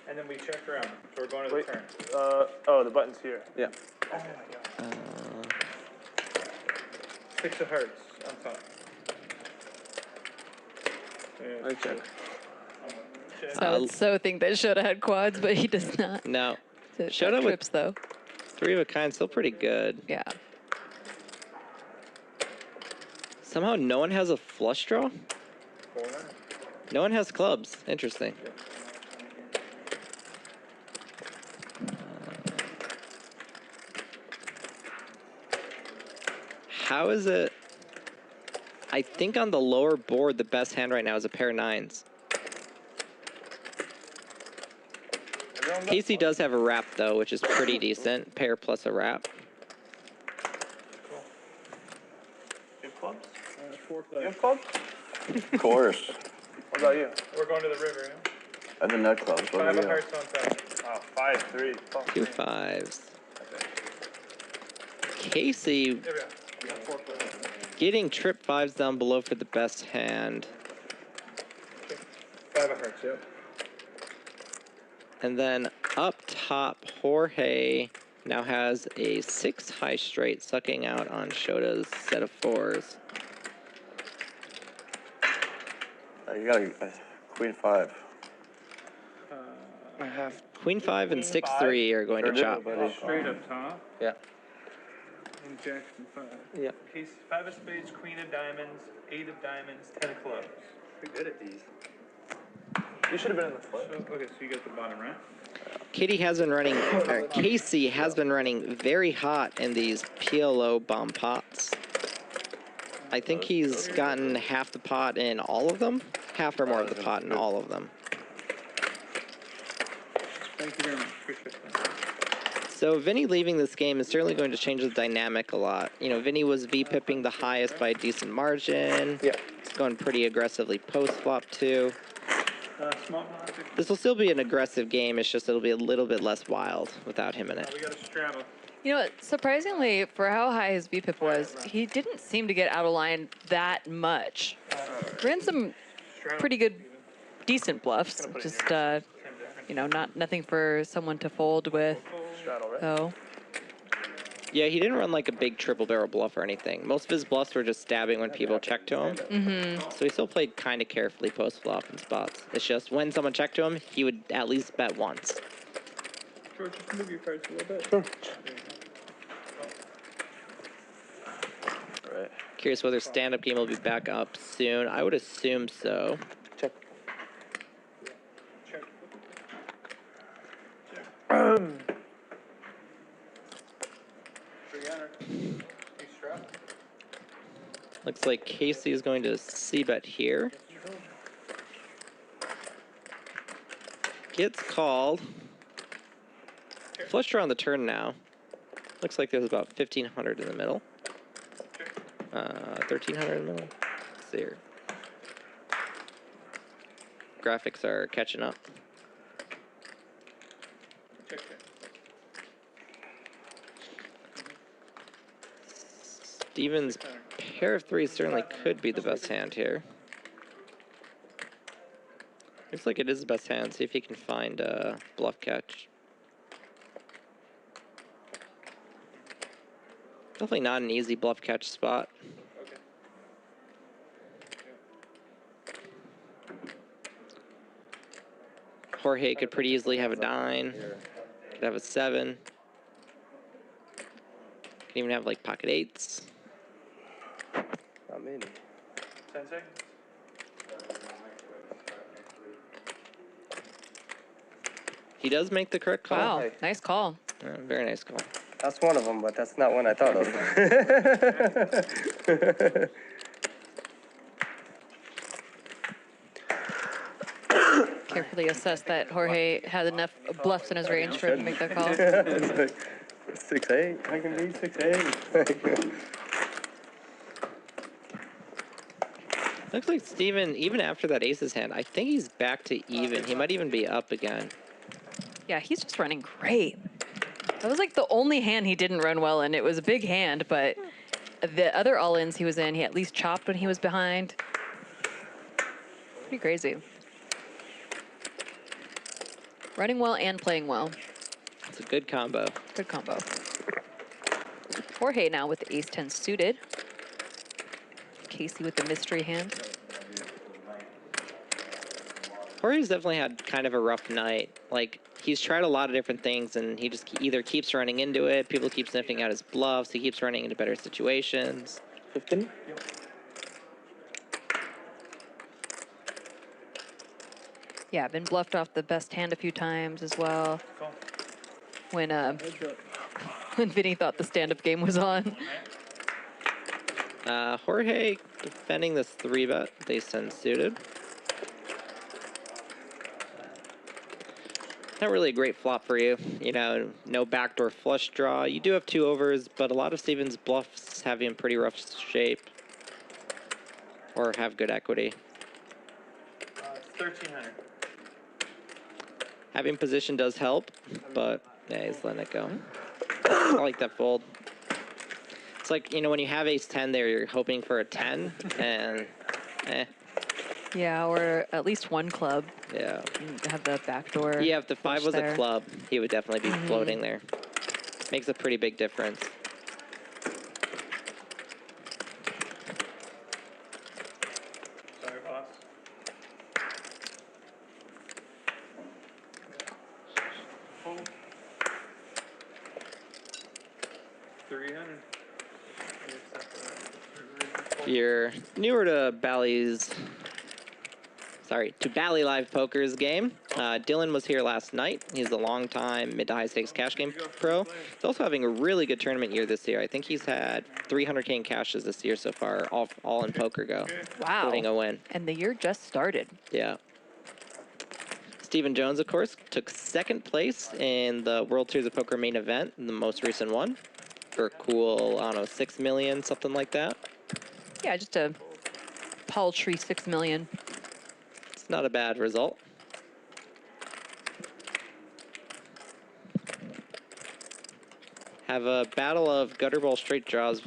And then we check around. So we're going to the turn. Oh, the button's here. Yeah. Oh my god. 6 of hearts on top. I check. So I would so think that Shota had quads, but he does not. No. So Shota with trips though. 3 of a kind, still pretty good. Yeah. Somehow no one has a flush draw? 4-9. No one has clubs. Interesting. How is it? I think on the lower board, the best hand right now is a pair of 9s. Casey does have a wrap, though, which is pretty decent. Pair plus a wrap. You have clubs? 4 clubs. You have clubs? Of course. What about you? We're going to the river, yeah? I did nut clubs. What 5 about of you? hearts on top. Oh, 5-3. Fuck 2 me. 5s. Casey There we go. We got 4 clubs. getting trip 5s down below for the best hand. 5 of hearts, yep. And then up top, Jorge now has a 6 high straight sucking out on Shota's set of 4s. You got a queen 5. I have Queen 5 and 6-3 are going to chop. straight up top. Yeah. And jacks and 5. Yeah. He's 5 of spades, queen of diamonds, 8 of diamonds, 10 of clubs. Pretty good at these. You should have been in the flip. Okay, so you got the bottom, right? Casey has been running very hot in these PLO bomb pots. I think he's gotten half the pot in all of them, half or more of the pot in all of them. Thank you very much. Appreciate that. So Vinny leaving this game is certainly going to change the dynamic a lot. You know, Vinny was V-pipping the highest by a decent margin. Yeah. He's going pretty aggressively post-flop too. Small logic. This will still be an aggressive game, it's just it'll be a little bit less wild without him in it. We got a straddle. You know what? Surprisingly, for how high his VPIP was, he didn't seem to get out of line that much. Ran some pretty good, decent bluffs. Just you know, nothing for someone to fold with. Straddle, right? So Yeah, he didn't run like a big triple barrel bluff or anything. Most of his bluffs were just stabbing when people checked to him. So he still played kind of carefully post flop in spots. It's just when someone checked to him, he would at least bet once. George, just move your cards a little bit. Sure. Right. Curious whether stand-up game will be back up soon. I would assume so. Check. Looks like Casey is going to c-bet here. Gets called. Flush draw on the turn now. Looks like there's about 1,500 in the middle. 1,300 in the middle. Let's see here. Graphics are catching up. Steven's pair of threes certainly could be the best hand here. Looks like it is the best hand. See if he can find a bluff catch. Definitely not an easy bluff catch spot. Jorge could pretty easily have a 9. Could have a 7. Could even have like pocket 8s. Not many. 10 seconds. He does make the correct call. wow, nice call. Yeah, very nice call. That's one of them, but that's not one I thought of. Carefully assess that Jorge had enough bluffs in his range for him to make that call. It's like 6-8. I can be 6-8. Looks like Steven, even after that aces hand, I think he's back to even. He might even be up again. Yeah, he's just running great. That was like the only hand he didn't run well in. It was a big hand, but the other all-ins he was in, he at least chopped when he was behind. Pretty crazy. Running well and playing well. It's a good combo. Good combo. Jorge now with the ace-10 suited. Casey with the mystery hand. Jorge's definitely had kind of a rough night. Like, he's tried a lot of different things, and he just either keeps running into it, people keep sniffing out his bluffs, he keeps running into better situations. 15? Yeah, been bluffed off the best hand a few times as well. When Vinny thought the stand-up game was on. Jorge defending this 3-bet, they send suited. Not really a great flop for you. You know, no backdoor flush draw. You do have 2 overs, but a lot of Steven's bluffs have you in pretty rough shape. Or have good equity. 1,300. Having position does help, but yeah, he's letting it go. I like that fold. It's like, you know, when you have ace-10 there, you're hoping for a 10, and Yeah, or at least one club. Yeah. And have the backdoor. Yeah, if the 5 was there. a club, he would definitely be floating there. Makes a pretty big difference. Sorry, boss. Hold. 300. If you're newer to Bally Live Poker's game, Dylan was here last night. He's a long-time mid to high stakes cash game pro. He's also having a really good tournament year this year. I think he's had 300K in cashes this year so far, all in poker go. Wow. Including a win. And the year just started. Yeah. Stephen Jones, of course, took 2nd place in the World Series of Poker main event, the most recent one, for a cool, I don't know, 6 million, something like that. Yeah, just a paltry 6 million. It's not a bad result. Have a battle of gutter ball straight draws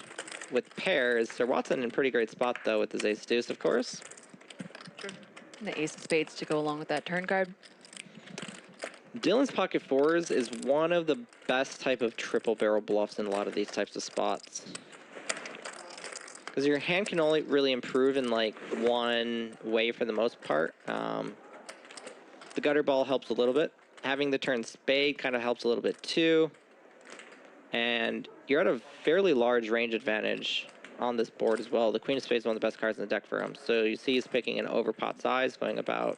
with pairs. Sir Watson in pretty great spot, though, with his ace-deuce, of course. And the ace of spades to go along with that turn card. Dylan's pocket fours is one of the best type of triple barrel bluffs in a lot of these types of spots. Because your hand can only really improve in like one way for the most part. The gutter ball helps a little bit. Having the turn spade kind of helps a little bit too. And you're at a fairly large range advantage on this board as well. The queen of spades is one of the best cards in the deck for him. So you see he's picking an over pot size, going about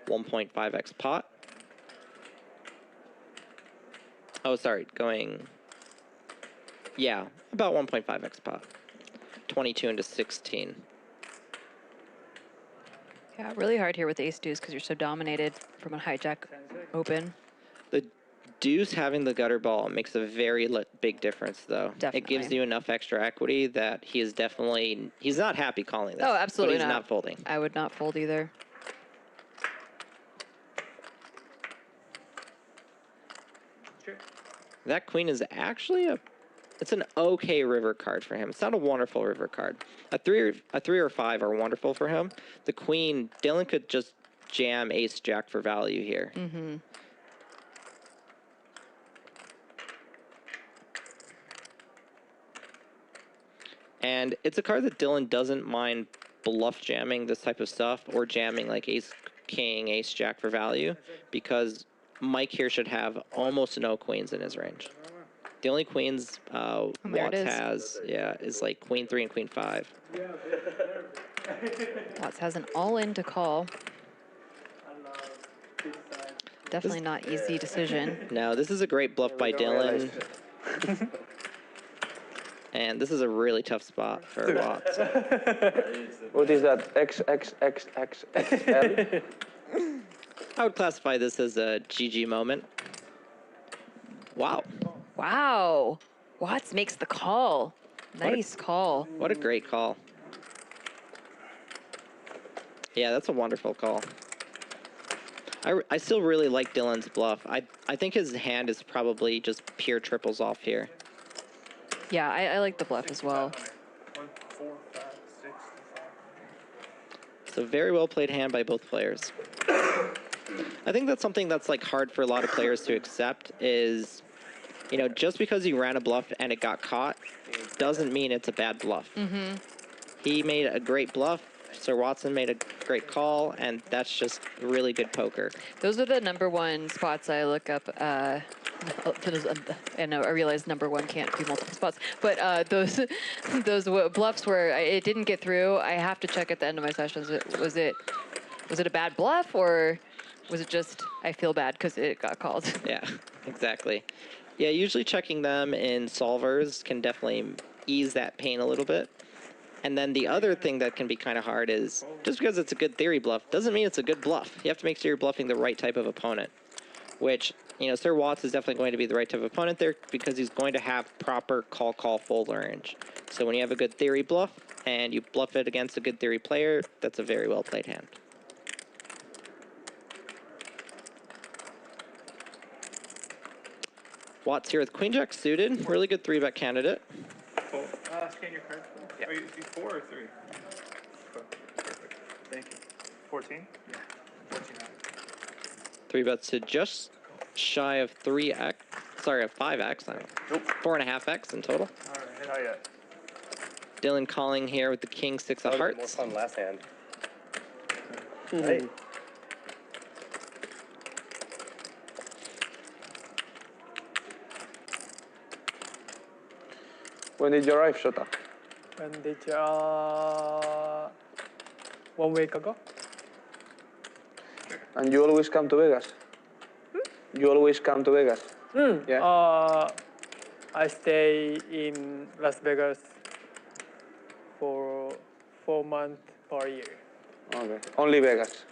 1.5x pot. Oh, sorry, going, yeah, about 1.5x pot. 22 into 16. Yeah, really hard here with ace deuce because you're so dominated from a hijack open. The deuce having the gutter ball makes a very big difference, though. Definitely. It gives you enough extra equity that he is definitely, he's not happy calling this. Oh, absolutely but he's not folding. I would not fold either. That queen is actually it's an okay river card for him. It's not a wonderful river card. A three or five are wonderful for him. The queen, Dylan could just jam ace jack for value here. Mm-hmm. And it's a card that Dylan doesn't mind bluff jamming this type of stuff or jamming like ace king, ace jack for value, because Mike here should have almost no queens in his range. The only queens Watts has, is like queen 3 and queen 5. Watts has an all-in to call. Definitely not easy decision. No, this is a great bluff by Dylan. And this is a really tough spot for Watts. What is that? XXXXL? I would classify this as a GG moment. Wow. Wow. Watts makes the call. Nice call. What a great call. Yeah, that's a wonderful call. I still really like Dylan's bluff. I think his hand is probably just pure triples off here. Yeah, I like the bluff as well. 1, 4, 5, 6, 7. It's a very well played hand by both players. I think that's something that's like hard for a lot of players to accept is, you know, just because you ran a bluff and it got caught doesn't mean it's a bad bluff. Mm-hmm. He made a great bluff. Sir Watson made a great call, and that's just really good poker. Those are the #1 spots I look up. And I realize #1 can't be multiple spots, but those bluffs where it didn't get through, I have to check at the end of my sessions. Was it a bad bluff, or was it just I feel bad because it got called? Yeah, exactly. Yeah, usually checking them in solvers can definitely ease that pain a little bit. And then the other thing that can be kind of hard is just because it's a good theory bluff doesn't mean it's a good bluff. You have to make sure you're bluffing the right type of opponent, which, you know, Sir Watts is definitely going to be the right type of opponent there because he's going to have proper call fold range. So when you have a good theory bluff and you bluff it against a good theory player, that's a very well played hand. Watts here with Queen Jack suited, really good 3-bet candidate. Scan your card. Yeah. Are you 4 or 3? Perfect. Thank you. 14? Yeah. 14. 3-bets to just shy of 3x. Sorry, of 5x. Nope. 4.5x in total. All right. Not yet. Dylan calling here with the king 6 of hearts. More fun last hand. Hey. When did you arrive, Shota? When did you, 1 week ago. And you always come to Vegas? You always come to Vegas? Yeah. I stay in Las Vegas for 4 months per year. Okay. Only Vegas?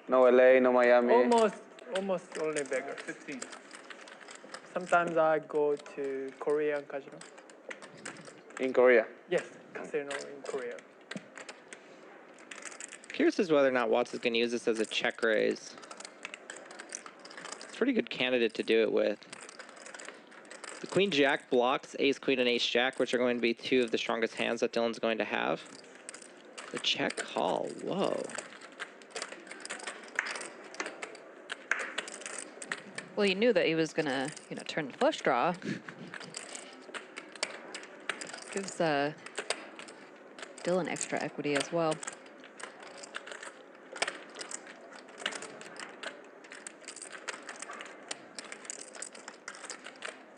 No LA, no Miami? Almost only Vegas. 15. Sometimes I go to Korean casino. In Korea? Yes, casino in Korea. Curious as to whether or not Watts is going to use this as a check raise. It's a pretty good candidate to do it with. The Queen Jack blocks Ace Queen and Ace Jack, which are going to be 2 of the strongest hands that Dylan's going to have. The check call, whoa. Well, you knew that he was gonna, you know, turn flush draw. Gives Dylan extra equity as well.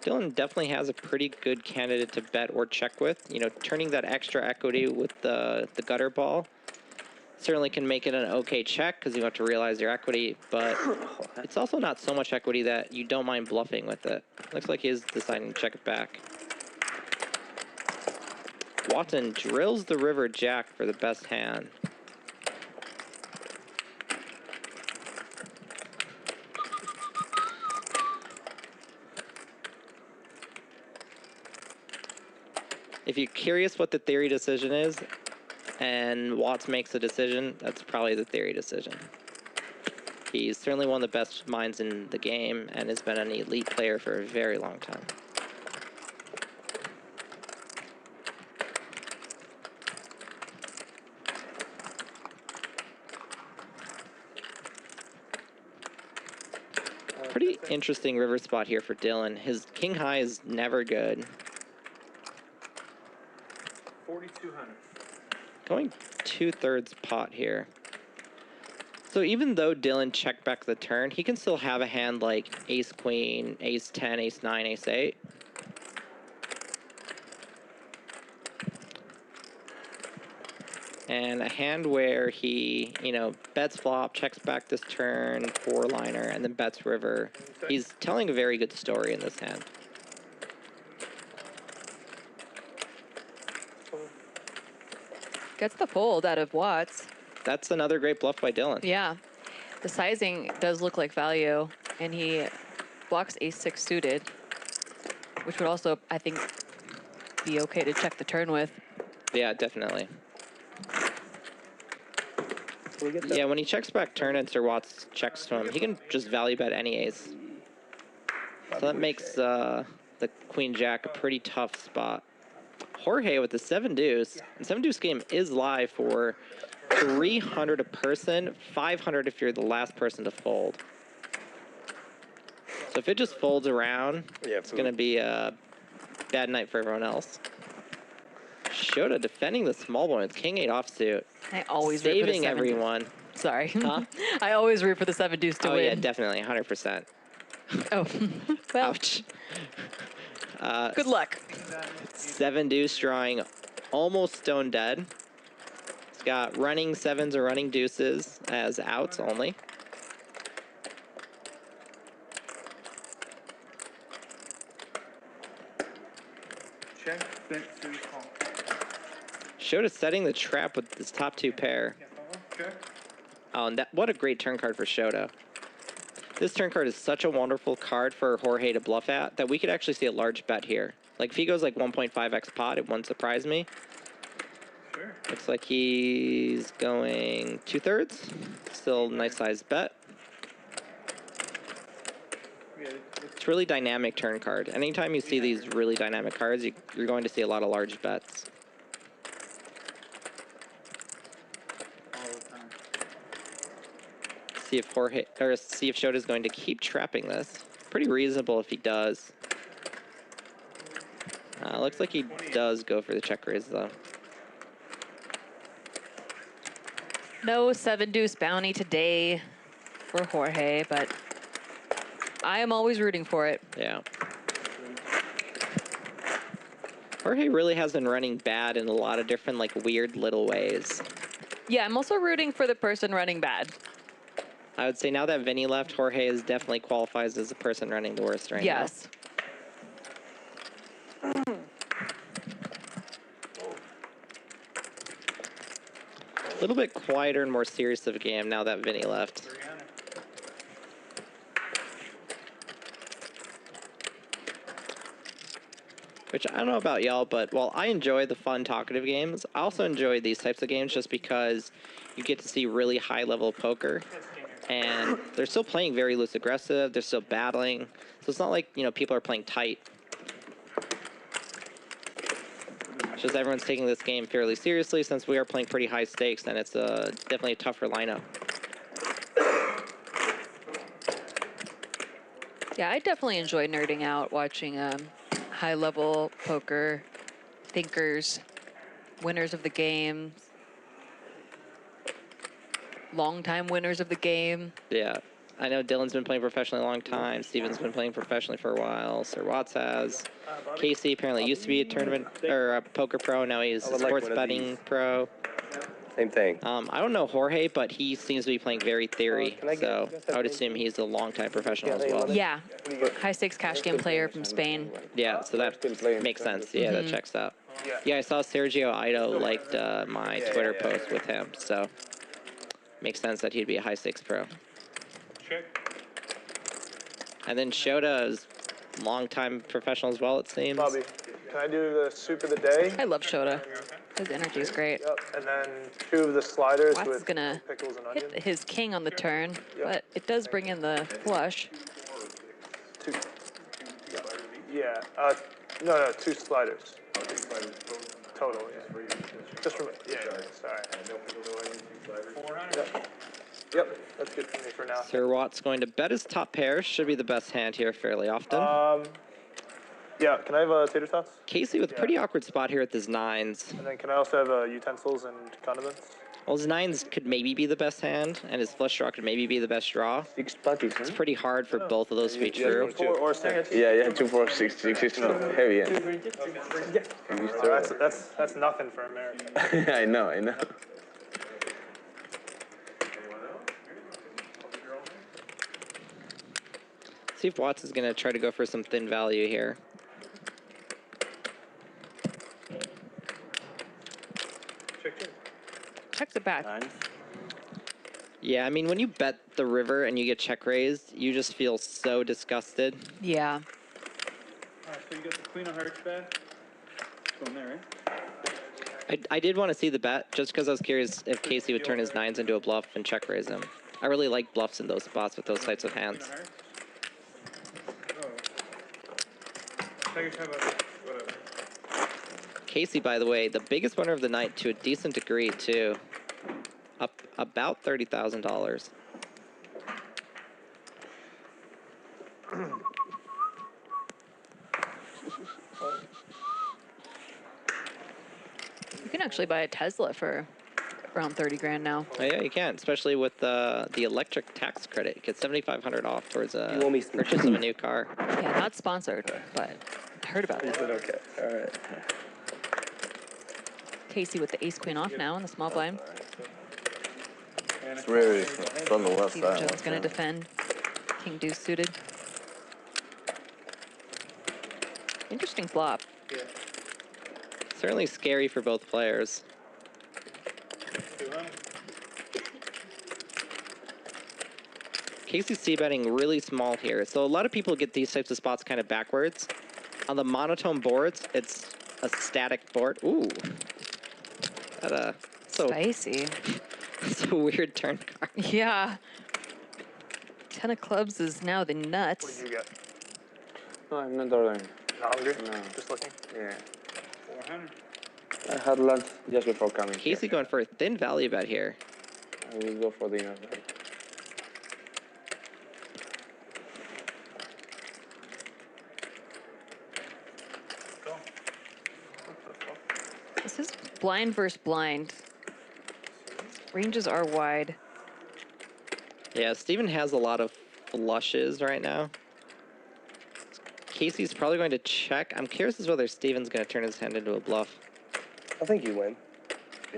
Dylan definitely has a pretty good candidate to bet or check with. You know, turning that extra equity with the gutter ball certainly can make it an okay check because you have to realize your equity, but it's also not so much equity that you don't mind bluffing with it. Looks like he's deciding to check it back. Watson drills the river jack for the best hand. If you're curious what the theory decision is, and Watts makes a decision, that's probably the theory decision. He's certainly one of the best minds in the game and has been an elite player for a very long time. Pretty interesting river spot here for Dylan. His king high is never good. 4,200. Going 2/3 pot here. So even though Dylan checked back the turn, he can still have a hand like ace queen, ace 10, ace 9, ace 8. And a hand where he, you know, bets flop, checks back this turn, 4-liner, and then bets river. He's telling a very good story in this hand. Gets the fold out of Watts. That's another great bluff by Dylan. Yeah. The sizing does look like value, and he blocks ace-6 suited, which would also, I think, be okay to check the turn with. Yeah, definitely. Yeah, when he checks back turn and Sir Watts checks to him, he can just value bet any ace. So that makes the queen jack a pretty tough spot. Jorge with the 7-deuce. And 7-deuce game is live for 300 a person, 500 if you're the last person to fold. So if it just folds around, it's going to be a bad night for everyone else. Shota defending the small blind with king 8 offsuit. I always root for the saving 7-deuce. everyone. Sorry. Huh? I always root for the 7-deuce to Oh win. yeah, definitely, 100%. Oh, well. Ouch. Good luck. 7-deuce drawing almost stone dead. It's got running 7s or running deuces as outs only. Check, bet, suit, call. Shota setting the trap with this top 2 pair. Check. Oh, and what a great turn card for Shota. This turn card is such a wonderful card for Jorge to bluff at that we could actually see a large bet here. Like if he goes like 1.5x pot, it wouldn't surprise me. Sure. Looks like he's going 2/3. Still nice sized bet. It's really dynamic turn card. Anytime you see these really dynamic cards, you're going to see a lot of large bets. See if Shota is going to keep trapping this. Pretty reasonable if he does. Looks like he does go for the check raise though. No 7-deuce bounty today for Jorge, but I am always rooting for it. Yeah. Jorge really has been running bad in a lot of different like weird little ways. Yeah, I'm also rooting for the person running bad. I would say now that Vinny left, Jorge is definitely qualifies as the person running the worst right now. Yes. A little bit quieter and more serious of a game now that Vinny left. Which I don't know about y'all, but while I enjoy the fun, talkative games, I also enjoy these types of games just because you get to see really high-level poker. And they're still playing very loose aggressive. They're still battling. So it's not like, you know, people are playing tight. It's just everyone's taking this game fairly seriously since we are playing pretty high stakes, and it's definitely a tougher lineup. Yeah, I definitely enjoy nerding out watching high-level poker thinkers, winners of the game, long-time winners of the game. Yeah. I know Dylan's been playing professionally a long time. Steven's been playing professionally for a while. Sir Watts has. Casey apparently used to be a tournament or a poker pro. Now he's a sports betting pro. Same thing. I don't know Jorge, but he seems to be playing very theory. So I would assume he's a long-time professional as well. Yeah, high-stakes cash game player from Spain. Yeah, so that makes sense. Yeah, that checks out. Yeah, I saw Sergio Ido liked my Twitter post with him, so makes sense that he'd be a high-stakes pro. And then Shota is long-time professional as well, it seems. Bobby, can I do the soup of the day? I love Shota. His energy is great. Yep, and then 2 of the sliders Watts is with gonna pickles and onions. hit his king on the turn, but it does bring in the flush. 2. Yeah, no, 2 sliders. Total, yeah. Just from, sorry. Yep, that's good for me for now. Sir Watt's going to bet his top pair. Should be the best hand here fairly often. Yeah, can I have tater tots? Casey with a pretty awkward spot here with his 9s. And then can I also have utensils and condiments? Well, his 9s could maybe be the best hand, and his flush draw could maybe be the best draw. 6 patties, It's pretty hard for both of those to be true. 4 or 6. Yeah, 2, 4, 6. 6 is heavy. That's nothing for America. I know. See if Watts is going to try to go for some thin value here. Checks it back. Yeah, I mean, when you bet the river and you get check raised, you just feel so disgusted. Yeah. Alright, so you got the queen of hearts back. It's going there, right? I did want to see the bet, just because I was curious if Casey would turn his 9s into a bluff and check raise him. I really like bluffs in those spots with those types of hands. Casey, by the way, the biggest winner of the night to a decent degree, too. Up about $30,000. You can actually buy a Tesla for around 30 grand now. Oh, yeah, you can, especially with the electric tax credit. You get $7,500 off towards a purchase of a new car. Yeah, not sponsored, but I heard about that. Okay, all right. Casey with the ace-queen off now in the small blind. It's really it's on the left Steven side. Jones going to defend. King deuce suited. Interesting flop. Certainly scary for both players. Casey's c-betting really small here, so a lot of people get these types of spots kind of backwards. On the monotone boards, it's a static board. Ooh. So spicy. It's a weird turn card. Yeah. 10 of clubs is now the nuts. What did you get? No, I'm not ordering. Not hungry? No. Just looking? Yeah. 400. I had lunch just before coming. Casey going for a thin value bet here. I will go for dinner. This is blind versus blind. Ranges are wide. Yeah, Steven has a lot of flushes right now. Casey's probably going to check. I'm curious as whether Steven's going to turn his hand into a bluff. I think you win.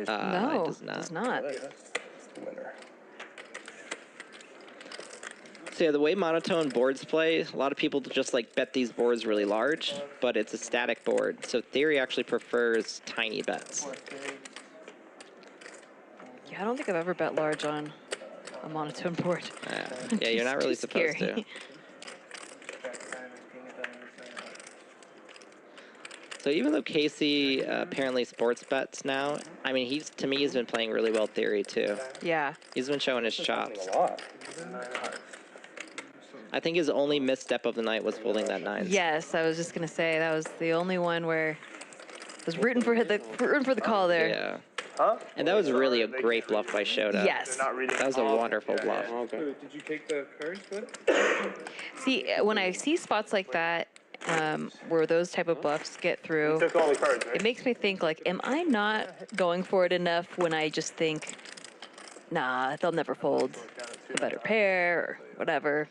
No, it does not. Does not. That's the winner. So yeah, the way monotone boards play, a lot of people just like bet these boards really large, but it's a static board. So theory actually prefers tiny bets. Yeah, I don't think I've ever bet large on a monotone board. Yeah, you're not really Too supposed scary. to. So even though Casey apparently sports bets now, I mean, to me, he's been playing really well theory too. Yeah. He's been showing his chops. I think his only misstep of the night was folding that 9. Yes, I was just gonna say that was the only one where I was rooting for the call there. Yeah. Huh? And that was really a great bluff by Shota. Yes. They're not reading. That was a wonderful bluff. Okay. Did you take the cards, bud? See, when I see spots like that, where those type of bluffs get through, You took all the cards, right? it makes me think, like, am I not going for it enough when I just think, nah, they'll never fold a better pair or whatever.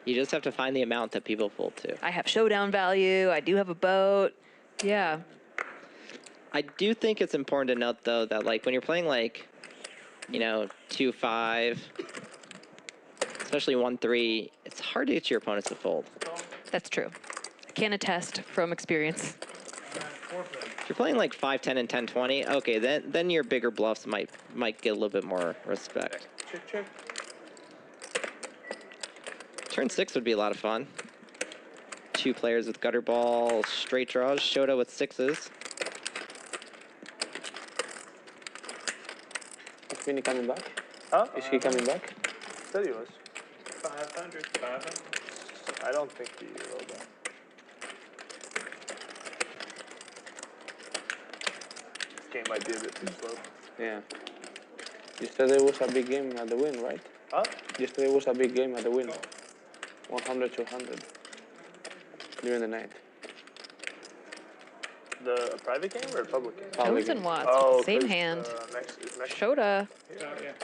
You just have to find the amount that people fold to. I have showdown value. I do have a boat. Yeah. I do think it's important to note, though, that, like, when you're playing, like, you know, 2-5, especially 1-3, it's hard to get your opponents to fold. That's true. I can attest from experience. If you're playing, like, 5-10 and 10-20, okay, then your bigger bluffs might get a little bit more respect. Check, check. Turn 6 would be a lot of fun. 2 players with gutter ball, straight draws, Shota with 6s. Is Vinny coming back? Huh? Is he coming back? Said he was. 500. 500. I don't think he will though. This game might be a bit too slow. Yeah. Yesterday was a big game at the win, right? Huh? Yesterday was a big game at the win. 100, 200 during the night. The private game or a public game? Public Jones and game. Watts, Oh, with the same 'cause, hand. Next. Shota,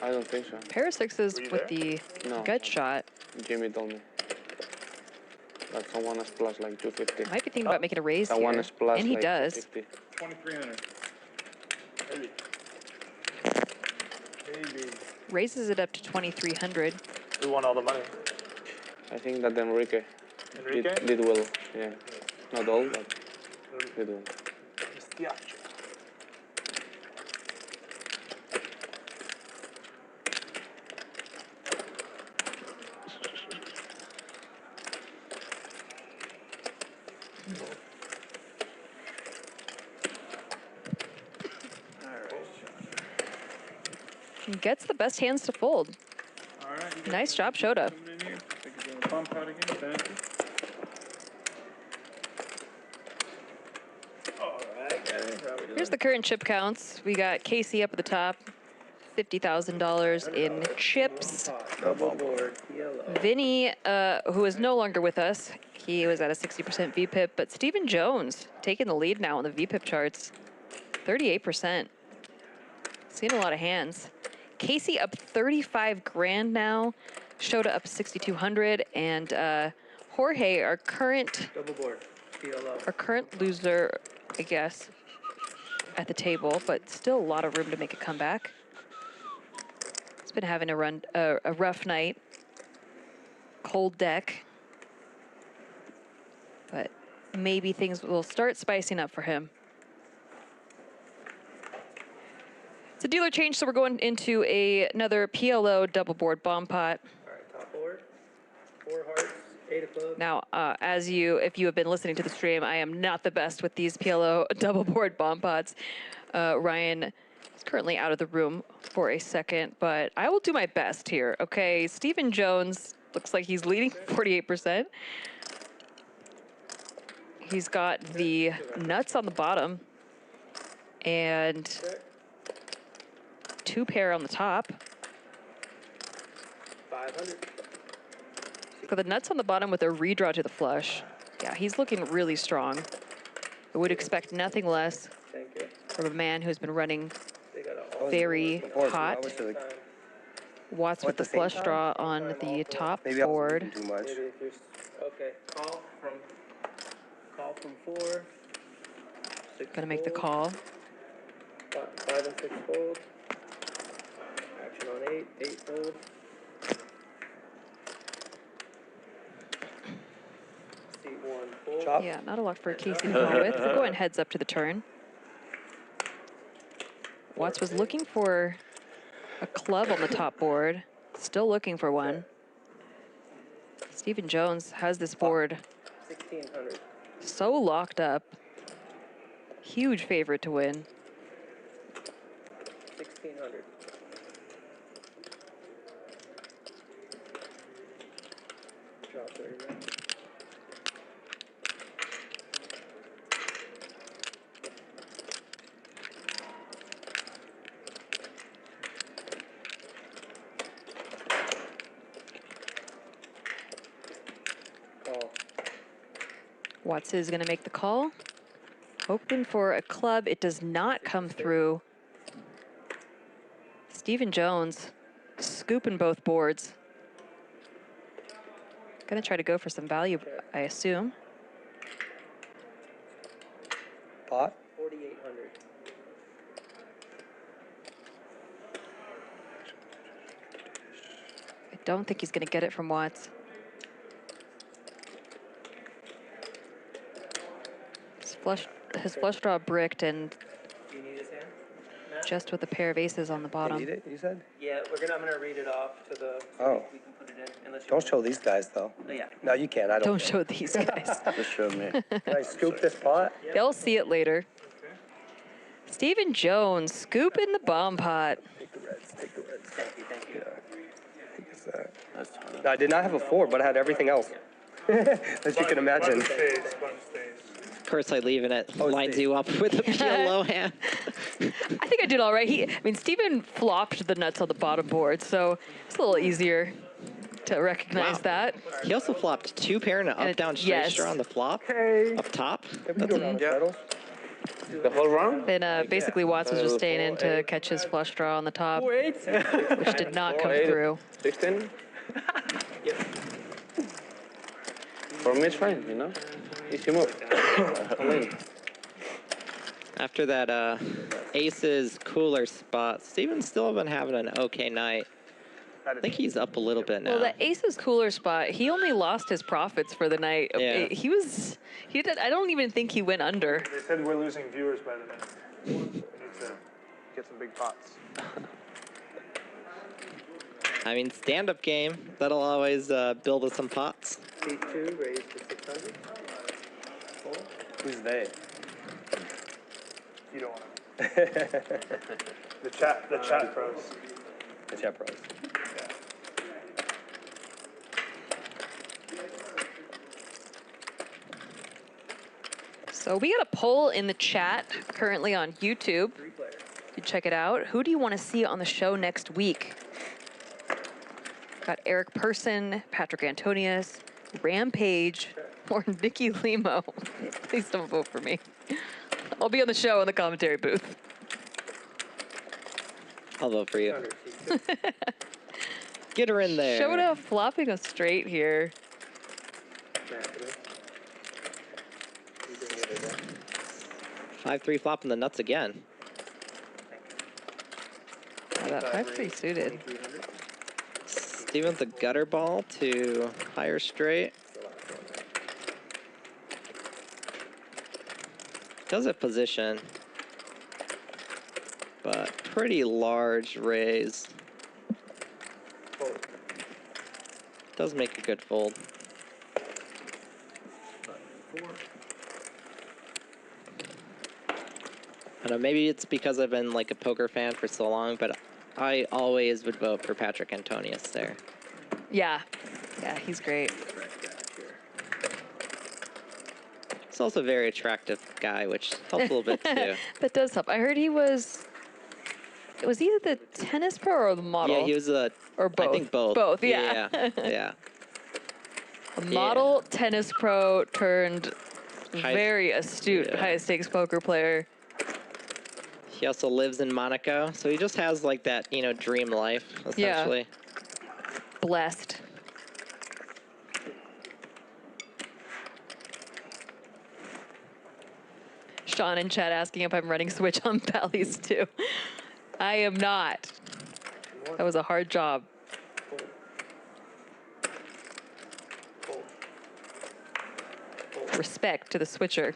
I don't think so. pair of sixes Were you with there? the No. gut shot. Jimmy told me that someone has plus like 250. Might be thinking about making a raise Someone here. has plus And he like does. 250. 2300. Maybe. Maybe. Raises it up to 2,300. Who won all the money? I think that Enrique, Enrique? Did well. Yeah. Not all, but did well. Pistacho. He gets the best hands to fold. All right. Nice job, Shota. Coming in here. Think you're doing a bump out again. Thank you. All right, guys. How we doing? Here's the current chip counts. We got Casey up at the top, $50,000 in chips. Double board, yellow. Vinny, who is no longer with us, he was at a 60% VPIP, but Stephen Jones taking the lead now on the VPIP charts, 38%. Seeing a lot of hands. Casey up 35 grand now, Shota up 6,200, and Jorge, our current Double board, yellow. loser, I guess, at the table, but still a lot of room to make a comeback. He's been having a rough night. Cold deck. But maybe things will start spicing up for him. It's a dealer change, so we're going into another PLO double board bomb pot. All right, top board. 4 hearts, 8 of clubs. Now, if you have been listening to the stream, I am not the best with these PLO double board bomb pots. Ryan is currently out of the room for a second, but I will do my best here. Okay, Stephen Jones looks like he's leading 48%. He's got the nuts on the bottom and 2 pair on the top. 500. Got the nuts on the bottom with a redraw to the flush. Yeah, he's looking really strong. I would expect nothing less Thank you. from a man who's been running They got a very hot. Watts with the the same flush time? draw on the top Maybe I was board. moving too much. Maybe if you're okay. Call from 4. 6 Gonna make the fold. call. 5 and 6 fold. Action on 8. 8 fold. C1 fold. Chop. Yeah, not a lot for Casey to go with. We're going heads up to the turn. Watts was looking for a club on the top board. Still looking for one. Stephen Jones has this board 1600. so locked up. Huge favorite to win. 1600. Drop 30 rounds. Watts is going to make the call. Hoping for a club. It does not come through. Stephen Jones scooping both boards. Gonna try to go for some value, I assume. Pot? 4,800. I don't think he's gonna get it from Watts. His flush draw bricked and Do you need his hand? just with a pair of aces on the You bottom. need it, you said? Yeah, I'm gonna read it off to the. Oh. We can put it in unless you. Don't show these guys, though. Oh, yeah. No, you can't. I don't. Don't show these guys. Just showed me. Can I scoop this pot? They'll see it later. Stephen Jones scooping the bomb pot. Take the reds, take the reds. Thank you, thank you. That's tough. No, I did not have a 4, but I had everything else. As you can imagine. Bunch of spades, bunch of spades. Of course, I leave it lines you up with a PLO hand. I think I did all right. I mean, Stephen flopped the nuts on the bottom board, so it's a little easier to recognize that. He also flopped 2 pair and an And up-down straight yes. straw on the flop. Up top. The whole round? Then basically Watts was just staying in to catch his flush draw on the top, which did not come through. 16? For me, it's fine, you know? Easy move. After that aces cooler spot, Steven's still been having an okay night. I think he's up a little bit now. Well, the aces cooler spot, he only lost his profits for the night. Yeah. He did. I don't even think he went under. They said we're losing viewers by the minute. We need to get some big pots. I mean, stand-up game, that'll always build us some pots. C2 raised to 600. Who's they? You don't want to. The chat pros. The chat pros. Yeah. So we got a poll in the chat currently on YouTube. You check it out. Who do you want to see on the show next week? Got Eric Person, Patrick Antonius, Rampage, or Nikki Limo. Please don't vote for me. I'll be on the show in the commentary booth. I'll vote for you. Get her in there. Shota flopping a straight here. 5-3 flopping the nuts again. Oh, that 5-3 suited. Steven's a gutter ball to higher straight. Does have position, but pretty large raise. Does make a good fold. I don't know, maybe it's because I've been like a poker fan for so long, but I always would vote for Patrick Antonius there. Yeah. Yeah, he's great. He's also a very attractive guy, which helps a little bit too. That does help. I heard he was either the tennis pro or the model. Yeah, he was a. Or both. I think both. Both, yeah. Yeah. A model, tennis pro turned High- very astute high stakes poker player. He also lives in Monaco, so he just has like that, dream life essentially. Blessed. Sean in chat asking if I'm running Switch on Bally's too. I am not. That was a hard job. Respect to the switcher.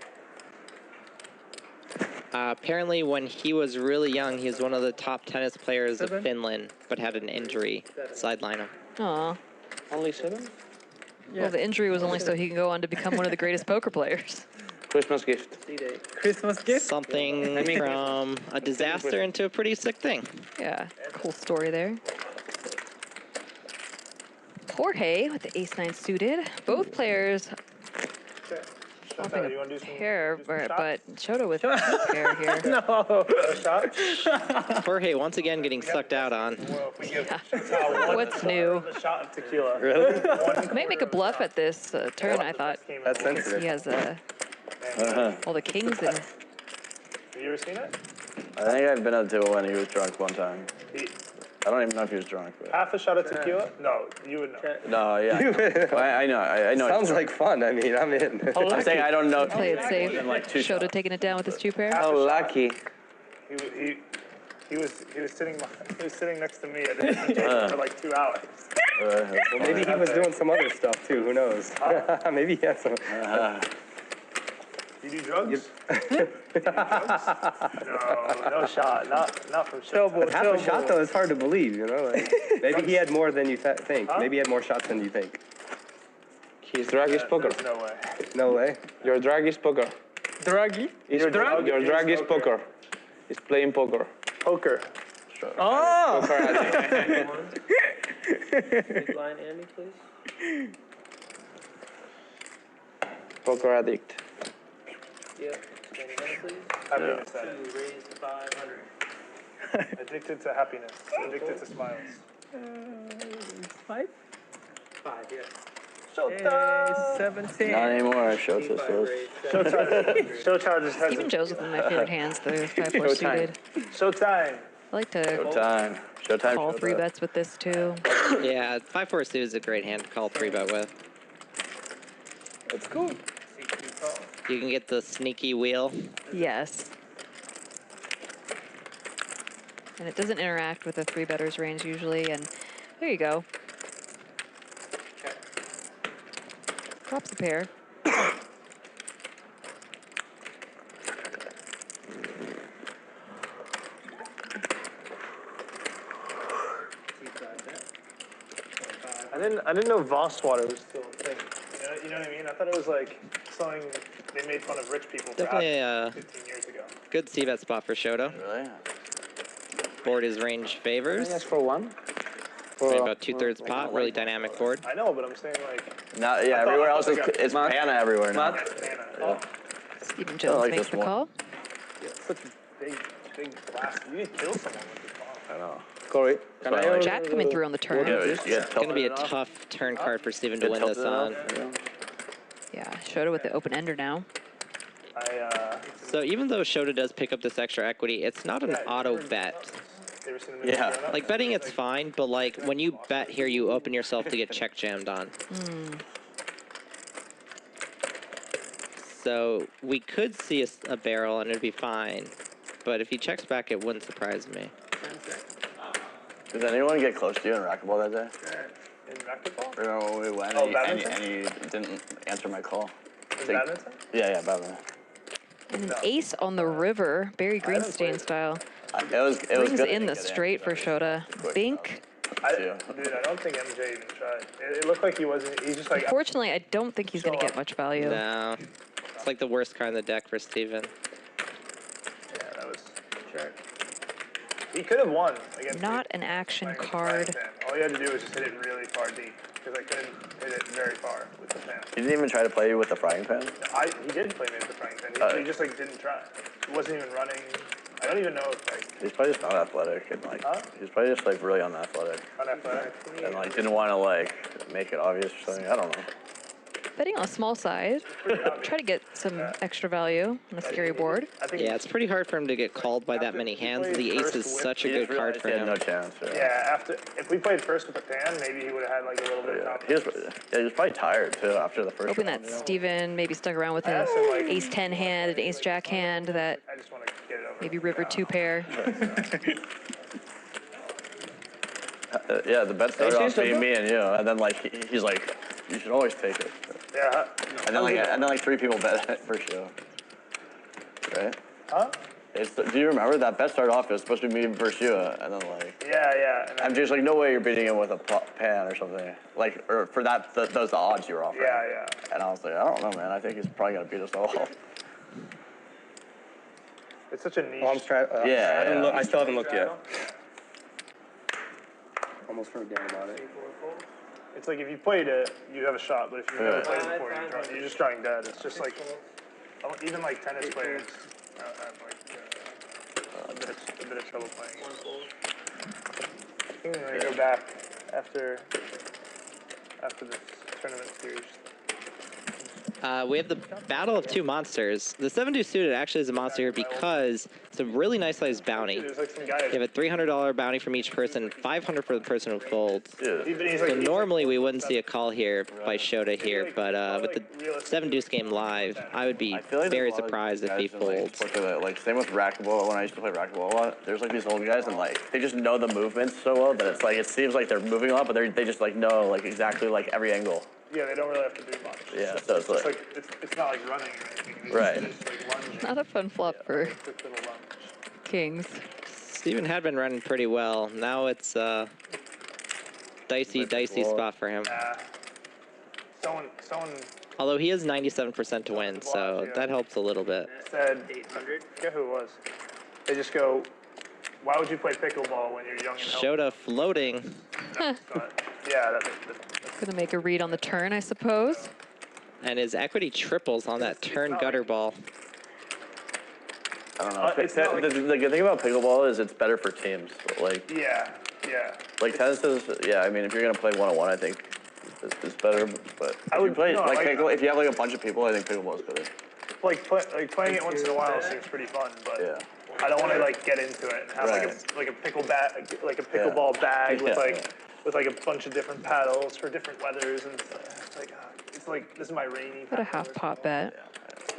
Apparently, when he was really young, he was one of the top tennis players of Finland, but had an injury sideline him. Aw. Only 7? Well, the injury was only so he can go on to become one of the greatest poker players. Christmas gift. Christmas gift? Something from a disaster into a pretty sick thing. Yeah, cool story there. Jorge with the ace-9 suited. Both players Shota, you want to do some pair, do some but Shota with pair here. No. shot? Jorge once again getting sucked out on. Well, if we give Yeah. Shota one What's quarter new? of a shot of tequila. Really? He might make a bluff at this turn, I thought. That's sensitive. He has all the kings and Have you ever seen it? I think I've been at the table when he was drunk one time. I don't even know if he was drunk. But... Half a shot of tequila? No, you would know. No, yeah. I know. I know. Sounds like fun. I mean, I'm in. I'm saying I don't know. play it safe. Like two Shota taking it down with his two pair. How lucky. He was sitting next to me at the table for like 2 hours. Well, maybe he was doing some other stuff too. Who knows? Maybe he had some. You do drugs? No shot. Not from shot. But half a shot though is hard to believe. You know, like, maybe he had more than you think. Huh? Maybe he had more shots than you think. His drag is poker. There's no way. No way. Your drag is poker. Draggy? Your drag is poker. He's playing poker. Poker. Oh! Poker addict. Big blind Andy, please. Poker addict. Yep. Standing down, please. Happiness at Two, raise to 500. it. Addicted to happiness. Addicted to smiles. 5? 5, yes. Shota! 17. Not anymore. Shota says. Showtime just has Even Joe's with my favorite hands, the 5-4 suited. Showtime. I like to Showtime. Showtime. call 3-bets with this too. Yeah, 5-4 suit is a great hand to call 3-bet with. That's cool. You can get the sneaky wheel. Yes. And it doesn't interact with the 3-better's range usually, and there you go. Drops a pair. I didn't know Voss water was still a thing. You know what I mean? I thought it was like something they made fun of rich people for Definitely having 15 years ago. Good c-bet spot for Shota. Really? Board his range favors. Yes, for one. Maybe about 2/3 pot. Really dynamic board. I know, but I'm saying like. No, yeah. Everywhere else is it's Pana everywhere now. Stephen I Jones like makes this the one. call. Such a big blast. You can kill someone with this ball. I know. Corey, can I Jack coming through on the turn. It's going to be a tough turn card for Stephen to win this on. Yeah, Shota with the open ender now. So even though Shota does pick up this extra equity, it's not an auto bet. Yeah. Like betting it's fine, but like when you bet here, you open yourself to get check jammed on. So we could see a barrel and it'd be fine, but if he checks back, it wouldn't surprise me. Did anyone get close to you in racquetball that day? In racquetball? Remember when we went and you didn't answer my call? Badminton? Yeah, badminton. And an ace on the river, Barry Greenstein style. It was Brings good. in the straight for Shota. Bink. Dude, I don't think MJ even tried. It looked like he wasn't. He's just like. Unfortunately, I don't think he's going to get much value. No. It's like the worst card in the deck for Steven. Yeah, that was. Sure. He could have won against. Not an action card. All you had to do was just hit it really far deep because I couldn't hit it very far with the pan. He didn't even try to play you with the frying pan? He did play me with the frying pan. He just like didn't try. He wasn't even running. I don't even know if like. He's probably just not athletic and like. He's probably just like really unathletic. Unathletic. And like didn't want to like make it obvious or something. I don't know. Betting on a small side. Try to get some extra value on a scary board. Yeah, it's pretty hard for him to get called by that many hands. The ace is such a good card for him. No chance. Yeah, if we played first with the pan, maybe he would have had like a little bit of confidence. He was probably tired too after the first Hoping round, that Steven maybe stuck around with an ace-10 hand, an ace-jack hand that maybe river 2-pair. Yeah, the bet started off being me and you, and then like he's like, you should always take it. Yeah. And then like 3 people bet it for sure. Right? Huh? Do you remember that bet started off? It was supposed to be me versus you, and then like. Yeah. And I'm just like, no way you're beating him with a pan or something. Like, or for that, those the odds you were offering. Yeah. And I was like, I don't know, man. I think he's probably gonna beat us all. It's such a niche. I still haven't looked yet. Almost forgot about it. It's like if you played it, you have a shot, but if you've never played it before, you're just drawing dead. It's just like, even like tennis players have like a bit of trouble playing. I think we're gonna go back after this tournament series. We have the Battle of Two Monsters. The 7-2 suited actually is a monster here because it's a really nice sized bounty. You have a $300 bounty from each person, $500 for the person who folds. So normally we wouldn't see a call here by Shota here, but with the 7-2 game live, I would be very surprised if he folds. Like same with racquetball. When I used to play racquetball a lot, there's like these old guys and like they just know the movements so well that it's like it seems like they're moving a lot, but they just like know like exactly like every angle. Yeah, they don't really have to do much. Yeah, so it's like it's not like running or anything. It's right. Just like lunging. Not a fun flop for kings. Steven had been running pretty well. Now it's dicey spot for him. Someone. Although he is 97% to win, so that helps a little bit. Said 800. Forget who it was. They just go, why would you play pickleball when you're young and healthy? Shota floating. Yeah, Gonna make a read on the turn, I suppose. And his equity triples on that turn gutter ball. I don't know. The good thing about pickleball is it's better for teams. Like yeah. Like tennis is, yeah. I mean, if you're gonna play 1-on-1, I think it's better. But if you play if you have like a bunch of people, I think pickleball is better. Like playing it once in a while seems pretty fun, but I don't want to like get into it and have like a pickleball bag with like a bunch of different paddles for different weathers and it's like this is my rainy. Put a half pot bet.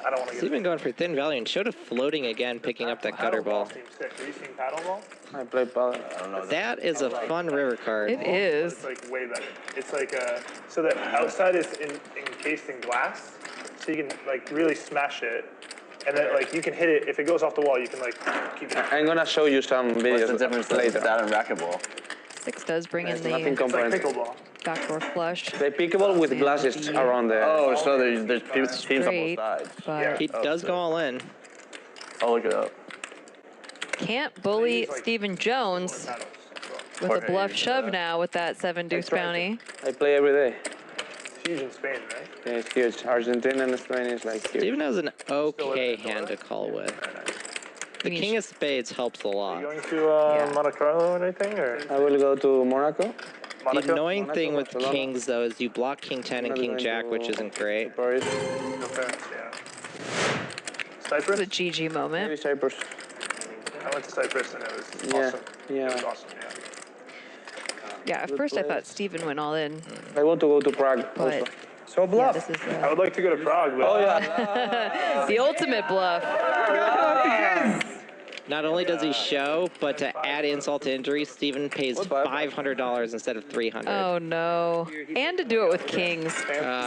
I don't want to. Steven going for thin value and Shota floating again, picking up that gutter ball. Seems sick. Are you seeing paddleball? I play paddle. I don't know. That is a fun river card. It is. It's like way better. It's like so the outside is encased in glass, so you can like really smash it. And then, like, you can hit it. If it goes off the wall, you can, like, keep it. I'm going to show you some videos. What's the difference later? That and racquetball. 6 does bring in the pickleball. backdoor flush. The pickleball with glasses around there. Oh, so there's teams on both sides. But he does go all in. I'll look it up. Can't bully Stephen Jones with a bluff shove now with that 7-deuce bounty. I play every day. It's huge in Spain, right? Yeah, it's huge. Argentina and Spain is like huge. Steven has an okay hand to call with. The king of spades helps a lot. Are you going to Monte Carlo or anything? Or? I will go to Monaco. The annoying thing with kings, though, is you block king 10 and king jack, which isn't great. Cyprus? It's a GG moment. Maybe Cyprus. I went to Cyprus and it was awesome. Yeah. It was awesome, Yeah, at first I thought Steven went all in. I want to go to Prague also. So bluff. I would like to go to Prague, but... Oh, yeah. The ultimate bluff. Not only does he show, but to add insult to injury, Steven pays $500 instead of $300. Oh, no. And to do it with kings.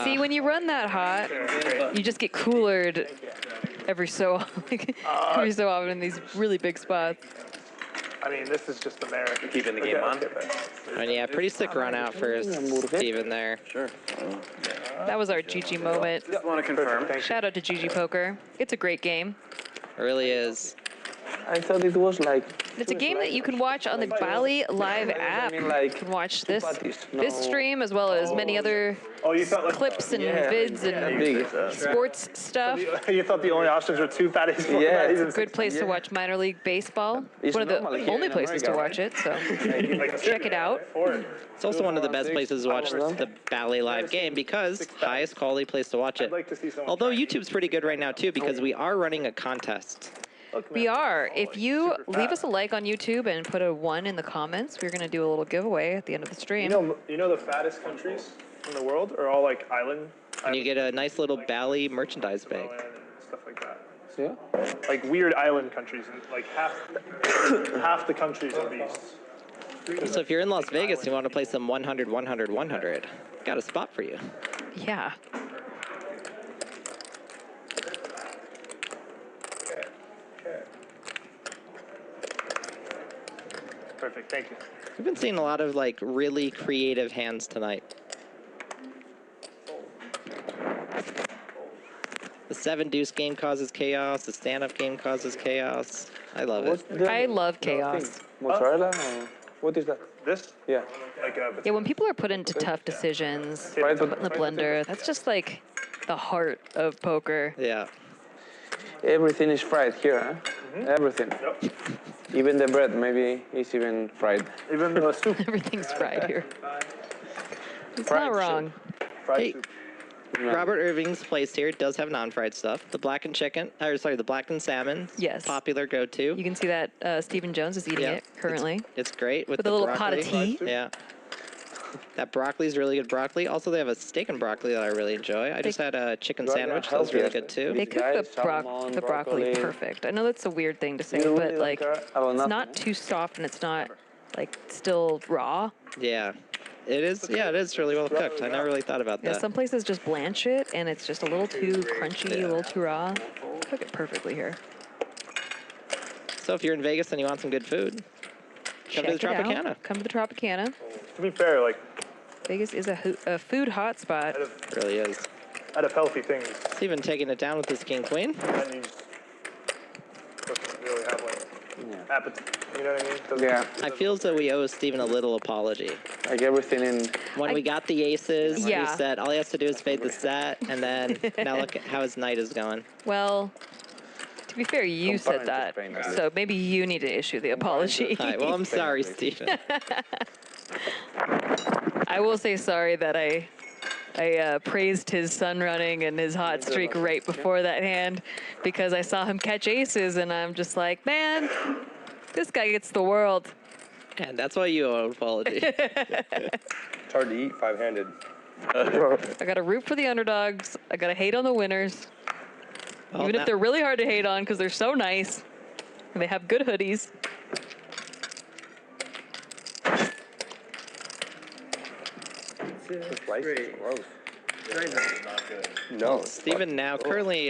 See, when you run that hot, you just get coolered every so often in these really big spots. I mean, this is just America. Keeping the game on. And yeah, pretty sick run out for Steven there. Sure. That was our GG moment. Just want to confirm. Shout out to GG Poker. It's a great game. It really is. I thought it was like... It's a game that you can watch on the Bali Live app. You can watch this stream as well as many other clips and vids and sports stuff. You thought the only options were 2 patties? Yeah. It's a good place to watch minor league baseball. One of the only places to watch it, so check it out. It's also one of the best places to watch the Bali Live game because highest quality place to watch it. Although YouTube's pretty good right now too because we are running a contest. We are. If you leave us a like on YouTube and put a 1 in the comments, we're going to do a little giveaway at the end of the stream. You know the fattest countries in the world are all like island. And you get a nice little Bali merchandise bag. Stuff like that. Yeah. Like weird island countries, and like half the countries are beasts. So if you're in Las Vegas and you want to play some 100, 100, 100, got a spot for you. Yeah. Perfect, thank you. We've been seeing a lot of like really creative hands tonight. The 7-deuce game causes chaos. The stand-up game causes chaos. I love it. I love chaos. Mozzarella? Or what is that? This? Yeah. Like Yeah, when people are put into tough decisions, Right. put in the blender, that's just like the heart of poker. Yeah. Everything is fried here, huh? Everything. Yep. Even the bread, maybe it's even fried. Even the soup. Everything's fried here. It's Fried not wrong. Fried Hey. soup. Robert Irving's place here does have non-fried stuff. The blackened chicken, or sorry, the blackened salmon. Yes. Popular go-to. You can see that Stephen Jones is eating Yeah, it currently. It's great with With the a little broccoli. pot of tea. Yeah. That broccoli is really good broccoli. Also, they have a steak and broccoli that I really enjoy. I just had a chicken sandwich. That was really good too. They cook the, salmon, the broccoli perfect. I know that's a weird thing to say, but like, it's not too soft and it's not like still raw. Yeah. It is. Yeah, it is really well cooked. I never really thought about Yeah, that. some places just blanch it and it's just a little too crunchy, a little too raw. Cook it perfectly here. So if you're in Vegas and you want some good food, come to the Check it out. Tropicana. Come to the Tropicana. To be fair, like, Vegas is a food hotspot. It really is. out of healthy things, It's even taking it down with this king queen. that needs doesn't really have like appetite. You know what I mean? Doesn't- Yeah. I feel as though we owe Steven a little apology. Like everything in. When we got the aces, Yeah. we said all he has to do is fade the set, and then now look at how his night is going. Well, to be fair, you said that, so maybe you need to issue the apology. All right, well, I'm sorry, Steven. I will say sorry that I praised his sun running and his hot streak right before that hand because I saw him catch aces and I'm just like, man, this guy gets the world. And that's why you owe an apology. It's hard to eat five-handed. I got to root for the underdogs. I got to hate on the winners. Well, Even now- if they're really hard to hate on because they're so nice and they have good hoodies. Rice is gross. No, Steven now currently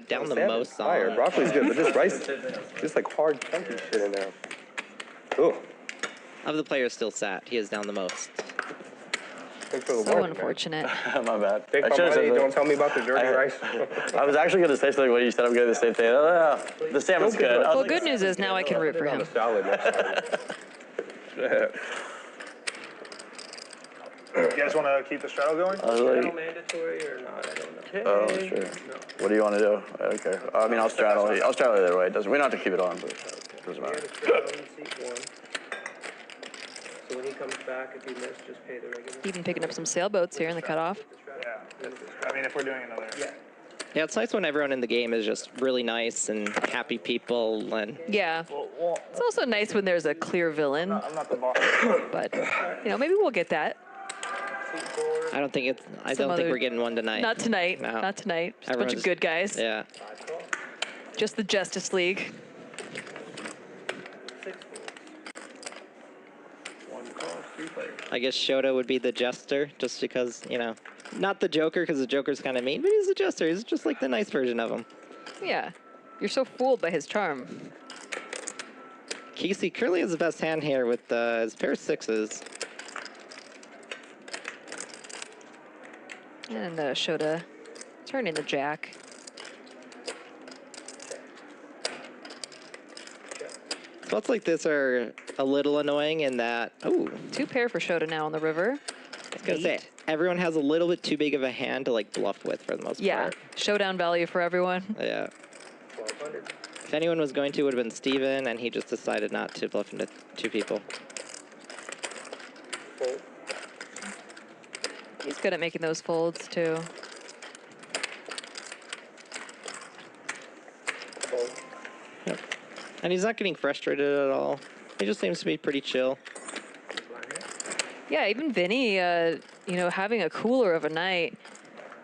down the most Fire. on. Broccoli's good, but this rice, just like hard, chunky shit in there. Ugh. Of the players still sat, he is down the most. Thanks for the So warning, unfortunate. My bad. Take I my should've money, said don't tell me about the dirty rice. I was actually going to say something when you said I'm getting the same thing. Oh, yeah. The salmon's good. I was Well, like, good news is now I can root for him. Salad next time. You guys want to keep the straddle going? I was like, Straddle mandatory or not? I don't know. oh, sure. What do you want to do? Okay. I mean, I'll straddle either way. It doesn't. We don't have to keep it on, but it doesn't We had matter. a straddle in seat 1. So when he comes back, if he missed, just pay the regular. Even picking up some sailboats here in the cutoff. Yeah. I mean, if we're doing another. Yeah. Yeah, it's nice when everyone in the game is just really nice and happy people, and Yeah. It's also nice when there's a clear villain, I'm not the boss. but maybe we'll get that. I don't think it's. I Some don't think other- we're getting one tonight. Not tonight. No. Not tonight. Just a bunch Everyone's- of good guys. Yeah. Just the Justice League. 6 1 call, 3 players. I guess Shota would be the jester, just because, not the Joker, because the Joker's kind of mean, but he's a jester. He's just like the nice version of him. Yeah. You're so fooled by his charm. Casey currently has the best hand here with his pair of sixes. And Shota turning the jack. Spots like this are a little annoying in that, ooh, 2 pair for Shota now on the river. I was gonna say, everyone has a little bit too big of a hand to like bluff with for the most Yeah. part. Showdown value for everyone. Yeah. 1200. If anyone was going to, it would have been Steven, and he just decided not to bluff into 2 people. Fold. He's good at making those folds too. Fold. And he's not getting frustrated at all. He just seems to be pretty chill. Yeah, even Vinny, having a cooler of a night.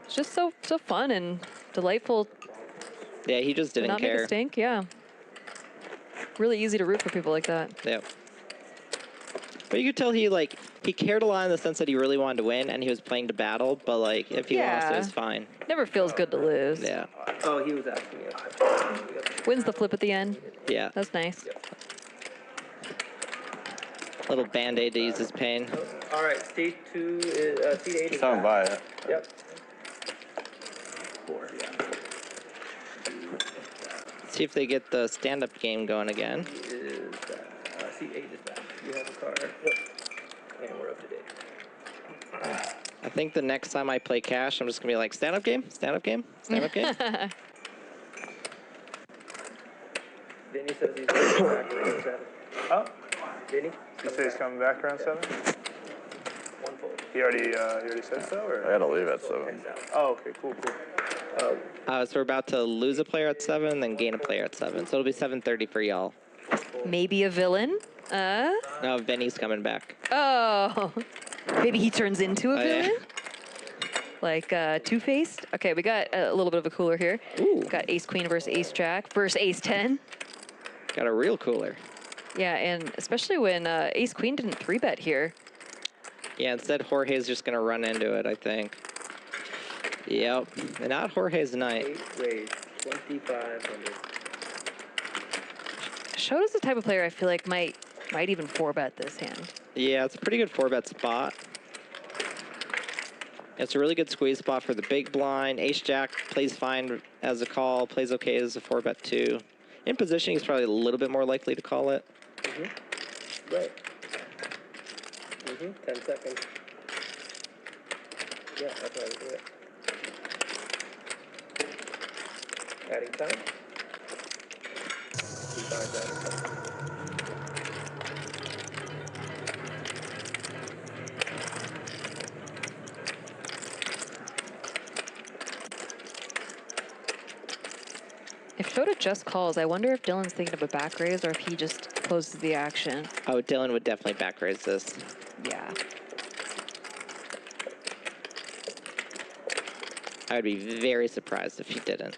It's just so fun and delightful. Yeah, he just to didn't not make care. a stink. Yeah. Really easy to root for people like that. Yep. But you could tell he cared a lot in the sense that he really wanted to win and he was playing to battle, but like if he lost, it Yeah. was fine. Never feels good to lose. Yeah. Oh, he was asking you. Wins the flip at the end. Yeah. That's nice. Little band-aid to ease his pain. All right, stage 2 is seat 8 is Someone back. buy it. Yep. 4. Yeah. See if they get the stand-up game going again. Is seat 8 is back. You have a card. Yep. think the next time I play cash, I'm just gonna be like, stand-up game, stand-up game, stand-up game. Vinny says he's coming back around 7. Oh, Vinny? he says he's coming back around 7? One fold. He already said so, or? I gotta leave at 7. Oh, okay, cool. So we're about to lose a player at 7, then gain a player at 7. So it'll be 7:30 for y'all. Maybe a villain? No, Vinny's coming back. Oh. Maybe he turns into a Oh, yeah. villain? Like Two-Faced? Okay, we got a little bit of a cooler here. Ooh. Got Ace-Queen versus Ace-Jack versus Ace-10. Got a real cooler. Yeah, and especially when Ace-Queen didn't 3-bet here. Yeah, instead Jorge's just gonna run into it, I think. Yep, and not Jorge's night. 8 raise, 2,500. Shota's the type of player I feel like might even 4-bet this hand. Yeah, it's a pretty good 4-bet spot. It's a really good squeeze spot for the big blind. Ace-Jack plays fine as a call, plays okay as a 4-bet too. In position, he's probably a little bit more likely to call it. Right. 10 seconds. Yeah, that's how I would do it. Adding time. 2 times adding time. If Shota just calls, I wonder if Dylan's thinking of a back raise or if he just closes the action. Oh, Dylan would definitely back raise this. Yeah. I would be very surprised if he didn't.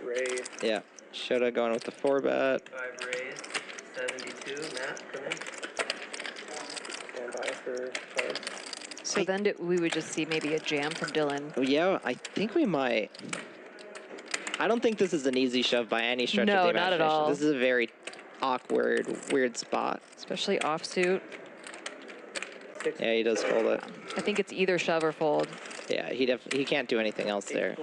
Raise. Yeah, Shota going with the 4-bet. 5 raise. 72. Matt, come in. Stand by for cards. So then we would just see maybe a jam from Dylan. Oh, yeah, I think we might. I don't think this is an easy shove by any stretch of No, the not at imagination. all. This is a very awkward, weird spot. Especially offsuit. Yeah, he does fold it. I think it's either shove or fold. Yeah, he can't do anything else there.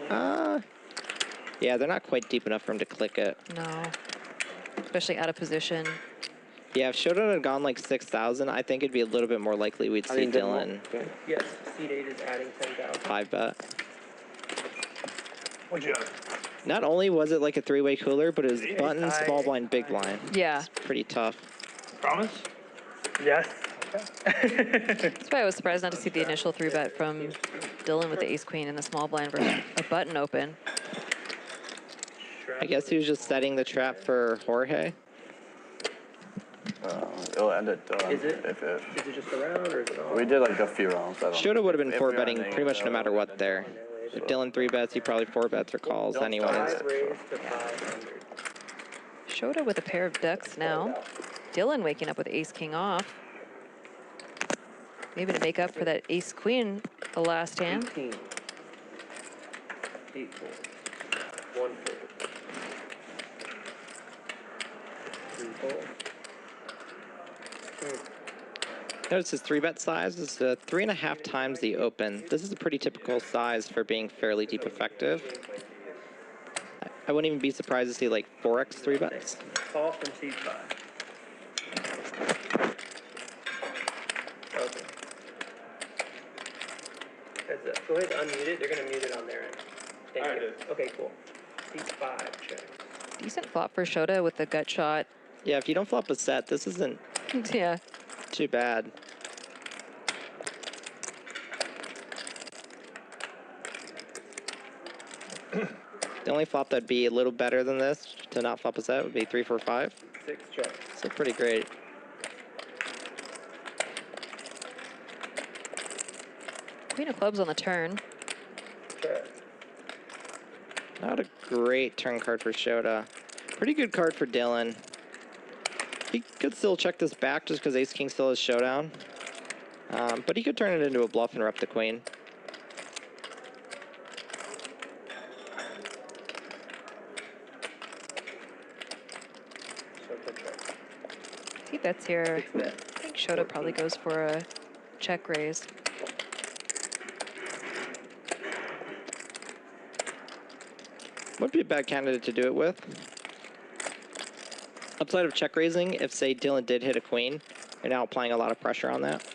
Yeah, they're not quite deep enough for him to click it. No. Especially out of position. Yeah, if Shota had gone like 6,000, I think it'd be a little bit more likely we'd see Dylan Yes, seed 8 is adding 10,000. 5-bet. What'd you have? Not only was it like a 3-way cooler, but it was button, small blind, big blind. Yeah. It's pretty tough. Promise? Yes. That's why I was surprised not to see the initial 3-bet from Dylan with the ace-queen in the small blind versus a button open. I guess he was just setting the trap for Jorge. It'll end it. Is it? If Is it just a round or is it all? we did like a few rounds. I don't Shota would have been if we were 4-betting ending pretty much it, no matter what there. If Dylan 3-bets, he probably 4-bets or calls anyways. 5 raise to 500. Shota with a pair of ducks now. Dylan waking up with ace-king off. Maybe to make up for that ace-queen the last hand. 18. 8 fold. 1 fold. 3 fold. Notice his 3-bet size is 3.5 times the open. This is a pretty typical size for being fairly deep effective. I wouldn't even be surprised to see like 4x 3-bets. Call from seed 5. Okay. Heads up. Go ahead and unmute it. They're going to mute it on their end. Thank you. Okay, cool. Seed 5, check. Decent flop for Shota with the gut shot. Yeah, if you don't flop a set, this isn't Yeah. too bad. The only flop that'd be a little better than this to not flop a set would be 3, 4, 5. 6, check. So pretty great. Queen of clubs on the turn. Check. Not a great turn card for Shota. Pretty good card for Dylan. He could still check this back just because ace-king still has showdown. But he could turn it into a bluff and rep the queen. He bets here. I think Shota probably goes for a check raise. Would be a bad candidate to do it with. Upside of check raising, if say Dylan did hit a queen, you're now applying a lot of pressure on that.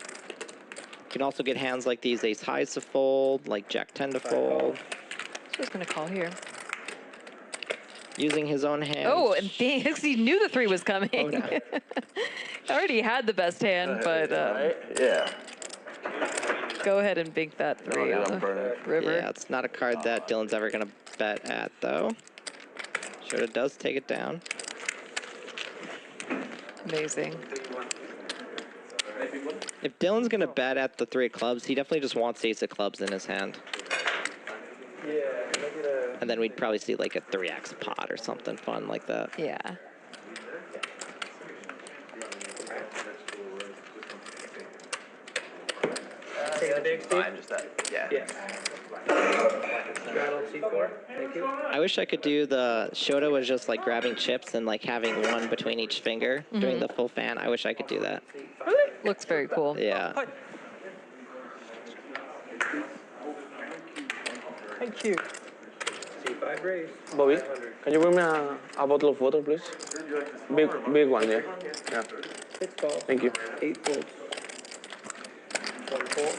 You can also get hands like these ace highs to fold, like jack 10 to fold. So he's gonna call here. Using his own hand. Oh, and he knew the 3 was coming. Oh, no. Already had the best hand, but Yeah. go ahead and bink that 3 on the river. Yeah, it's not a card that Dylan's ever gonna bet at though. Shota does take it down. Amazing. If Dylan's gonna bet at the 3 of clubs, he definitely just wants ace of clubs in his hand. And then we'd probably see like a 3x pot or something fun like that. Yeah. Take the big Fine, just that. Yeah. Straddle C4. Thank you. I wish I could do the Shota was just like grabbing chips and like having one between each finger, doing the full fan. I wish I could do that. Really? Looks very cool. Yeah. Thank you. C5 raise. Bobby, can you bring me a bottle of water, please? Big one, yeah. Yeah. 6 call. Thank you. 8 folds. 1 fold.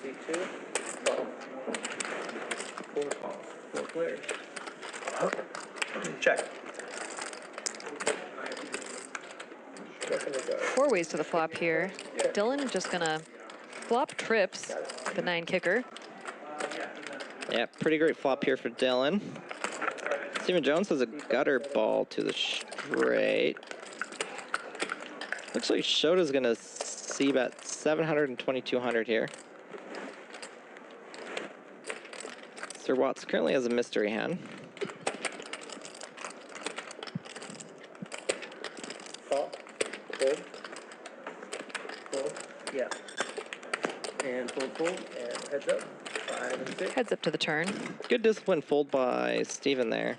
C2. Call. 4 call. 4 players. Check. 4 ways to the flop here. Dylan just gonna flop trips the 9 kicker. Yeah, pretty great flop here for Dylan. Stephen Jones has a gutter ball to the straight. Looks like Shota's gonna see bet 700 and 2200 here. Sir Watts currently has a mystery hand. Call. Fold. Fold. Yeah. And fold. And heads up. 5 and 6. Heads up to the turn. Good disciplined fold by Steven there.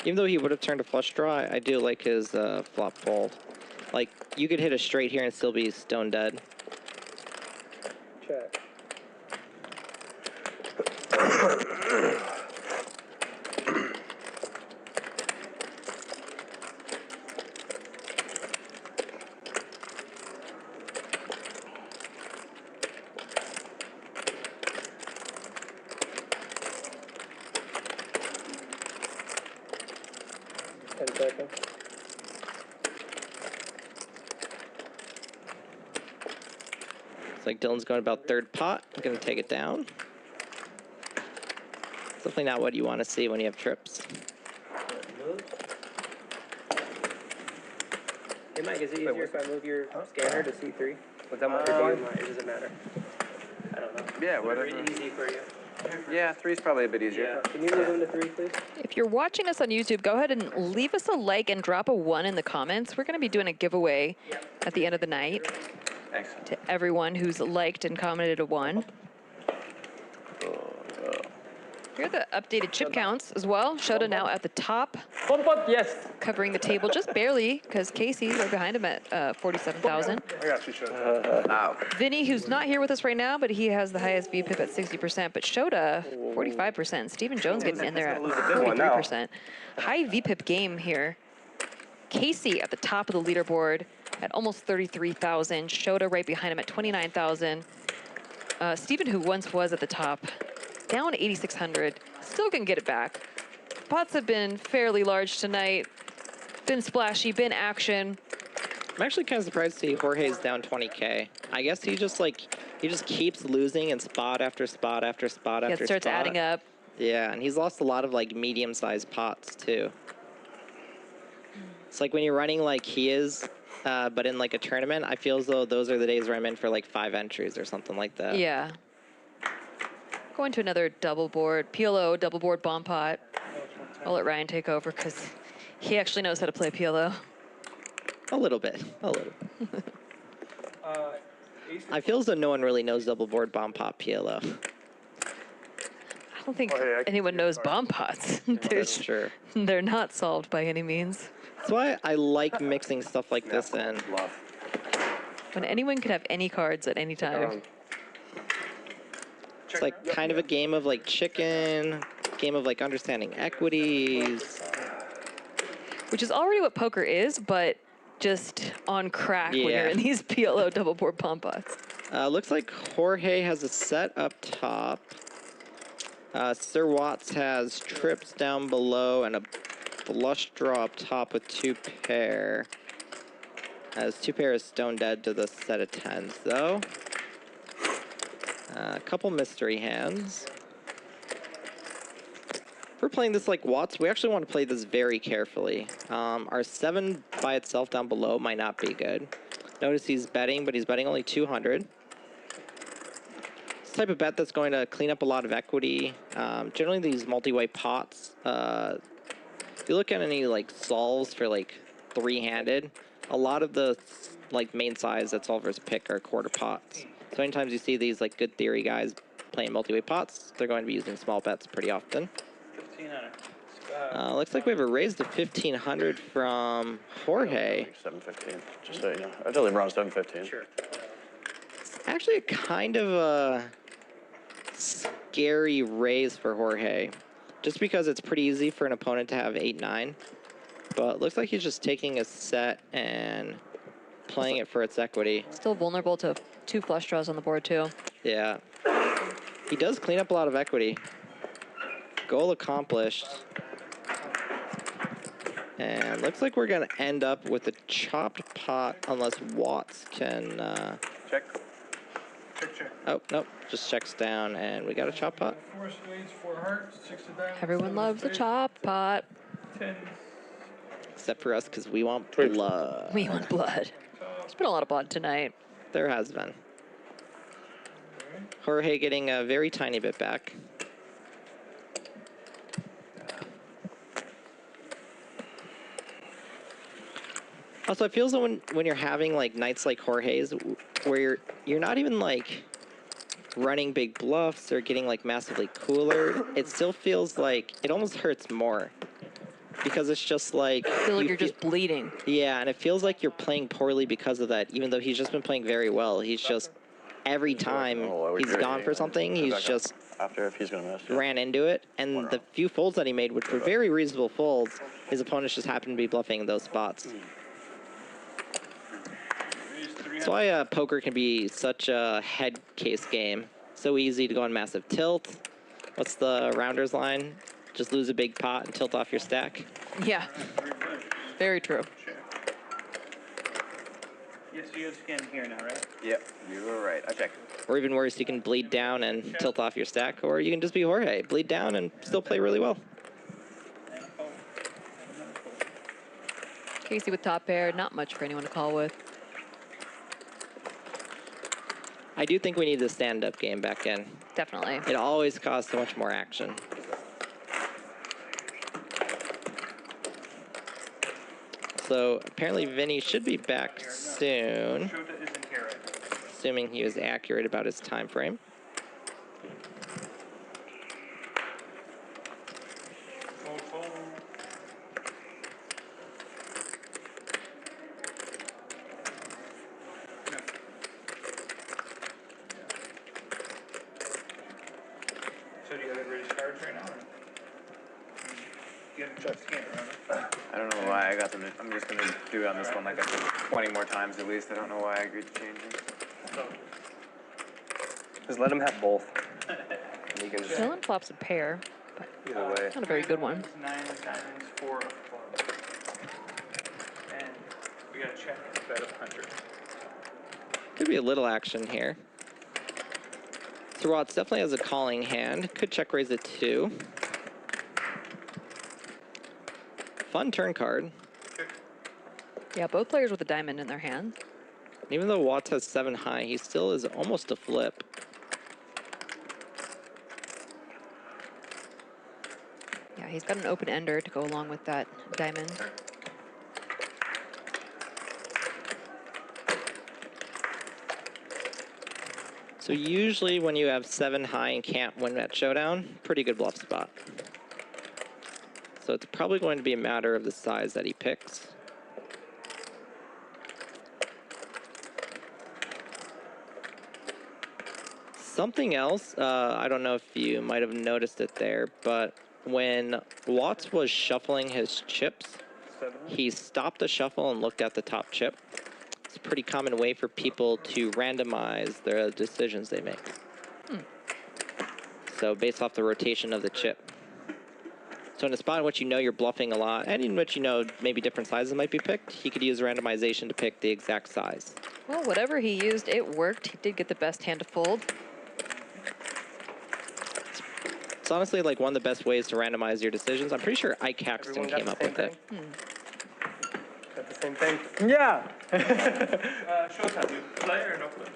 Even though he would have turned a flush draw, I do like his flop fold. Like, you could hit a straight here and still be stone dead. Check. It's like Dylan's going about third pot. I'm going to take it down. It's definitely not what you want to see when you have trips. Hey Mike, is it easier if I move your scanner to C3? What's that one? It doesn't matter. I don't know. Yeah, Whatever whatever. easy for you. Yeah, 3's probably a bit easier. Yeah. Can you move them to 3, please? If you're watching us on YouTube, go ahead and leave us a like and drop a 1 in the comments. We're going to be doing a giveaway at the end of the night to everyone who's liked and commented a 1. Here are the updated chip counts as well. Shota now at the top. Yes. Covering the table just barely because Casey's right behind him at 47,000. I got you, Shota. Vinny, who's not here with us right now, but he has the highest VPIP at 60%, but Shota 45%. Stephen Jones getting in there at 43%. High VPIP game here. Casey at the top of the leaderboard at almost 33,000. Shota right behind him at 29,000. Stephen, who once was at the top, down 8,600. Still can get it back. Pots have been fairly large tonight. Been splashy, been action. I'm actually kind of surprised to see Jorge's down 20K. I guess he just keeps losing in spot after spot after spot after spot. It starts adding up. Yeah, and he's lost a lot of like medium-sized pots too. It's like when you're running like he is, but in like a tournament, I feel as though those are the days where I'm in for like 5 entries or something like that. Yeah. Going to another double board, PLO, double board bomb pot. I'll let Ryan take over because he actually knows how to play PLO. A little bit, a little. I feel as though no one really knows double board bomb pot PLO. I don't think anyone knows bomb pots. That's true. They're not solved by any means. That's why I like mixing stuff like this in. When anyone could have any cards at any time. It's like kind of a game of like chicken, game of like understanding equities. Which is already what poker is, but just on crack when you're in these PLO double board pom-pots. Looks like Jorge has a set up top. Sir Watts has trips down below and a flush draw up top with 2 pair. Has 2 pair is stone dead to the set of 10s though. A couple mystery hands. If we're playing this like Watts, we actually want to play this very carefully. Our 7 by itself down below might not be good. Notice he's betting, but he's betting only 200. It's the type of bet that's going to clean up a lot of equity. Generally these multi-way pots, if you look at any like solves for like 3-handed, a lot of the like main size that solvers pick are quarter pots. So anytime you see these like good theory guys playing multi-way pots, they're going to be using small bets pretty often. 1500. Looks like we have a raise to 1500 from Jorge. 715. Just so you know. I totally brought 715. Sure. It's actually a kind of a scary raise for Jorge. Just because it's pretty easy for an opponent to have 8-9. But looks like he's just taking a set and playing it for its equity. Still vulnerable to 2 flush draws on the board too. Yeah. He does clean up a lot of equity. Goal accomplished. And looks like we're going to end up with a chopped pot unless Watts can... Check. Check, check. Oh, nope. Just checks down and we got a chop pot. 4 spades, 4 hearts, 6 of diamonds. Everyone loves a chop pot. 10. Except for us because we want blood. We want blood. There's been a lot of blood tonight. There has been. Jorge getting a very tiny bit back. Also, it feels like when you're having like nights like Jorge's, where you're not even like running big bluffs or getting like massively cooler, it still feels like it almost hurts more because it's just like I feel like you're just bleeding. Yeah, and it feels like you're playing poorly because of that. Even though he's just been playing very well, he's just every time he's gone for something, he's just after if he's gonna miss. Ran into it, and the few folds that he made, which were very reasonable folds, his opponents just happened to be bluffing in those spots. That's why poker can be such a head case game. So easy to go on massive tilt. What's the rounders line? Just lose a big pot and tilt off your stack. Yeah. Very true. Yes, you have scan here now, right? Yep, you were right. I checked. Or even worse, you can bleed down and tilt off your stack, or you can just be Jorge, bleed down and still play really well. Casey with top pair, not much for anyone to call with. I do think we need the stand-up game back in. Definitely. It always caused so much more action. So apparently Vinny should be back soon, Shota isn't here right now. assuming he was accurate about his time frame. So do you have everybody's cards right now? Or? You have to scan, remember? I don't know why I got them. I'm just gonna do it on this one like 20 more times at least. I don't know why I agreed to change it. Just let him have both. And you can just Dylan flops a pair, but either way. not a very good one. 9 of diamonds, 4 of clubs. And we got to check bet of 100. Could be a little action here. So Watts definitely has a calling hand. Could check raise at 2. Fun turn card. Yeah, both players with a diamond in their hand. Even though Watts has 7 high, he still is almost a flip. Yeah, he's got an open ender to go along with that diamond. So usually when you have 7 high and can't win that showdown, pretty good bluff spot. So it's probably going to be a matter of the size that he picks. Something else, I don't know if you might have noticed it there, but when Watts was shuffling his chips, he stopped the shuffle and looked at the top chip. It's a pretty common way for people to randomize the decisions they make. So based off the rotation of the chip. So in a spot in which you know you're bluffing a lot, and in which you know maybe different sizes might be picked, he could use randomization to pick the exact size. Well, whatever he used, it worked. He did get the best hand to fold. It's honestly like one of the best ways to randomize your decisions. I'm pretty sure Ike Caxton came up with it. Got the same thing. Yeah. Shota, do you play or no play?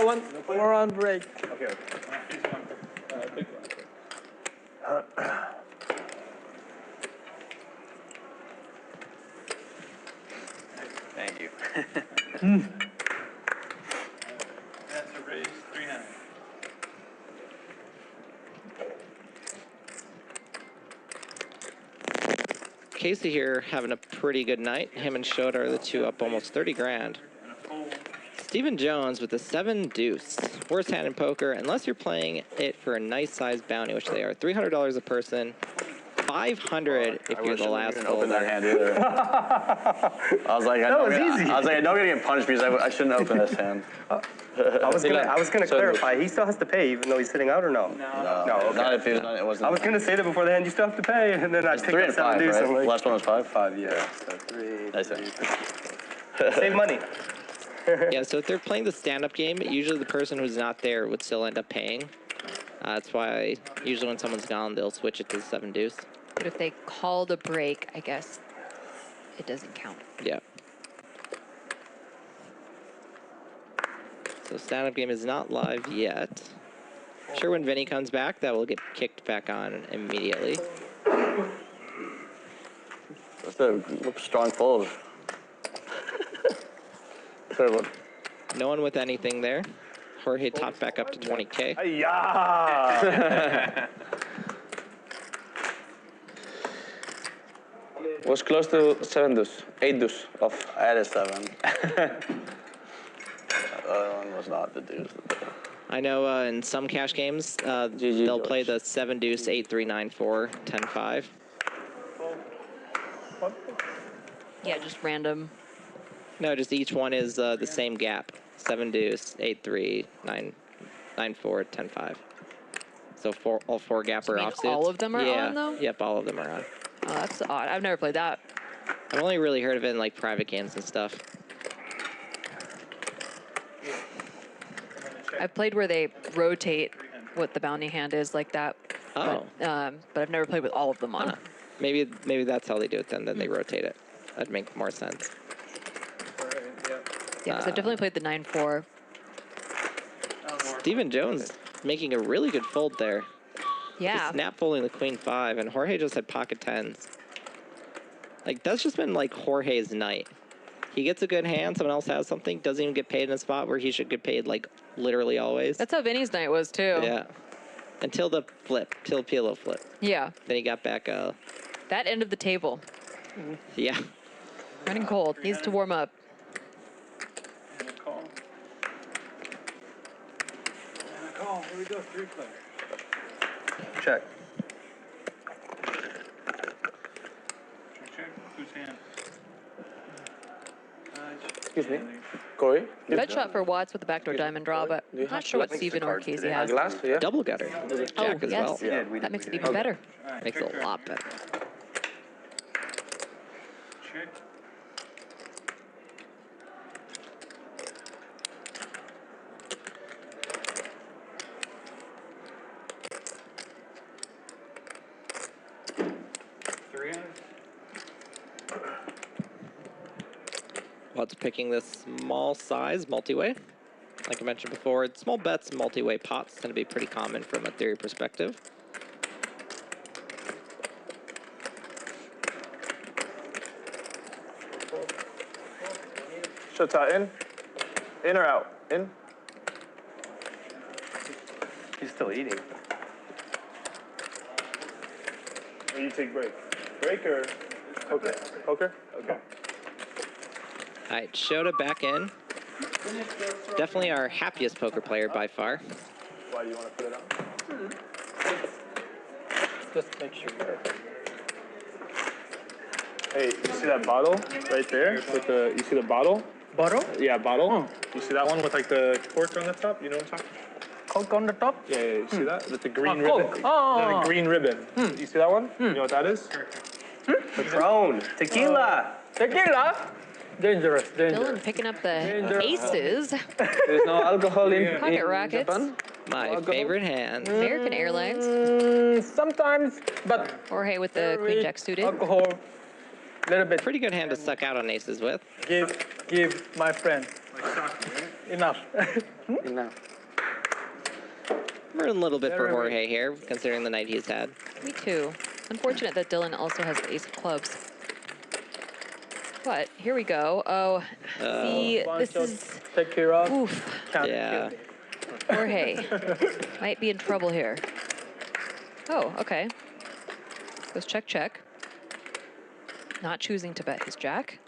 One more on break. Okay. He's one. Big one. Thank you. That's a raise, 300. Casey here having a pretty good night. Him and Shota are the two up almost 30 grand. Stephen Jones with the 7 deuce. Worst hand in poker, unless you're playing it for a nice sized bounty, which they are. $300 a person. 500 if you're the last I open that hand either. I was like, I know I'm gonna get punched because I shouldn't open this hand. I was gonna clarify. He still has to pay, even though he's sitting out, or no? No. Okay. Not if it wasn't. I was gonna say that before the hand. You still have to pay, and then I picked 3 up and 7 5, deuce. right? I'm like, Last one was 5. 5, yeah. So 3. Nice. Save money. Yeah, so if they're playing the stand-up game, usually the person who's not there would still end up paying. That's why usually when someone's gone, they'll switch it to the 7 deuce. But if they called a break, I guess it doesn't count. Yeah. So stand-up game is not live yet. I'm sure when Vinny comes back, that will get kicked back on immediately. That's a strong fold. No one with anything there. Jorge topped back up to 20K. Yeah. Was close to 7 deuce, 8 deuce off. I had a 7. The other one was not the deuce. I know in some cash games, they'll play the 7 deuce, 8 3 9 4 10 5. Yeah, just random. No, just each one is the same gap. 7 deuce, 8 3 9 9 4 10 5. So all 4 gapper offsuits. All of them are on though? Yep, all of them are on. Oh, that's odd. I've never played that. I've only really heard of it in like private games and stuff. I've played where they rotate what the bounty hand is like that. Oh. But I've never played with all of them on it. Maybe that's how they do it then they rotate it. That'd make more sense. Yeah, because I've definitely played the 9-4. Stephen Jones making a really good fold there. Yeah. Just snap folding the queen 5, and Jorge just had pocket 10s. Like, that's just been like Jorge's night. He gets a good hand, someone else has something, doesn't even get paid in a spot where he should get paid like literally always. That's how Vinny's night was too. Yeah. Until the flip, till PLO flip. Yeah. Then he got back that end of the table. Yeah. Running cold. Needs to warm up. And a call. And a call. Here we go. 3 player. Check. Check. Whose hand? Excuse me, Corey? Bet shot for Watts with the backdoor diamond draw, but I'm not sure what Stephen or Casey has. Glass, yeah. Double gutter. Jack as well. Yeah, That makes it even better. Makes it a lot better. Check. Watts picking this small size multi-way. Like I mentioned before, small bets and multi-way pots tend to be pretty common from a theory perspective. Shota in? In or out? In? He's still eating. Or you take break? Break or poker? Poker? Okay. All right, Shota back in. Definitely our happiest poker player by far. Why do you want to put it on? Just make sure. Hey, you see that bottle right there? With the, you see the bottle? Bottle? Yeah, bottle. You see that one with like the cork on the top? You know what I'm talking about? Coke on the top? Yeah, you see that? With the green Coke. ribbon. Oh. The green ribbon. You see that one? You know what that is? Patron, tequila. Tequila? Dangerous, dangerous. Dylan picking up the aces. There's no alcohol in Pocket rockets. Japan? My favorite hand. American Airlines. Sometimes, but Jorge with the Queen Jack suited. alcohol, little bit. Pretty good hand to suck out on aces with. Give my friend. Enough. Enough. We're a little bit for Jorge here, considering the night he's had. Me too. Unfortunate that Dylan also has the ace of clubs. But here we go. Oh, see, this is Take care of. oof. Yeah. Jorge might be in trouble here. Oh, okay. Goes check, check. Not choosing to bet his jack.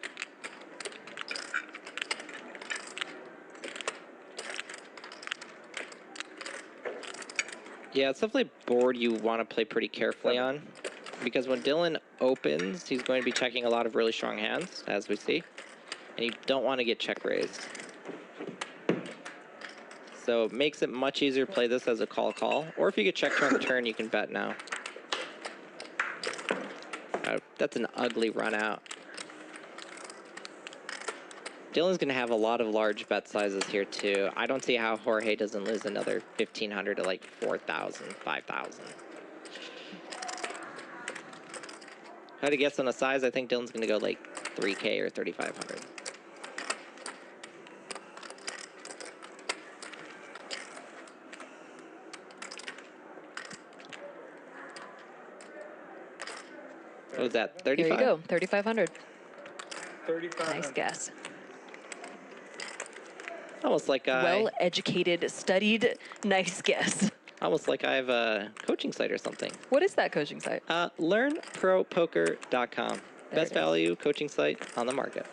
Yeah, it's definitely a board you want to play pretty carefully on. Because when Dylan opens, he's going to be checking a lot of really strong hands, as we see. And you don't want to get check raised. So it makes it much easier to play this as a call. Or if you get checked on the turn, you can bet now. That's an ugly run out. Dylan's going to have a lot of large bet sizes here, too. I don't see how Jorge doesn't lose another 1,500 to like 4,000, 5,000. If I had to guess on a size, I think Dylan's going to go like 3K or 3,500. What was that, 35? There you go, 3,500. 35. Nice guess. Almost like Well-educated, studied, nice guess. Almost like I have a coaching site or something. What is that coaching site? LearnProPoker.com. Best value coaching site on the market.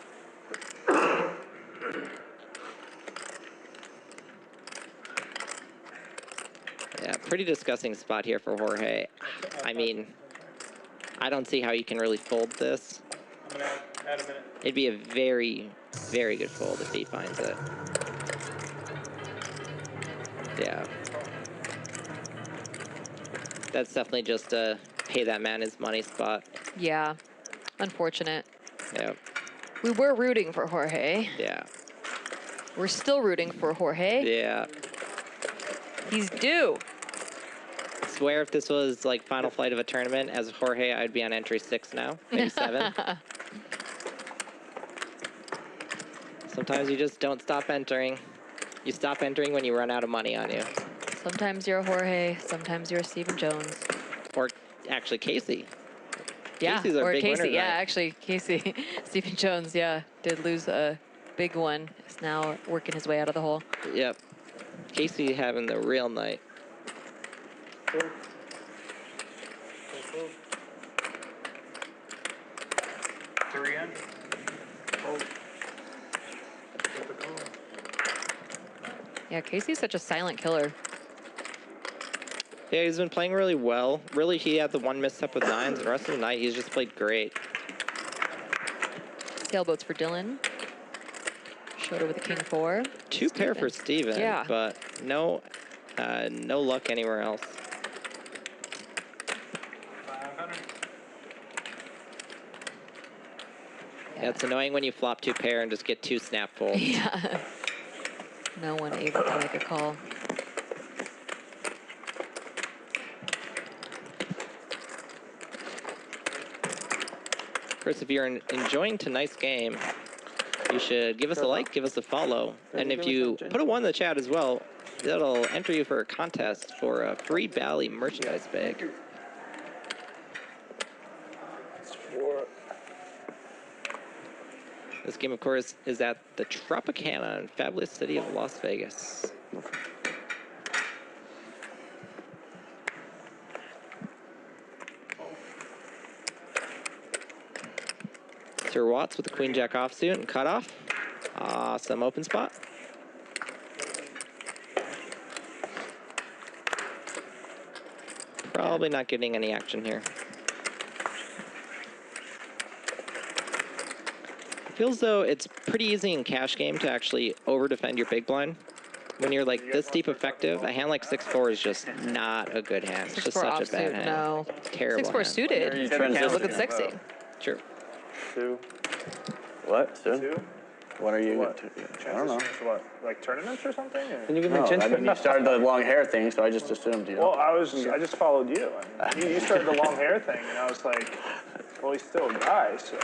Yeah, pretty disgusting spot here for Jorge. I mean, I don't see how you can really fold this. I'm gonna add a minute. It'd be a very, very good fold if he finds it. Yeah. That's definitely just a pay that man his money spot. Yeah, unfortunate. Yeah. We were rooting for Jorge. Yeah. We're still rooting for Jorge. Yeah. He's due. I swear if this was like final flight of a tournament, as Jorge, I'd be on entry 6 now, maybe 7. Sometimes you just don't stop entering. You stop entering when you run out of money on you. Sometimes you're a Jorge, sometimes you're a Stephen Jones. Or actually Casey. Yeah, Casey's our or big Casey. winner Yeah, tonight. actually, Casey. Stephen Jones, yeah, did lose a big one. Is now working his way out of the hole. Yep. Casey having the real night. Three in. Yeah, Casey's such a silent killer. Yeah, he's been playing really well. Really, he had the one misstep with 9s, and the rest of the night, he's just played great. Sailboats for Dylan. Shota with a king 4. 2 pair for Steven, Yeah. but no luck anywhere else. 500. Yeah, it's annoying when you flop 2 pair and just get 2 snap folds. Yeah. No one able to make a call. Of course, if you're enjoying tonight's game, you should give us a like, give us a follow. And if you put a 1 in the chat as well, that'll enter you for a contest for a free Bally merchandise bag. This game, of course, is at the Tropicana in fabulous city of Las Vegas. Sir Watts with the Queen Jack offsuit and cutoff. Awesome open spot. Probably not getting any action here. It feels though it's pretty easy in cash game to actually over-defend your big blind. When you're like this deep effective, a hand like 6-4 is just not a good hand. It's just such a bad hand. No. Terrible 6-4 hand. suited. Looking sexy. True. 2. What? Soon? 2. When are you? What? I don't know. To what? Like tournaments or something? Or? Can you give me No, a chin I mean, you strap? started the long hair thing, so I just assumed, you know. Well, I just followed you. I mean, you started the long hair thing, and I was like, well, he's still a guy, so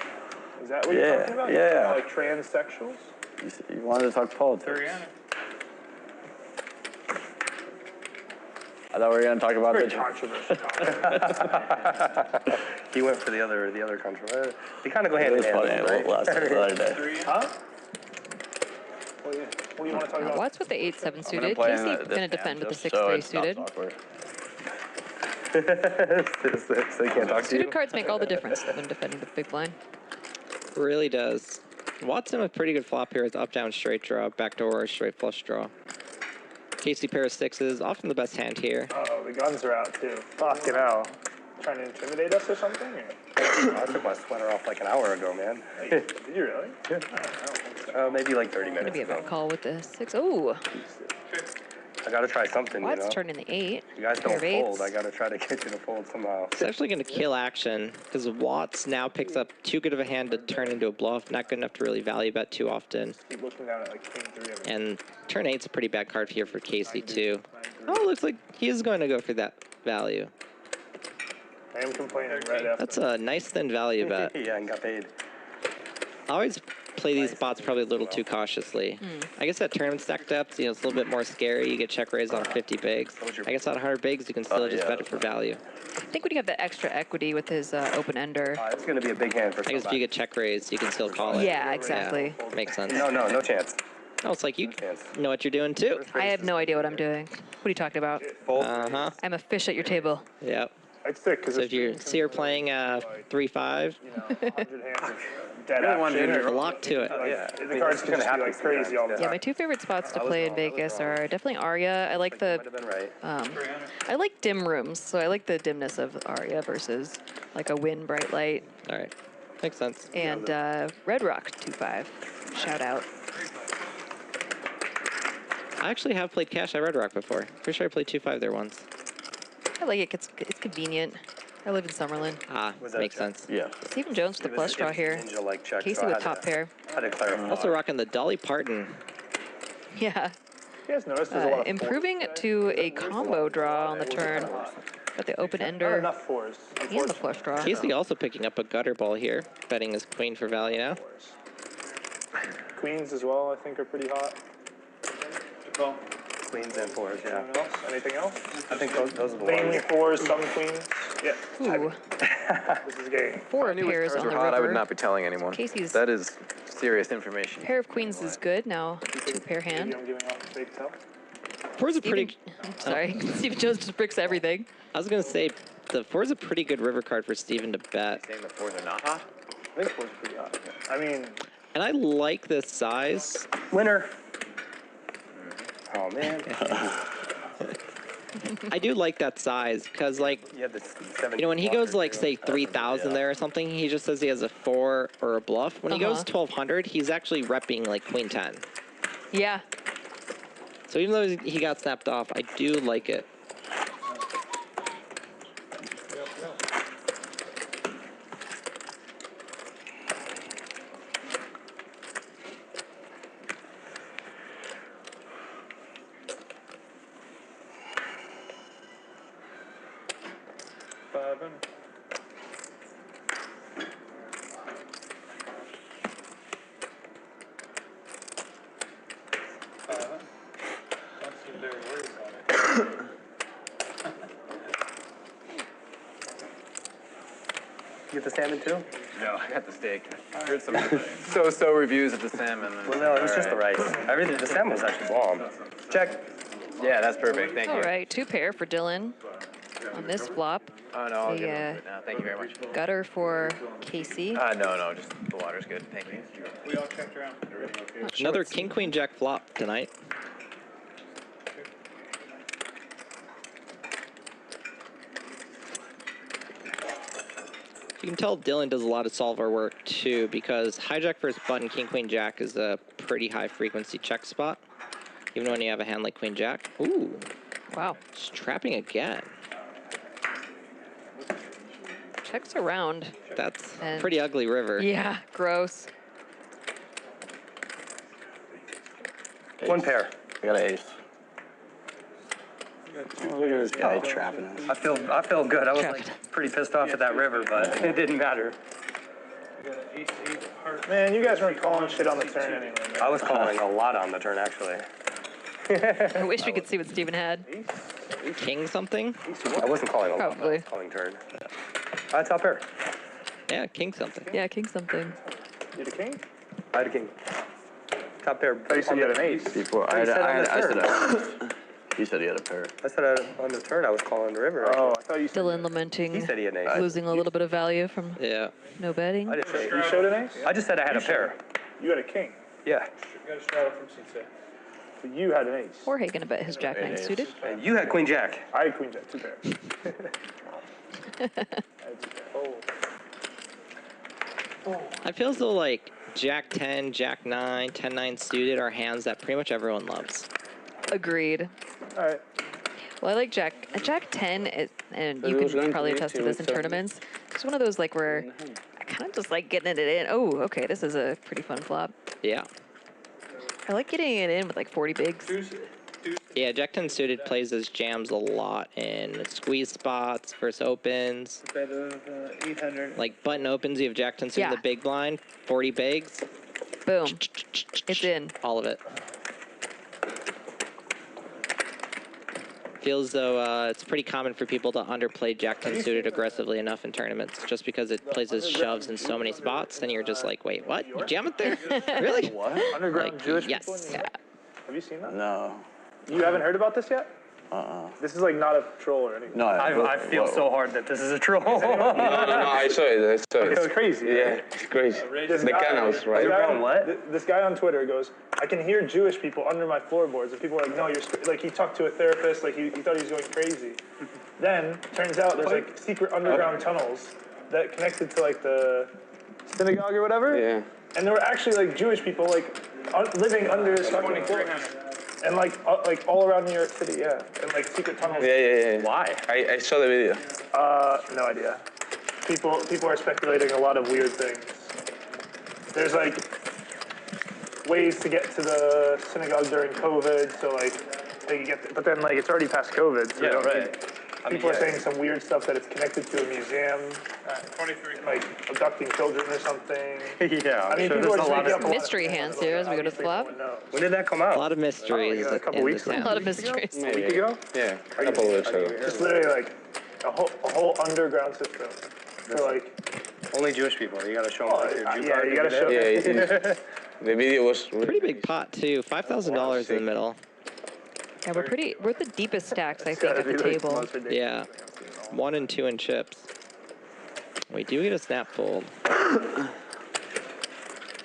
is that what you're talking about? Yeah. Like transsexuals? You wanted to talk politics. I thought we were going to talk about Very the controversial. He went for the other controversy. They kind of go hand in hand, funny, right? the other day. Huh? What do you want to talk about? What's with the 8-7 suited? play Casey in this gonna defend with the just so 6-3 it stops suited. awkward. So they can't talk to you. Suited cards make all the difference when defending the big blind. Really does. Watson with pretty good flop here is up, down, straight draw, backdoor, straight flush draw. Casey pair of 6s, often the best hand here. Oh, the guns are out too. Fucking hell. Trying to intimidate us or something? Or? I took my sweater off like an hour ago, man. Did you really? Yeah. I don't think so. Maybe like 30 Gonna minutes be a ago. bad call with the 6. Ooh, I gotta try something, Watts you know? turning the 8. You guys Pair don't of fold. 8s. I gotta try to get you to fold somehow. It's actually going to kill action because Watts now picks up too good of a hand to turn into a bluff. Not good enough to really value bet too often. Keep looking down at like king 3 of it. And turn 8's a pretty bad card here for Casey too. Oh, it looks like he is going to go for that value. I am complaining right after. That's a nice thin value bet. Yeah, and got paid. I always play these spots probably a little too cautiously. I guess at tournament stack depths, you know, it's a little bit more scary. You get check raised on 50 bigs. I guess on 100 bigs, you can still just bet it for value. I think when you have the extra equity with his open ender. It's gonna be a big hand for I guess if you get check raised, you can still call it. Yeah, exactly. Yeah, makes sense. No chance. Oh, it's like you know what you're doing too. I have no idea what I'm doing. What are you talking about? Uh-huh. I'm a fish at your table. Yep. It's thick because So if you see her playing 3-5, you know, 100 hands of dead Really wanted action. to a lock to it. Like, the cards can just be like crazy all the time. Yeah, my 2 favorite spots to play in Vegas are definitely Aria. I like the Might have been right. I like dim rooms, so I like the dimness of Aria versus like a Win Bright Light. All right. Makes sense. And Red Rock 2-5. Shout out. I actually have played cash at Red Rock before. Pretty sure I played 2-5 there once. I like it. It's convenient. I live in Summerlin. Ah, makes sense. Yeah. Stephen Jones with the flush draw here. Ninja-like check, Casey so I with had top to- pair. I had to clarify. Also rocking the Dolly Parton. Yeah. You guys notice there's a lot of Improving to a combo draw on the turn. Got the open Not ender enough fours. and the flush draw. Casey also picking up a gutter ball here, betting his queen for value now. Queens as well, I think, are pretty hot. Queens and fours, yeah. Anyone else? Anything else? I think those are the Mainly ones. fours, some queens. Yeah. Ooh, This is game. 4 pairs on the hot, I would river. not be telling anyone. Casey's That is serious information. pair of queens is good now. 2-pair hand. Maybe I'm giving off a big tell. Four's a pretty. Sorry, Stephen Jones just bricks everything. I was gonna say the four's a pretty good river card for Steven to bet. Saying the fours are not hot? I think fours pretty hot. I mean, And I like this size. Winner. Oh, man. I do like that size because, like, You have the 17 you know, when he goes like blockers, say 3,000 there or something, he just says he has a 4 or a bluff. When he goes 1,200, he's actually repping like queen 10. Yeah. So even though he got snapped off, I do like it. You get the salmon too? No, I got the steak. I heard some so-so reviews of the salmon. Well, no, it was just the rice. Everything, the salmon was actually bomb. Check. Yeah, that's perfect. Thank you. All right, 2-pair for Dylan on this flop. Oh, no, I'll The, give it now. Thank you very much. Gutter for Casey. No, just the water's good. Thank you. We all checked around. Another king queen jack flop tonight. You can tell Dylan does a lot of solver work too, because hijack versus button king queen jack is a pretty high frequency check spot, even when you have a hand like queen jack. Ooh, Wow. just trapping again. Checks around. That's And- pretty ugly river. Yeah, gross. One pair. I got an ace. Oh, look at this guy trapping us. I feel good. I was like pretty pissed off at that river, but it didn't matter. Man, you guys weren't calling shit on the turn anyway. Man. I was calling a lot on the turn, actually. I wish we could see what Steven had. King something? I wasn't calling a lot. I Probably. was calling turn. Top pair. Yeah, king something. Yeah, king something. You had a king? I had a king. Top pair. Oh, you said you had an ace. Before I said he said he had a pair. I said on the turn I was calling the river. Oh, I thought you said Dylan lamenting He said he had an ace. losing a little bit of value from no betting. I didn't say you showed an ace? I just said I had a pair. You had a king. Yeah. You got a straddle from Sensei. But you had an ace. Jorge gonna bet his jack nine suited. And you had queen jack. I had queen jack, 2 pairs. I feel as though like jack 10, jack 9, 10-9 suited are hands that pretty much everyone loves. Agreed. All right. Well, I like jack 10, and you can probably attest to this in tournaments. It's one of those like where I kind of just like getting it in. Oh, okay, this is a pretty fun flop. Yeah. I like getting it in with like 40 bigs. Yeah, jack 10 suited plays as jams a lot in squeeze spots versus opens. Bet of 800. Like button opens, you have jack 10 suited in Yeah. the big blind, 40 bigs. Boom. It's in. All of it. Feels though it's pretty common for people to underplay jack 10 suited aggressively enough in tournaments, just because it plays as shoves in so many spots, and you're just like, wait, what? You jam it there? Really? What? Underground Like, Jewish yes. people? Have you seen that? No. You haven't heard about this yet? This is like not a troll or anything. No. I feel so hard that this is a troll. No, I saw it. I saw it. It's crazy. Yeah, it's crazy. This The guy- canals, right? This guy, on, What? this guy on Twitter goes, I can hear Jewish people under my floorboards, and people are like, no, you're like he talked to a therapist, like he thought he was going crazy. Then turns out there's like secret underground tunnels that connected to like the synagogue or whatever. Yeah. And there were actually like Jewish people like living under his fucking floor. And like all around New York City, yeah. And like secret tunnels. Yeah. Why? I saw the video. No idea. People are speculating a lot of weird things. There's like ways to get to the synagogue during COVID, so like they can get there, but then like it's already past COVID, so Yeah, they don't right. need- people are saying some weird stuff that it's connected to a museum, 23. like abducting children or something. Yeah. I mean, I'm people sure are there's a lot making of up a lot Mystery of hands things here about as we go to the obviously flop. no one knows. When did that come out? A lot of mysteries a couple in weeks this ago. A hand. lot of mysteries. A week ago? Yeah, a couple of weeks ago. It's literally like a whole underground system for like. Only Jewish people. You gotta show them like, your Jew Yeah, card you to gotta get show. in. Yeah, the video was really Pretty big pot too, $5,000 in the middle. Yeah, we're the deepest stacks I think at the table. Yeah, 1 and 2 in chips. We do get a snap fold.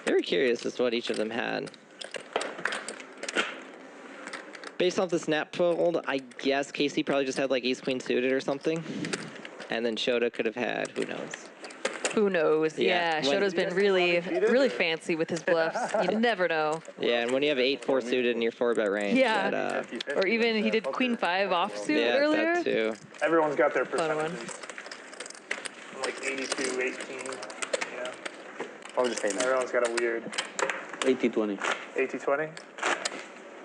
Very curious as to what each of them had. Based off the snap fold, I guess Casey probably just had like ace queen suited or something. And then Shota could have had, who knows. Who knows? Yeah, Yeah, when- Shota's been really fancy with his bluffs. You never know. Yeah, and when you have 8-4 suited in your 4-bet range. Yeah. That, Or even he did queen 5 offsuit yeah, earlier. that too. Everyone's got their Fun one. percentages. Like 82, 18. Yeah. I'm just saying that. Everyone's got a weird 80-20. 80-20.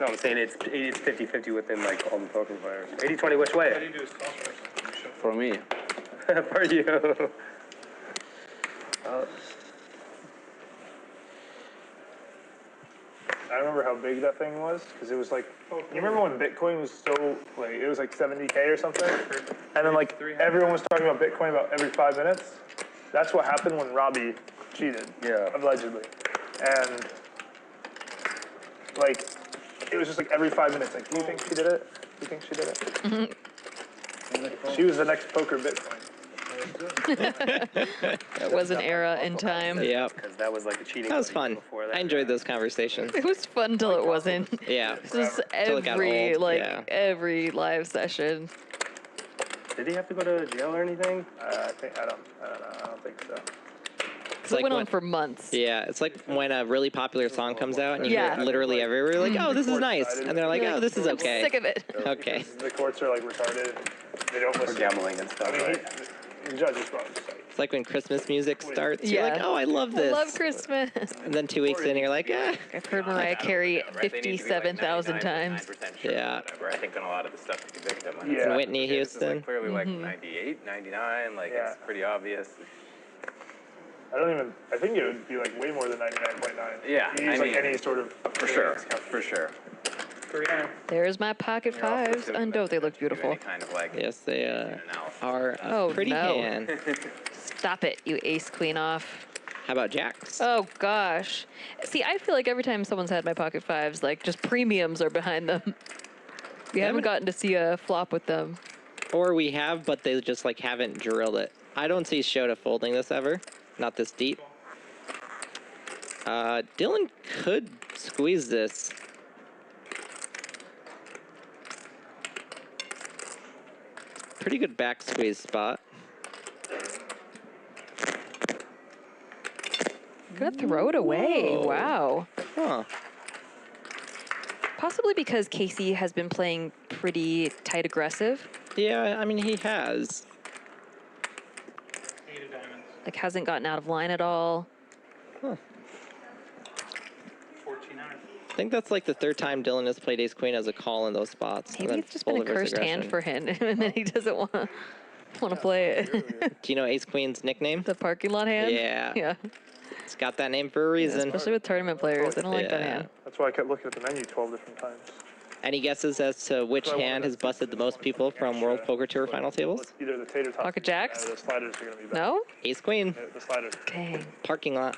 No, I'm saying it's 50-50 within like all the poker players. 80-20 which way? How do you do his toss person? For me. For you. I remember how big that thing was because it was like, you remember when Bitcoin was so like it was like 70K or something, and then like everyone was talking about Bitcoin about every 5 minutes. That's what happened when Robbie cheated, allegedly, and like it was just like every 5 minutes. Like, do you think she did it? Do you think she did it? She was the next poker Bitcoin. It was an era in time. Yep. Because that was like a cheating. That was fun. I enjoyed those conversations. It was fun till it wasn't. Yeah. This is Till it got every old, like yeah. every live session. Did he have to go to jail or anything? I don't know. I don't think think so. Because it went on for months. Yeah, it's like when a really popular song comes out and you Yeah. hear it literally everywhere. You're like, oh, this is nice. And they're like, oh, this is okay. Sick of it. Okay. The courts are like retarded. They don't listen. For gambling and stuff, I mean, right? the judges probably just like, It's like when Christmas music starts. You're Yeah. like, oh, I love I this. love Christmas. And then 2 weeks in, you're like, eh. I've heard Mariah Carey 57,000 times. Yeah. Whatever. I think on a lot of the stuff you can pick up on. And Whitney This is Houston. like clearly like 98, 99. Like Yeah. it's pretty obvious. I think it would be like way more than 99.9. Yeah, You use I like mean, any sort of. For sure. For sure. There's my pocket fives. And don't they look beautiful? Kind of like Yes, they are a Oh, pretty no. hand. Stop it, you ace queen off. How about jacks? Oh, gosh. See, I feel like every time someone's had my pocket fives, like, just premiums are behind them. We haven't gotten to see a flop with them. Or we have, but they just like haven't drilled it. I don't see Shota folding this ever. Not this deep. Dylan could squeeze this. Pretty good back squeeze spot. Gonna throw it away. Whoa. Wow. Huh. Possibly because Casey has been playing pretty tight aggressive. Yeah, I mean, he has. Like, hasn't gotten out of line at all. Huh. I think that's like the third time Dylan has played ace queen as a call in those spots. and Maybe then it's just been a fold reverse cursed hand aggression. for him, and then he doesn't want to play it. Do you know ace queen's nickname? The parking lot hand? Yeah. Yeah. It's got that name for a reason. Especially with tournament players. They don't like that hand. That's why I kept looking at the menu 12 different times. Any guesses as to which hand has busted the most people from World Poker Tour final tables? Either the tater tots. Pocket jacks? The sliders are going to be better. No? Ace queen. The sliders. Dang. Parking lot.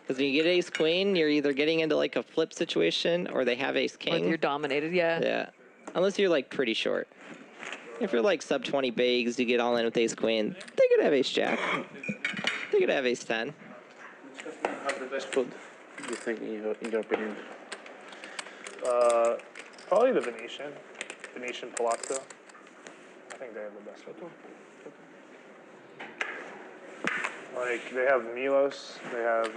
Because when you get ace queen, you're either getting into like a flip situation or they have ace Or king. you're dominated, yeah. Yeah. Unless you're like pretty short. If you're like sub 20 bigs, you get all in with ace queen. They could have ace jack. They could have ace 10. Have the best food, you think, in your opinion? Probably the Venetian Palazzo. I think they have the best food. Like, they have Milos, they have,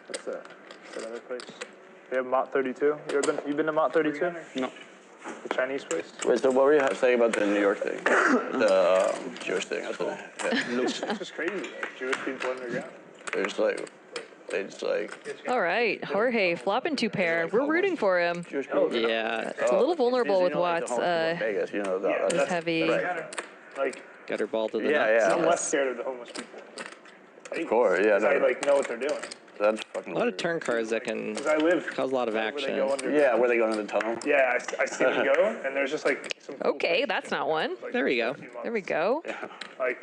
what's that? What's that other place? They have Mott 32. You been to Mott 32? No. The Chinese place? Wait, so what were you saying about the New York thing? The Jewish thing, I think. Yeah. It's just crazy, like, Jewish people underground. They're just like, they just like... All right, Jorge, flopping two pair. We're rooting for him. Jewish people. Yeah. It's a little vulnerable with like Watts. the homeless people in Vegas, you know, Yeah, He's heavy. Like, Got her ball to the Yeah, nuts. yeah. I'm less scared of the homeless people. Of course, yeah. Because I, No, like, know what they're doing. that's fucking A lot of weird. turn cards that can Because I live cause a lot of where they action. go under. Yeah, where they go into the tunnel. Yeah, I see them go, and there's just like some. cool Okay, places, that's not one. like, There we go. a few There we months. go. Like,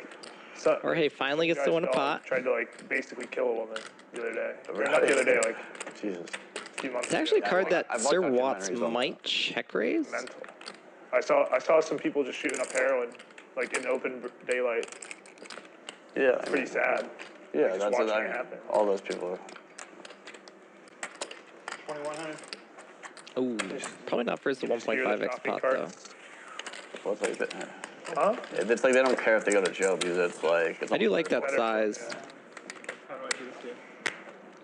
so. Jorge finally gets to win a pot. Tried to like basically kill a woman the other day. Or not the other day, like Jesus. a few months It's actually a ago. card that I've watched Sir Watts documentaries on might check raise. Mental. I saw some people just shooting up heroin, like in open daylight. Yeah. It's pretty sad. Yeah, just that's watching what it happen. all those people. 2100. Ooh, probably not versus the Just hear the 1.5x shopping pot though. carts. Well, it's like that. Huh? It's like they don't care if they go to jail because it's like. It's I do like that Better, size. yeah. How do I do this here?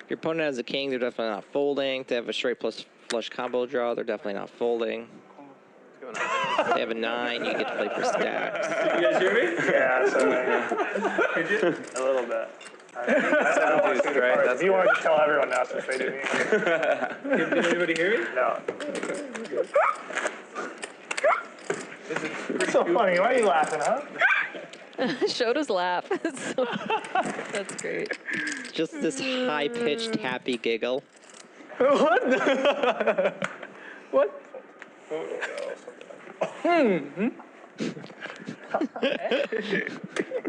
Your opponent has a king, they're definitely not folding. They have a straight plus flush combo draw, they're definitely not folding. They have a 9, you get to play for stacks. You guys hear me? Yeah, so Did you? a little bit. If you want to just tell everyone now since they didn't hear Did anybody hear me? No. It's so funny. Why are you laughing, huh? Shota's laugh. That's great. Just this high-pitched happy giggle. What? What?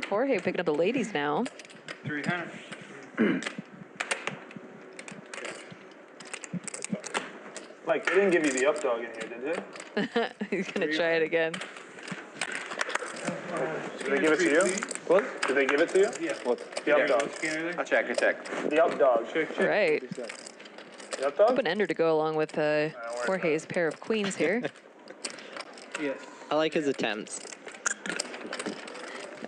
Jorge picking up the ladies now. 300. Like, they didn't give you the up dog in here, did they? He's gonna try it again. Did they give it to you? What? Did they give it to you? Yeah. What? The up dog. I'll check, I'll check. The up dog. All right. The up dog? Open ender to go along with Jorge's pair of queens here. Yes. I like his attempts.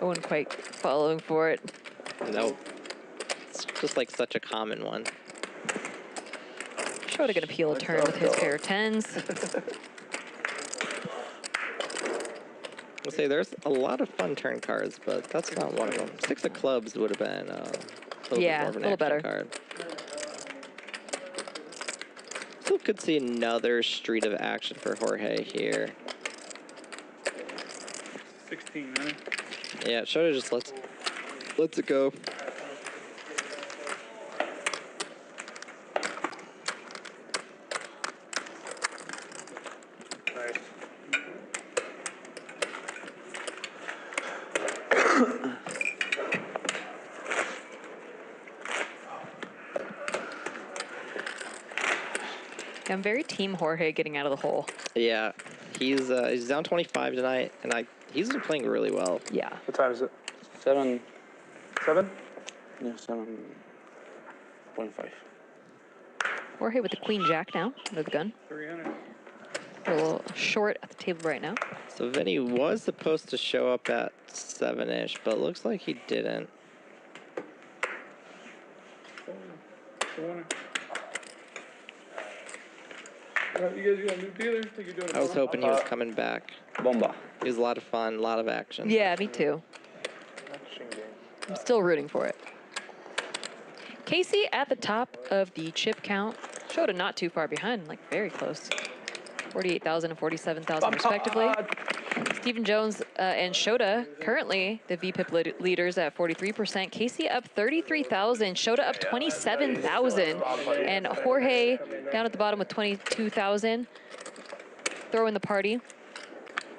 No one quite following for it. Nope. It's just like such a common one. Shota gonna peel a turn with his pair of 10s. I'll say there's a lot of fun turn cards, but that's not one of them. 6 of clubs would have been a little bit more of an action card. Still could see another street of action for Jorge here. 16 minutes. Yeah, Shota just lets it go. Nice. I'm very team Jorge getting out of the hole. Yeah, he's down 25 tonight, and he's been playing really well. Yeah. What time is it? 7. 7? Yeah, 7:25. Jorge with the queen jack now, under the gun. 300. A little short at the table right now. So Vinny was supposed to show up at 7-ish, but looks like he didn't. You guys got a new dealer? Think you're doing I was hoping he was coming back. Bomba. It was a lot of fun, a lot of action. Yeah, me too. I'm still rooting for it. Casey at the top of the chip count. Shota not too far behind, like very close. 48,000 and 47,000 respectively. Stephen Jones and Shota currently the VPIP leaders at 43%. Casey up 33,000. Shota up 27,000. And Jorge down at the bottom with 22,000. Throwing the party.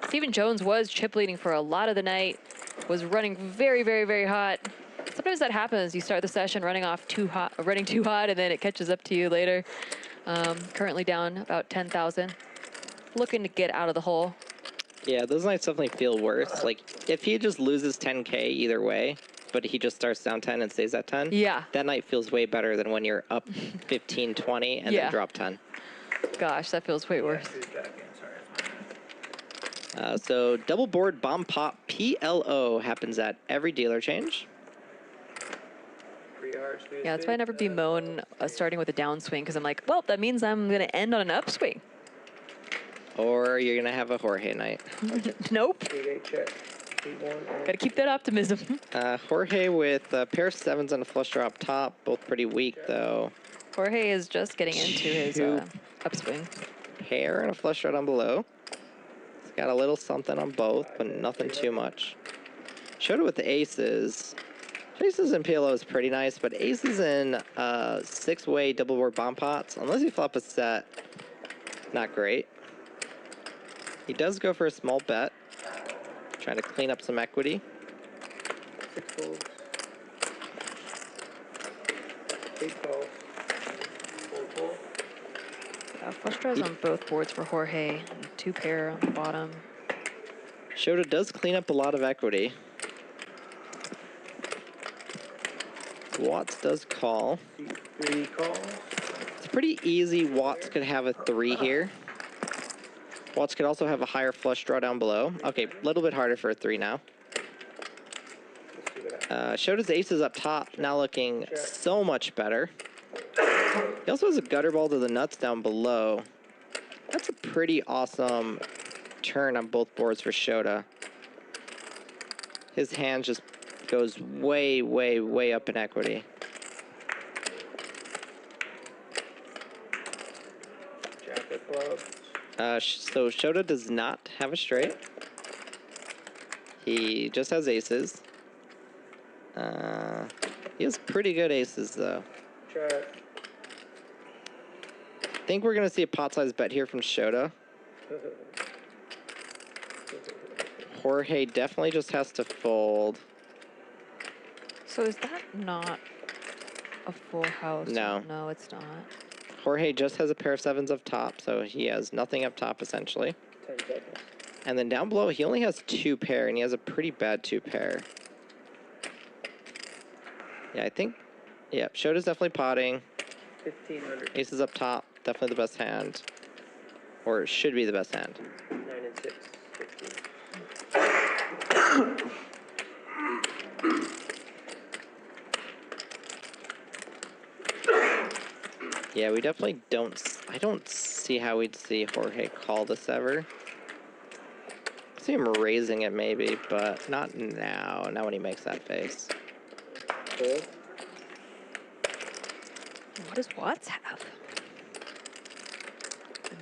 Stephen Jones was chip leading for a lot of the night. Was running very, very, very hot. Sometimes that happens. You start the session running too hot, and then it catches up to you later. Currently down about 10,000. Looking to get out of the hole. Yeah, those nights definitely feel worse. Like, if he just loses 10K either way, but he just starts down 10 and stays at 10, yeah, that night feels way better than when you're up 15, 20, and then drop 10. Gosh, that feels way worse. So double board bomb pop PLO happens at every dealer change. Yeah, that's why I never bemoan starting with a downswing, because I'm like, well, that means I'm going to end on an upswing. Or you're going to have a Jorge night. Nope. Gotta keep that optimism. Jorge with a pair of 7s and a flush draw up top, both pretty weak, though. Jorge is just getting into his upswing. Pair and a flush draw down below. He's got a little something on both, but nothing too much. Shota with the aces. Aces and PLO is pretty nice, but aces in 6-way double board bomb pots, unless you flop a set, not great. He does go for a small bet, trying to clean up some equity. 6 folds. 8 folds. Fold. Flush draws on both boards for Jorge. 2 pair on the bottom. Shota does clean up a lot of equity. Watts does call. 3 calls. It's pretty easy. Watts could have a 3 here. Watts could also have a higher flush draw down below. Okay, a little bit harder for a 3 now. Shota's aces up top, now looking so much better. He also has a gutter ball to the nuts down below. That's a pretty awesome turn on both boards for Shota. His hand just goes way, way, way up in equity. Jack of clubs. So Shota does not have a straight. He just has aces. He has pretty good aces, though. Check. I think we're going to see a pot-sized bet here from Shota. Jorge definitely just has to fold. So is that not a full house? No. No, it's not. Jorge just has a pair of 7s up top, so he has nothing up top, essentially. 10 seconds. And then down below, he only has 2 pair, and he has a pretty bad 2 pair. Yeah, I think, yeah, Shota's definitely potting. 1,500. Aces up top, definitely the best hand. Or it should be the best hand. 9 and 6. 15. Yeah, we definitely don't. I don't see how we'd see Jorge call this ever. I see him raising it maybe, but not now. Not when he makes that face. What does Watts have?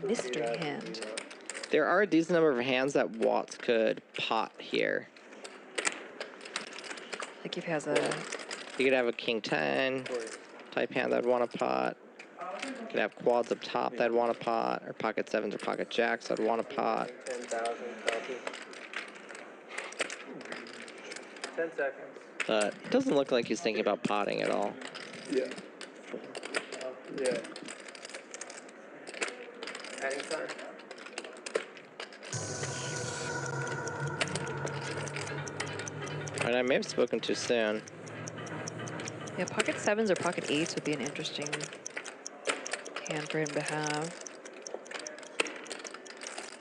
A mystery hand. There are a decent number of hands that Watts could pot here. Like if he has a... You could have a king 10 type hand that'd want to pot. You could have quads up top that'd want to pot, or pocket 7s or pocket jacks that'd want to pot. 10,000, 10 seconds. But it doesn't look like he's thinking about potting at all. Yeah. Yeah. Adding sign. And I may have spoken too soon. Yeah, pocket 7s or pocket 8s would be an interesting hand for him to have.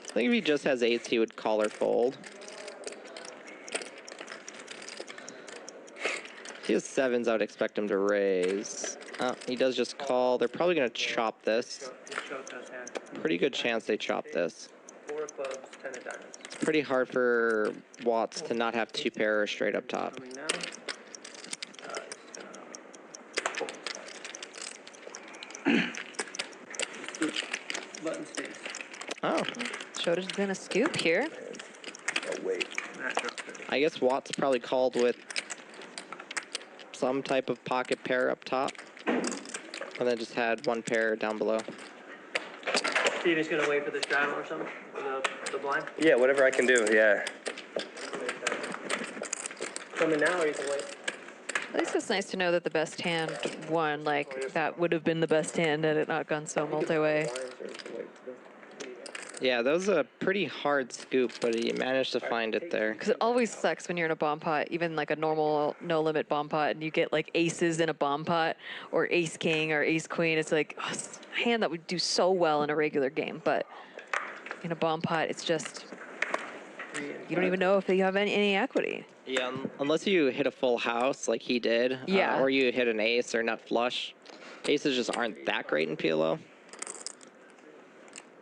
I think if he just has 8s, he would call or fold. If he has 7s, I would expect him to raise. Oh, he does just call. They're probably going to chop this. Pretty good chance they chop this. 4 clubs, 10 of diamonds. It's pretty hard for Watts to not have 2 pair straight up top. Button stays. Oh. Shota's gonna scoop here. Oh, wait. I guess Watts probably called with some type of pocket pair up top. And then just had 1 pair down below. So you're just gonna wait for the straddle or something? For the blind? Yeah, whatever I can do, yeah. Coming now or you can wait? At least it's nice to know that the best hand won. Like, that would have been the best hand had it not gone so multi-way. Yeah, that was a pretty hard scoop, but he managed to find it there. Because it always sucks when you're in a bomb pot, even like a normal no-limit bomb pot, and you get like aces in a bomb pot, or ace-king, or ace-queen. It's like oh, it's a hand that would do so well in a regular game, but in a bomb pot, it's just, you don't even know if you have any equity. Yeah, unless you hit a full house like he did, Yeah. Or you hit an ace or nut flush. Aces just aren't that great in PLO.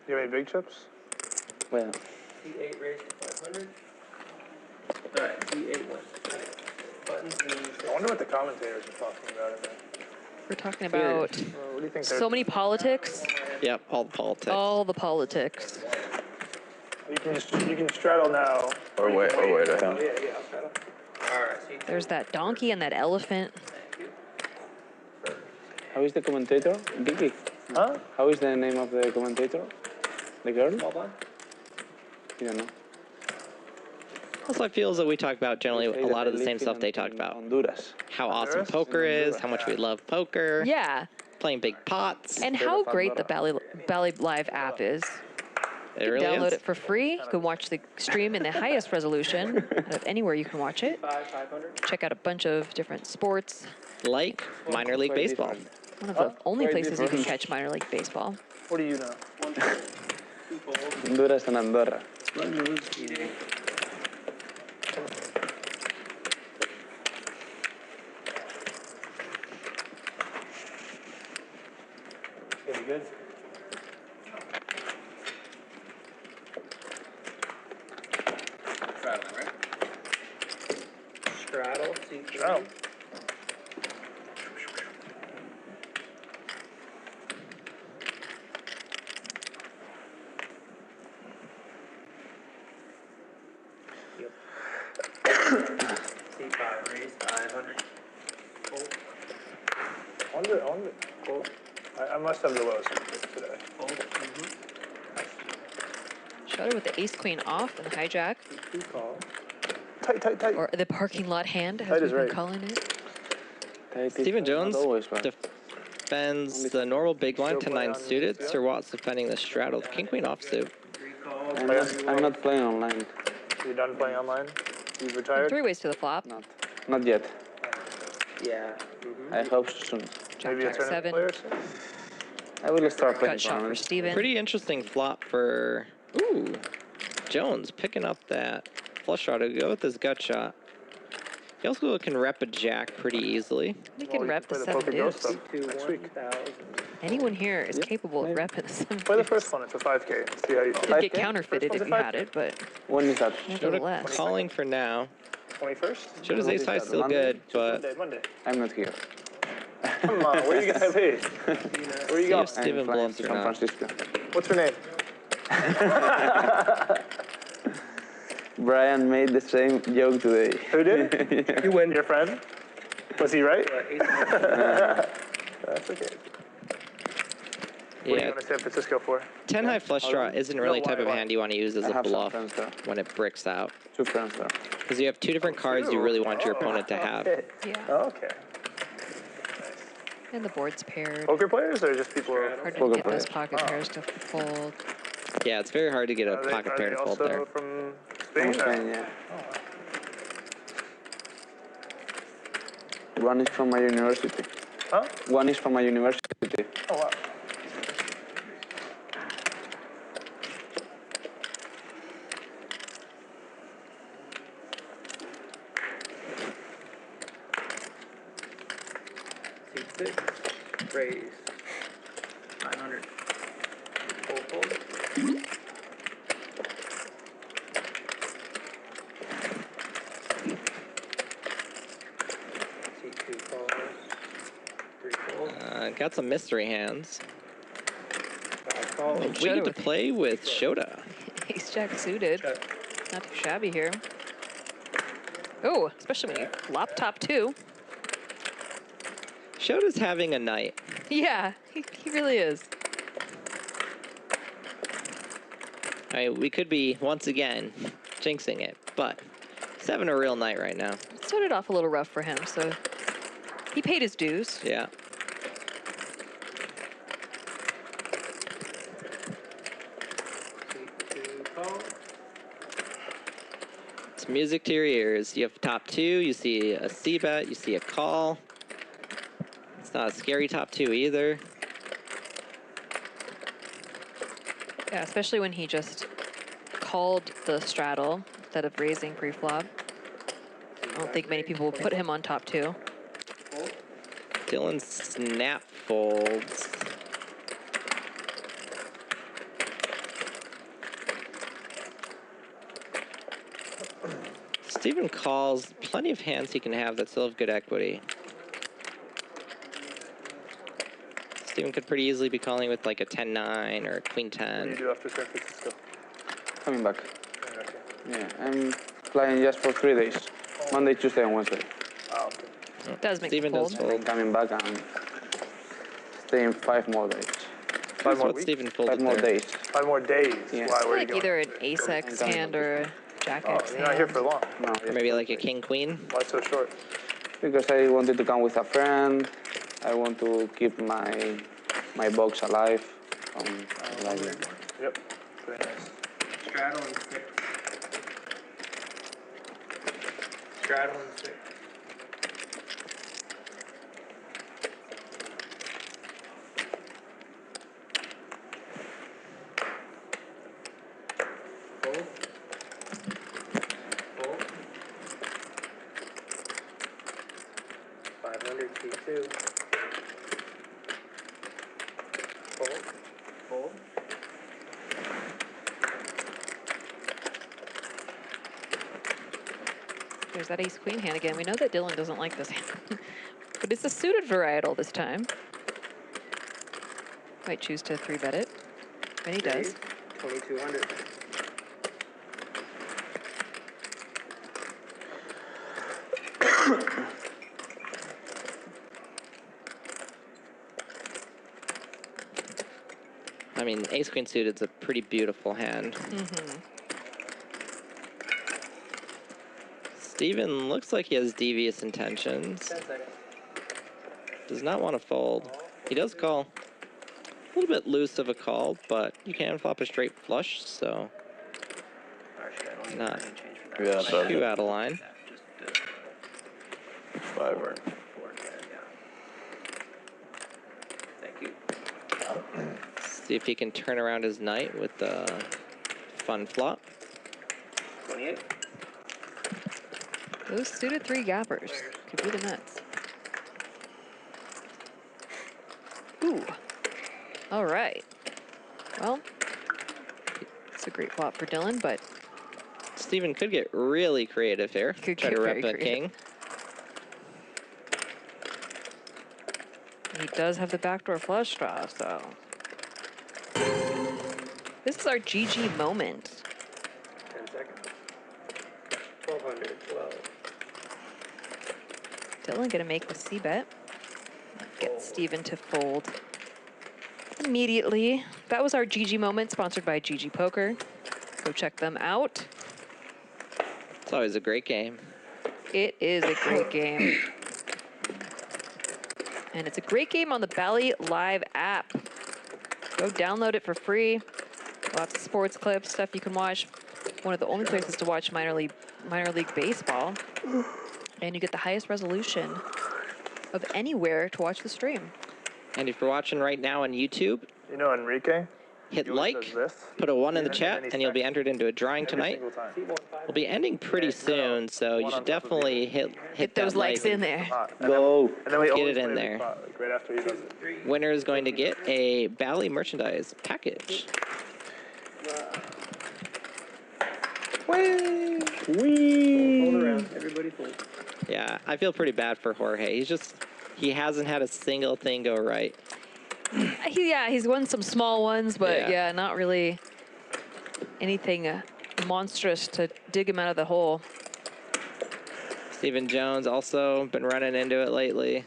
You have any big chips? Well, D8 raised to 500. Alright, D8 win. Buttons and... I wonder what the commentators are talking about in there. We're talking about What do you think so many politics. Yep, all the politics. All the politics. You can straddle now. Or wait, Yeah, I think. yeah, I'll straddle. Alright, There's that donkey and that elephant. how is the commentator? Vicky. Huh? How is the name of the commentator? The girl? Small blind? You don't know. Also, I feel as though we talk about generally a lot of the same stuff they talk about. Honduras. How awesome poker is, how much we love poker. Yeah. Playing big pots. And how great the Bally Live app is. It You can really download is. it for free. You can watch the stream in the highest resolution out of anywhere you can watch it. 500. Check out a bunch of different sports. Like minor league baseball. One of the only Quite places you can different. catch minor league baseball. What do you know? Honduras and Andorra. Pretty good. Straddling, right? Straddle, C3. Straddle. C5 raised 500. Fold. I wonder. Fold. I must have the lowest today. Fold. Shota with the ace queen off and hijack. Two call. Tight. Or the parking lot hand, as Tight we've is been right. calling it. Stephen Jones Not always, but defends the normal big blind 10-9 suited. Sir Watt's defending the straddle. King queen offsuit. Three call. I'm not playing online. You done playing online? You've retired? 3 ways to the flop. Not yet. Yeah. I hope soon. Maybe a Jack tournament 7. player soon? I will start playing Gut shot for tournaments. Steven. Pretty interesting flop for Jones picking up that flush shot to go with his gut shot. He also can rep a jack pretty easily. We can rep the play the 7 poker ghost deuce. stuff next week. Anyone here is capable of repping the 7 Play the deuce. first one. It's a 5K. And see how you feel. You'd get counterfeited if you had it, but When is that? nevertheless. Calling for now. 21st? Shota's ace high still good, but Monday. I'm not here. Come on, where you gonna be? Where you see going? if Steven bluffs or San not. Francisco. What's her name? Brian made the same joke today. Who did? Yeah. You win. Your friend? Was he right? That's okay. What are you Yeah, going to San Francisco for? 10 high flush draw isn't really the type of why? hand you want to use as I a have some bluff friends there. when it bricks out. 2 friends there. Because you have 2 different cards you really want your opponent to have. Okay. Yeah. Okay. And the board's paired. Poker players or just people? Hard to Poker get those players. pocket pairs to fold. Yeah, it's very hard to get a Are they, pocket are pair they to fold also there. from From Spain? Spain, yeah. One is from my university. Huh? One is from my university. Oh, wow. Seat 6. Raise. 900. Fold. Seat 2 calls. 3 folds. Got some mystery hands. 5 calls. We get to play with Shota. Ace jack suited. Not too shabby here. Oh, especially when you flop top 2. Shota's having a night. Yeah, he really is. We could be, once again, jinxing it, but he's having a real night right now. It started off a little rough for him, so he paid his dues. Yeah. Seat 2 calls. It's music to your ears. You have top 2, you see a C-bet, you see a call. It's not a scary top 2 either. Yeah, especially when he just called the straddle instead of raising pre-flop. I don't think many people will put him on top 2. Dylan snap folds. Steven calls. Plenty of hands he can have that still have good equity. Steven could pretty easily be calling with like a 10-9 or a queen What do 10. you do after San Francisco? Coming back. Okay. Yeah, I'm flying just for 3 days. Monday, Tuesday, and Wednesday. Oh, okay. Does make Steven him does fold. And then coming back and staying 5 more days. 5 more What weeks? Steven 5 folded more there. days. 5 more days. Yeah. Why? Where are you Like going? either an ace-x hand or a jack-x Oh, you're not here hand. for long. No, Or maybe like a king-queen. Why so short? because I wanted to come with a friend. I want to keep my box alive. Yep. Very nice. Straddle and 6. Straddle and 6. Fold. Fold. 500 T2. Fold. Fold. There's that ace-queen hand again. We know that Dylan doesn't like this hand. But it's a suited varietal this time. Might choose to 3-bet it. And he does. 2200. I mean, ace-queen suited's a pretty beautiful hand. Steven looks like he has devious intentions. 10 seconds. Does not want to fold. He does call. A little bit loose of a call, but you can flop a straight flush, so not too out of line. Fiver. Thank you. See if he can turn around his night with the fun flop. 28. Those suited 3 gappers could be the nuts. Ooh. All right. Well, it's a great flop for Dylan, but Steven could get really creative here. Could Try get to very rep a creative. king. he does have the backdoor flush draw, so. This is our GG moment. 10 seconds. 1200, 12. Dylan gonna make the C bet. Get Steven to fold immediately. That was our GG moment, sponsored by GG Poker. Go check them out. It's always a great game. It is a great game. And it's a great game on the Bally Live app. Go download it for free. Lots of sports clips, stuff you can watch. One of the only places to watch minor league baseball. And you get the highest resolution of anywhere to watch the stream. And if you're watching right now on YouTube, You know Enrique? hit He always like, does this. put a 1 in the And chat, then he and you'll be stacks entered into a drawing every tonight. single time. We'll be ending pretty soon, so you should definitely hit Those that likes like. in there. Go. And then we Get always it in play the there. spot, like, right after he does it. Winner is going to get a Bally merchandise package. Hold around. Everybody fold. Yeah, I feel pretty bad for Jorge. He hasn't had a single thing go right. He's won some small ones, but Yeah. yeah, not really anything monstrous to dig him out of the hole. Stephen Jones also been running into it lately.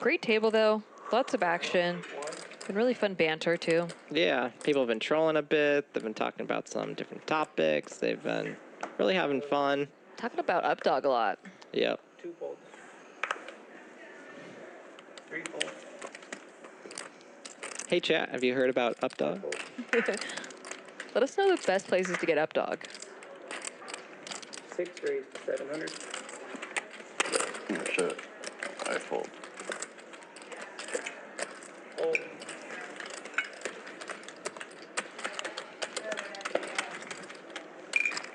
Great table, though. Lots of action. Been really fun banter, too. Yeah, people have been trolling a bit. They've been talking about some different topics. They've been really having fun. Talking about Updog a lot. Yep. 2 folds. 3 folds. Hey, chat, have you heard about Updog? Let us know the best places to get Updog. 6 raised to 700. Oh, shit. I fold. Fold.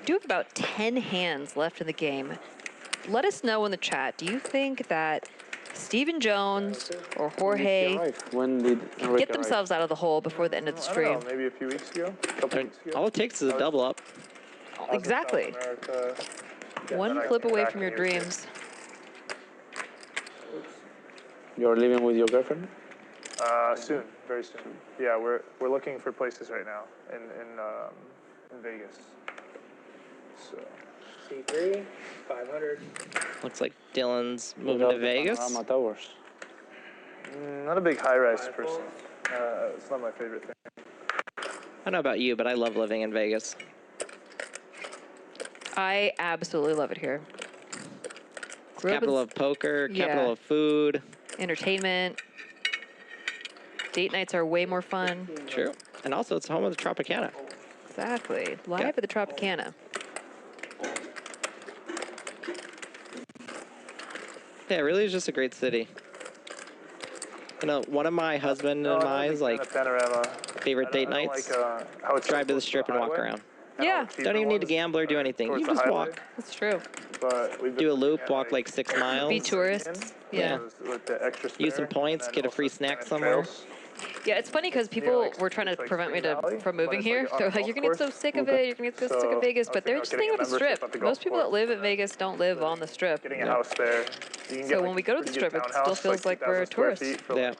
We do have about 10 hands left in the game. Let us know in the chat. Do you think that Stephen Jones or Jorge When did can Enrique get themselves out of the hole before the end of the I don't stream? know, maybe a few weeks ago? A couple weeks ago? All it takes is a double up. Exactly. America. One Then I flip came away back from and your he was dreams. You're living with your girlfriend? Soon, very soon. Yeah, we're looking for places right now in Vegas. So C3, 500. Looks like Dylan's moving to Vegas. Panorama Towers. not a big high-rise person. It's not my favorite thing. I don't know about you, but I love living in Vegas. I absolutely love it here. Grew up Capital in- of poker, Yeah. capital of food. Entertainment. Date nights are way more fun. True. And also, it's home of the Tropicana. Exactly. Live at the Tropicana. Yeah, it really is just a great city. You know, one of my husband and I's like panorama. favorite date I don't nights. like, how it's drive to the close strip and walk highway. around. Yeah. Don't even need to gamble or do anything. You towards can the just highway. walk. That's true. But we've Do a been loop, looking at, walk like 6 miles. Be tourists. Yeah. With the extra Use some spare, points, and get a then free also snack kind of somewhere. trails. Yeah, it's funny because people were trying to prevent me from moving here. They're like, you're gonna get so sick of it, you're gonna get so sick of Vegas, but they're just thinking about the strip. Most people that live in Vegas don't live on the strip. Getting a house there. You can So get, when we go to the strip, it still feels like we're 2,000 square tourists. feet for Yeah.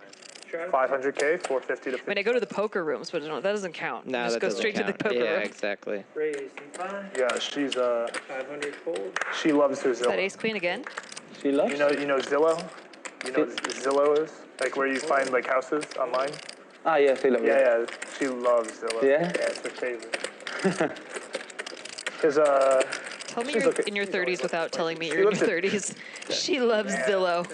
500K, 450 to I mean, I go to the poker rooms, but no, that doesn't count. No, Just that go doesn't straight count. to the poker Yeah, room. exactly. Raise C5. Yeah, she's 500 fold. she loves her Is that Zillow. ace queen again? She loves? You know Zillow? You know what Zillow is? Like where you find like houses online? Ah, yeah, she loves. Yeah, she loves Zillow. Yeah? Yeah, it's her favorite. Because Tell me she's you're looking- in your 30s without telling me She you're in lives your in- 30s. She loves Zillow.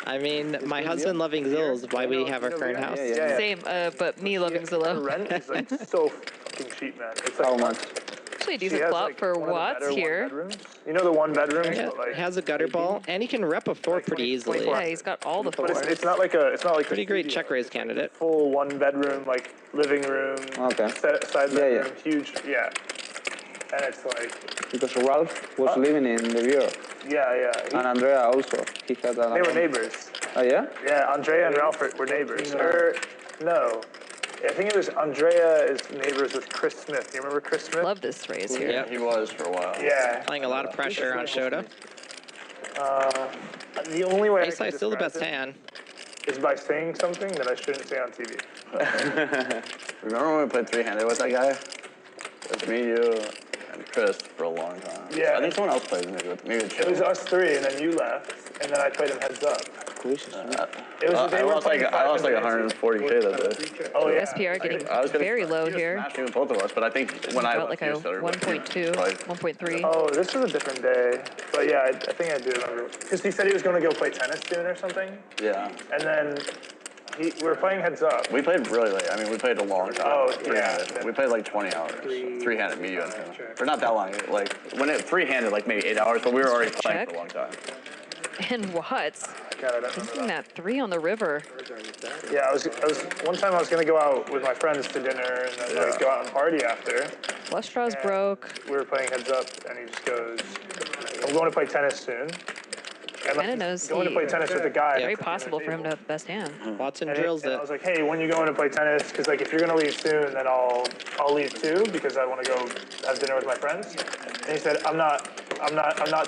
I mean, my husband loving Zillow is why we have our current house. Yeah. Same, but me loving Her Zillow. rent is like so fucking cheap, man. It's like How much? Actually, a she decent has, flop like, for one of the Watts better here. one-bedrooms. You know the one bedroom? Yeah, but, like, it has a gutter ball, and he can rep a 4 pretty easily. Yeah, he's got all the but fours. it's not like a Pretty great check raise candidate. full one bedroom, like living room, Okay. side Yeah, bedroom, huge, yeah. And it's like... Because Ralph was living in the bureau. Yeah. And Andrea also. He had that. They were neighbors. Oh, yeah? Yeah, Andrea and Ralph were neighbors. No. I think it was Andrea is neighbors with Chris Smith. Do you remember Chris Smith? Love this phrase here. Yeah, he was for a while. Yeah. Applying a lot of pressure on Shota. The only way Ace still the best hand. Is by saying something that I shouldn't say on TV. Remember when we played three-handed with that guy? It was me, you, and Chris for a long time. Yeah. I think someone else played maybe It was us three, and then you left, and then I played him heads up. It was I lost like 140K that day. Oh yeah. SPR getting very low here. Smashing with both of us, but I think when I About left, like a 1.2, 1.3. Oh, this was a different day. But yeah, I think I do remember. Because he said he was going to go play tennis soon or something. Yeah. And then we were playing heads up. We played really late. I mean, we played a long time. Oh, yeah. We played like 20 hours. Three-handed, me, you, and him. Or not that long. Like, when it three-handed, like maybe 8 hours, but we were already playing for a long time. And what? God, I don't Thinking that 3 on the river. Yeah, I was one time I was gonna go out with my friends to dinner and then like go out and party after. Flush draws broke. We were playing heads up and he just goes, I'm going to play tennis soon. And Kind of knows going to play tennis with a guy. Very possible for him to have the best hand. Watson And drills I it. was like, hey, when you going to play tennis? Because like if you're gonna leave soon, then I'll leave too because I want to go have dinner with my friends. And he said, I'm not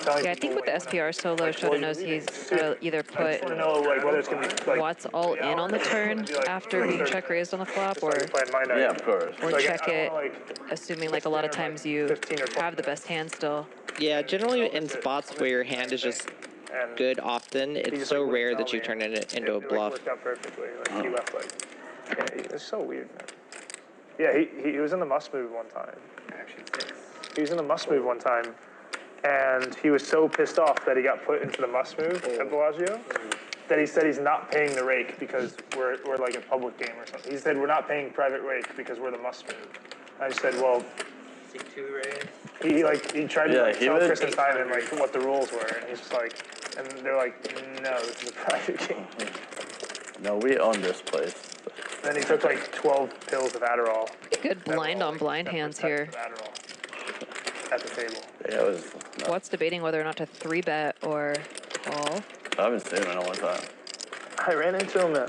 telling Yeah, I think with the SPR solo, Shota knows he's gotta either put I just want to know like whether it's gonna be like Watts all in on the turn after being check raised on the flop, or Yeah, of course. check it, assuming like a lot of times you have the best hand still. Yeah, generally in spots where your hand is just good often, it's so rare that you turn it into a bluff. Worked out perfectly. Like he left like, yeah, it's so weird, man. Yeah, he was in the must move one time. He was in the must move one time, and he was so pissed off that he got put into the must move at Bellagio that he said he's not paying the rake because we're like a public game or something. He said we're not paying private rake because we're the must move. I said, well, he tried to tell Chris and Simon like what the rules were, and he's just like, and they're like, no, this is a private game. No, we own this place. Then he took like 12 pills of Adderall. Good blind on blind hands here. At the table. Yeah, it was. Watts debating whether or not to 3-bet or call. I haven't seen him in a long time. I ran into him at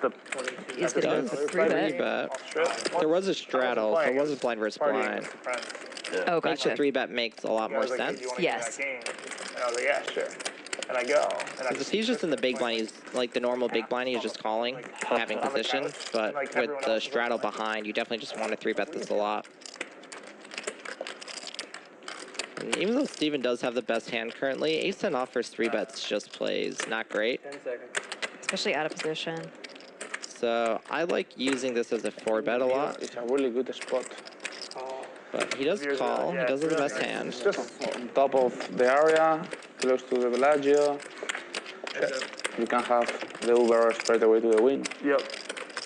the. He's getting the 3-bet. There was a straddle, so it wasn't blind versus blind. Oh, Makes gotcha. the 3-bet makes a lot more sense. Yes. And I was like, yeah, sure. And I go. And If he's just in the big blind, he's like the normal big blind, he's just calling, having position. But with the straddle behind, you definitely just want to 3-bet this a lot. And even though Steven does have the best hand currently, Ace-10 off first 3-bets just plays not great. 10 seconds. Especially out of position. So I like using this as a 4-bet a lot. It's a really good spot. But he does call, he does have the best hand. It's just on top of the area, close to the Bellagio. You can have the Uber straight away to the win. Yep.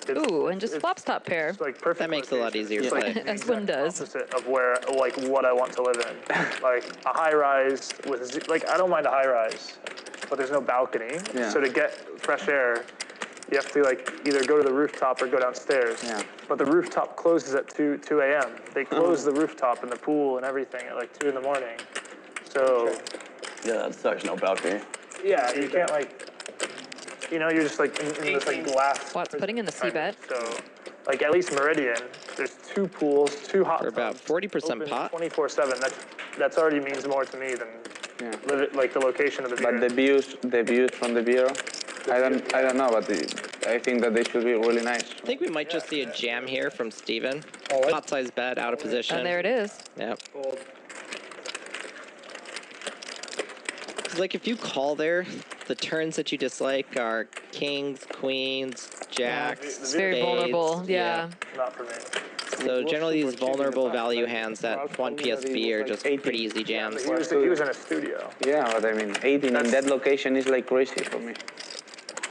Ooh, and just flops top pair. Like perfect. That makes it a lot easier to play. As one does. Opposite of where, like, what I want to live in. Like a high rise with, like, I don't mind a high rise, but there's no balcony. Yeah. So to get fresh air, you have to like either go to the rooftop or go downstairs. Yeah. But the rooftop closes at 2 a.m. They close the rooftop and the pool and everything at like 2 in the morning. So. Yeah, that sucks. No balcony. Yeah, you can't like. You know, you're just like in this like glass. Watts putting in the C-bet. So, like at least Meridian, there's 2 pools, 2 hot For about 40% pot. 24/7. That's already means more to me than like the location of the beer. But the views from the bureau, I don't know, but I think that they should be really nice. I think we might just see a jam here from Steven. Pot size bet, out of position. And there it is. Yep. Like if you call there, the turns that you dislike are kings, queens, jacks, It's very vulnerable, yeah. Not for me. So generally these vulnerable value hands at 1 PSB are just pretty easy jams. He was in a studio. Yeah, but I mean, 18 in that location is like crazy for me.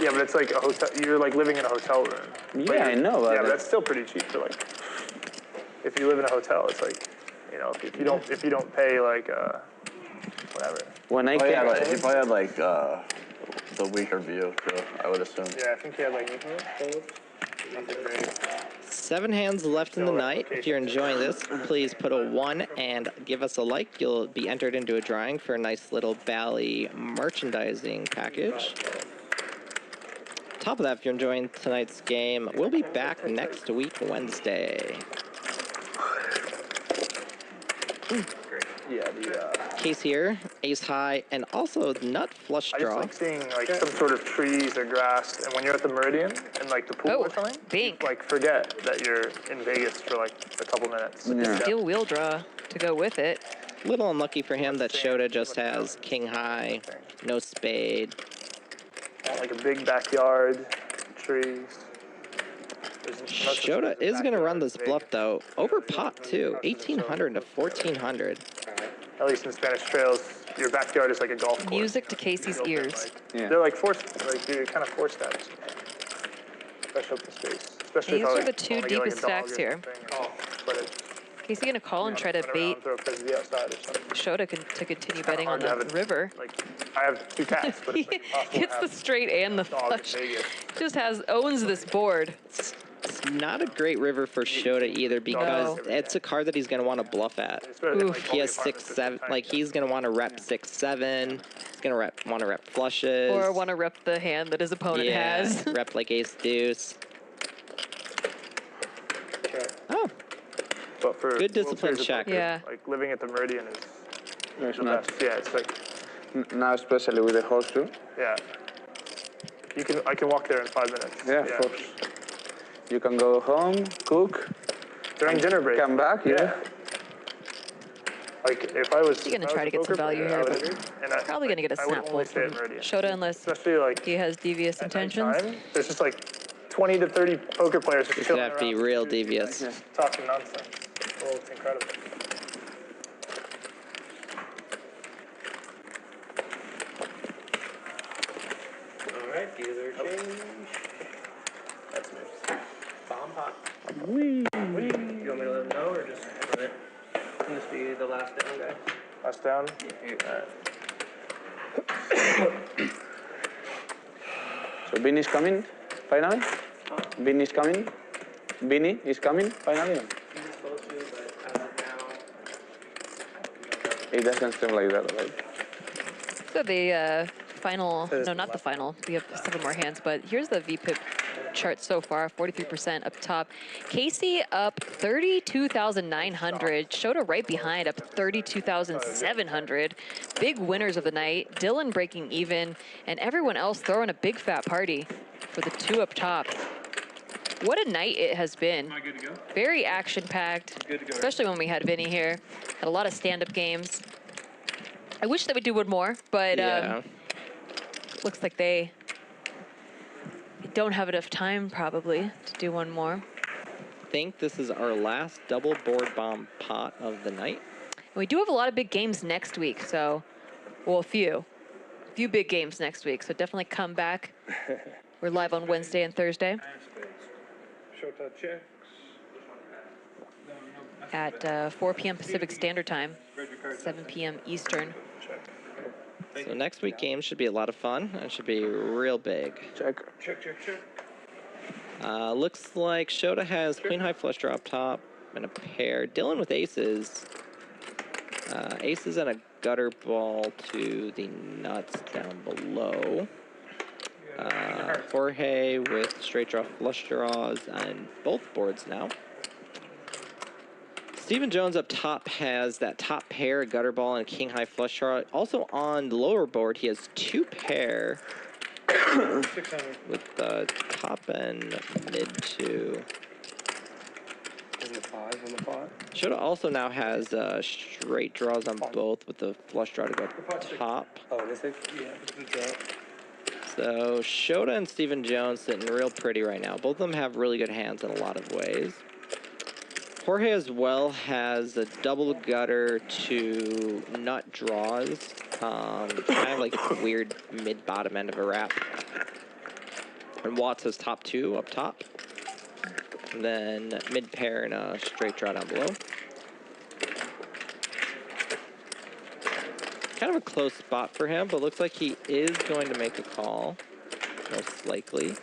Yeah, but it's like a hotel. You're like living in a hotel room. Yeah, I know. But yeah, but that's still pretty cheap for like. If you live in a hotel, it's like, you know, if you don't pay like whatever. When I he probably had like the weaker view too, I would assume. Yeah, I think he had like 7 hands left in the night. If you're enjoying this, please put a 1 and give us a like. You'll be entered into a drawing for a nice little Bally merchandising package. Top of that, if you're enjoying tonight's game, we'll be back next week, Wednesday. Yeah, Case here, ace high, and also nut flush I just draw. like seeing like some sort of trees or grass, and when you're at the Meridian and like the pool or something, you, like forget that you're in Vegas for like a couple minutes. With the steel wheel draw to go with it. Little unlucky for him that Shota just has king high, no spade. Like a big backyard, trees. Shota is going to run this bluff though. Over pot too, 1800 to 1400. At least in Spanish Trails, your backyard is like a golf course. Music to Casey's ears. They're like forced, like you're kind of forced at it. Fresh open space. Especially These if I, are the 2 deepest stacks here. Casey gonna call and try to bait Shota to continue betting on the river. Like, I have 2 cats, but it's like Gets the straight and the flush. Just owns this board. It's not a great river for Shota either because it's a card that he's going to want to bluff at. He has 6, 7, like he's going to want to rep 6, 7. He's going to want to rep flushes. Or want to rep the hand that his opponent has. Rep like ace deuce. Oh. But for good discipline check. Yeah. Like living at the Meridian is It's the not. best. Yeah, it's like Now, especially with the horseshoe. yeah. I can walk there in 5 minutes. Yeah, of course. You can go home, cook. During dinner break. Come back, yeah. Like if I was. He's gonna try to get some value here, but probably gonna get a snap fold from Shota unless he has devious intentions. There's just like 20 to 30 poker players just It's chilling gonna have to be around, real devious. just talking nonsense. Oh, it's incredible. All right, dealer change. That's me. Bomb pot. Wee. You want me to let him know or just run it? Can this be the last down, guys? Last down? So Vinny's coming, finally? Vinny's coming? Vinny is coming, finally? It doesn't seem like that, right? So the final, no, not the final. We have 7 more hands, but here's the VPIP chart so far, 43% up top. Casey up 32,900. Shota right behind, up 32,700. Big winners of the night. Dylan breaking even, and everyone else throwing a big fat party for the 2 up top. What a night it has been. Very action-packed, especially when we had Vinny here. Had a lot of stand-up games. I wish they would do one more, but looks like they don't have enough time probably to do one more. I think this is our last double board bomb pot of the night. And we do have a lot of big games next week, so, well, a few big games next week, so definitely come back. We're live on Wednesday and Thursday Shota checks. at 4 p.m. Pacific Standard Time, 7 p.m. Eastern. So next week games should be a lot of fun. It should be real big. Check. Check, check, check. Looks like Shota has queen high flush draw up top and a pair. Dylan with aces. Aces and a gutter ball to the nuts down below. Jorge with straight draw flush draws on both boards now. Stephen Jones up top has that top pair, a gutter ball, and a king high flush draw. Also on the lower board, he has 2 pair with the top and mid 2. Is it 5 on the pot? Shota also now has straight draws on both with the flush draw to go top. Oh, this is? Yeah, it's a drop. So Shota and Stephen Jones sitting real pretty right now. Both of them have really good hands in a lot of ways. Jorge as well has a double gutter to nut draws. Kind of like weird mid-bottom end of a wrap. And Watts has top 2 up top. And then mid-pair and a straight draw down below. Kind of a close spot for him, but looks like he is going to make a call, most likely.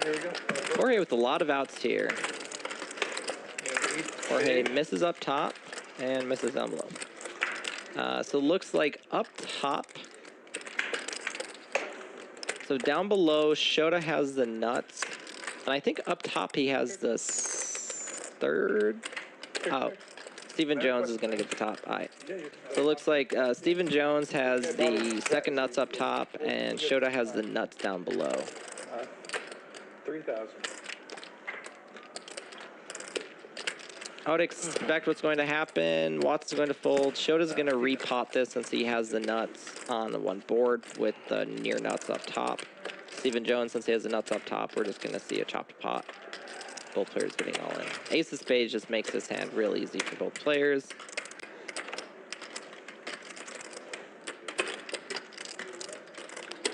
Here we go. Jorge with a lot of outs here. Jorge misses up top and misses down below. So it looks like up top. So down below, Shota has the nuts. And I think up top he has the third. Oh, Stephen Jones is going to get the top. All right. So it looks like Stephen Jones has the second nuts up top, and Shota has the nuts down below. 3,000. I would expect what's going to happen. Watts is going to fold. Shota's going to repot this since he has the nuts on the one board with the near nuts up top. Stephen Jones, since he has the nuts up top, we're just going to see a chopped pot. Both players getting all in. Ace of spades just makes this hand real easy for both players.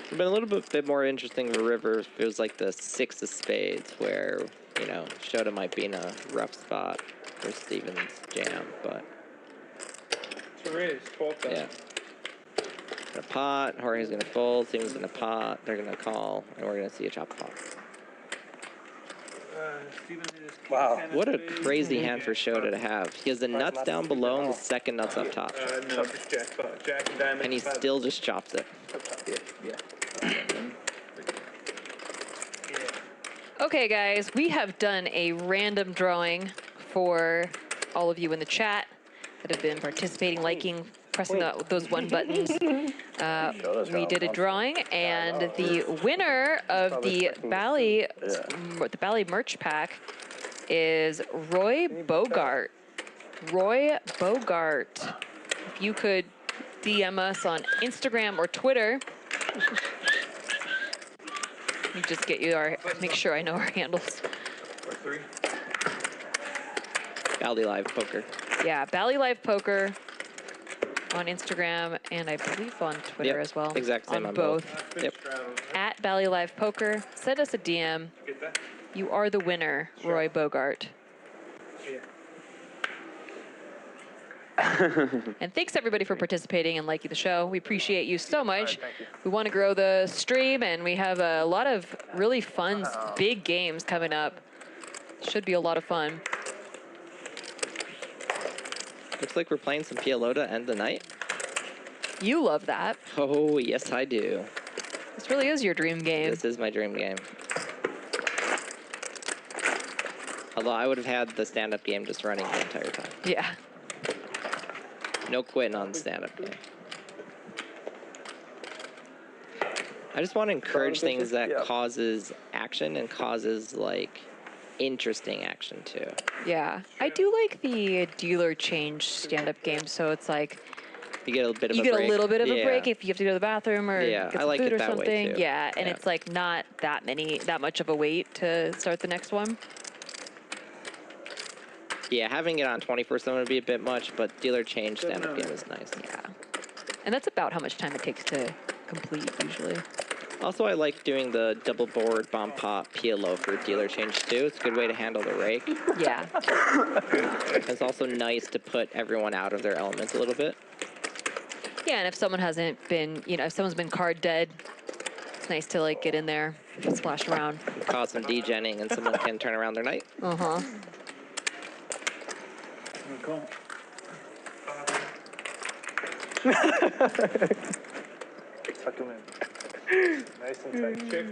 It would have been a little bit more interesting for River if it was like the 6 of spades where, you know, Shota might be in a rough spot for Steven's jam, but It's a raise, 12,000. yeah. Gonna pot, Jorge's gonna fold, Steven's gonna pot, they're gonna call, and we're gonna see a chop pot. Wow, what a crazy hand for Shota to have. He has the nuts down below and the second nuts up top. No, just Jack and Diamond. And he still just chops it. Okay, guys, we have done a random drawing for all of you in the chat that have been participating, liking, pressing those one buttons. We did a drawing, and the winner of the Bally merch pack is Roy Bogart. Roy Bogart. If you could DM us on Instagram or Twitter. Let me just get you our, make sure I know our handles. Bally Live Poker. Yeah, Bally Live Poker on Instagram, and I believe on Twitter as well. Exactly. On both. Yep. At Bally Live Poker. Send us a DM. You are the winner, Roy Bogart. And thanks everybody for participating and liking the show. We appreciate you so much. We want to grow the stream, and we have a lot of really fun, big games coming up. Should be a lot of fun. Looks like we're playing some PLO to end the night. You love that. Oh, yes, I do. This really is your dream game. This is my dream game. Although I would have had the stand-up game just running the entire time. Yeah. No quitting on the stand-up game. I just want to encourage things that causes action and causes, like, interesting action, too. Yeah. I do like the dealer change stand-up game, so it's like... You get a bit of you a get break. a little bit of a break if you have to go to the bathroom or get some I like food it or that way, something. too. Yeah, and it's like not that much of a wait to start the next one. Yeah, having it on 24/7 would be a bit much, but dealer change stand-up game is nice. Yeah. And that's about how much time it takes to complete, usually. Also, I like doing the double board bomb pop PLO for dealer change, too. It's a good way to handle the rake. Yeah. It's also nice to put everyone out of their element a little bit. Yeah, and if someone hasn't been, you know, if someone's been card dead, it's nice to, like, get in there, splash around. Cause some degenning, and someone can turn around their night. Uh-huh. Cool. Tuck him in. Nice and tight. Check.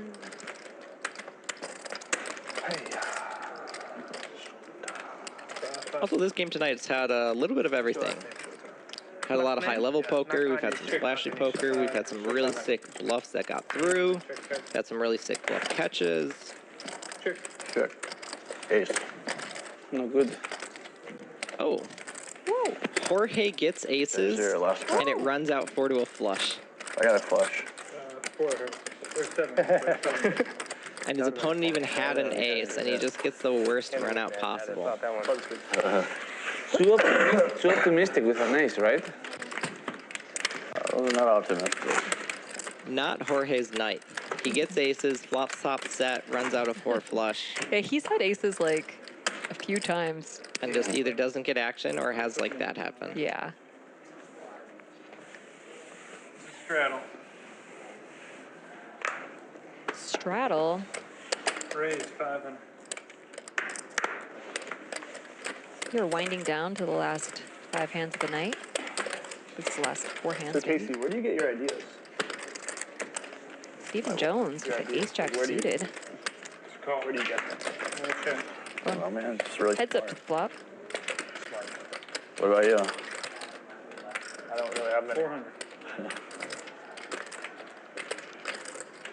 Also, this game tonight has had a little bit of everything. Had a lot of high-level poker. We've had some splashy poker. We've had some really sick bluffs that got through. Had some really sick bluff catches. Check. Ace. No good. Oh. Whoa. Jorge gets aces, There's your last and it runs out 4 to a flush. I got a flush. 4 or 7. And his opponent even had an ace, and he just gets the worst run out possible. Too optimistic with an ace, right? Not optimistic. Not Jorge's night. He gets aces, flops top set, runs out a 4 flush. Yeah, he's had aces, like, a few times. And just either doesn't get action or has, like, that happen. Yeah. Straddle. Straddle. Raise 500. You're winding down to the last 5 hands of the night. This is the last 4 hands. So Casey, where do you get your ideas? Stephen Jones with the ace jack suited. Where do you get them? Okay. Oh man, just really Heads up to the flop. What about you? I don't really have many. 400.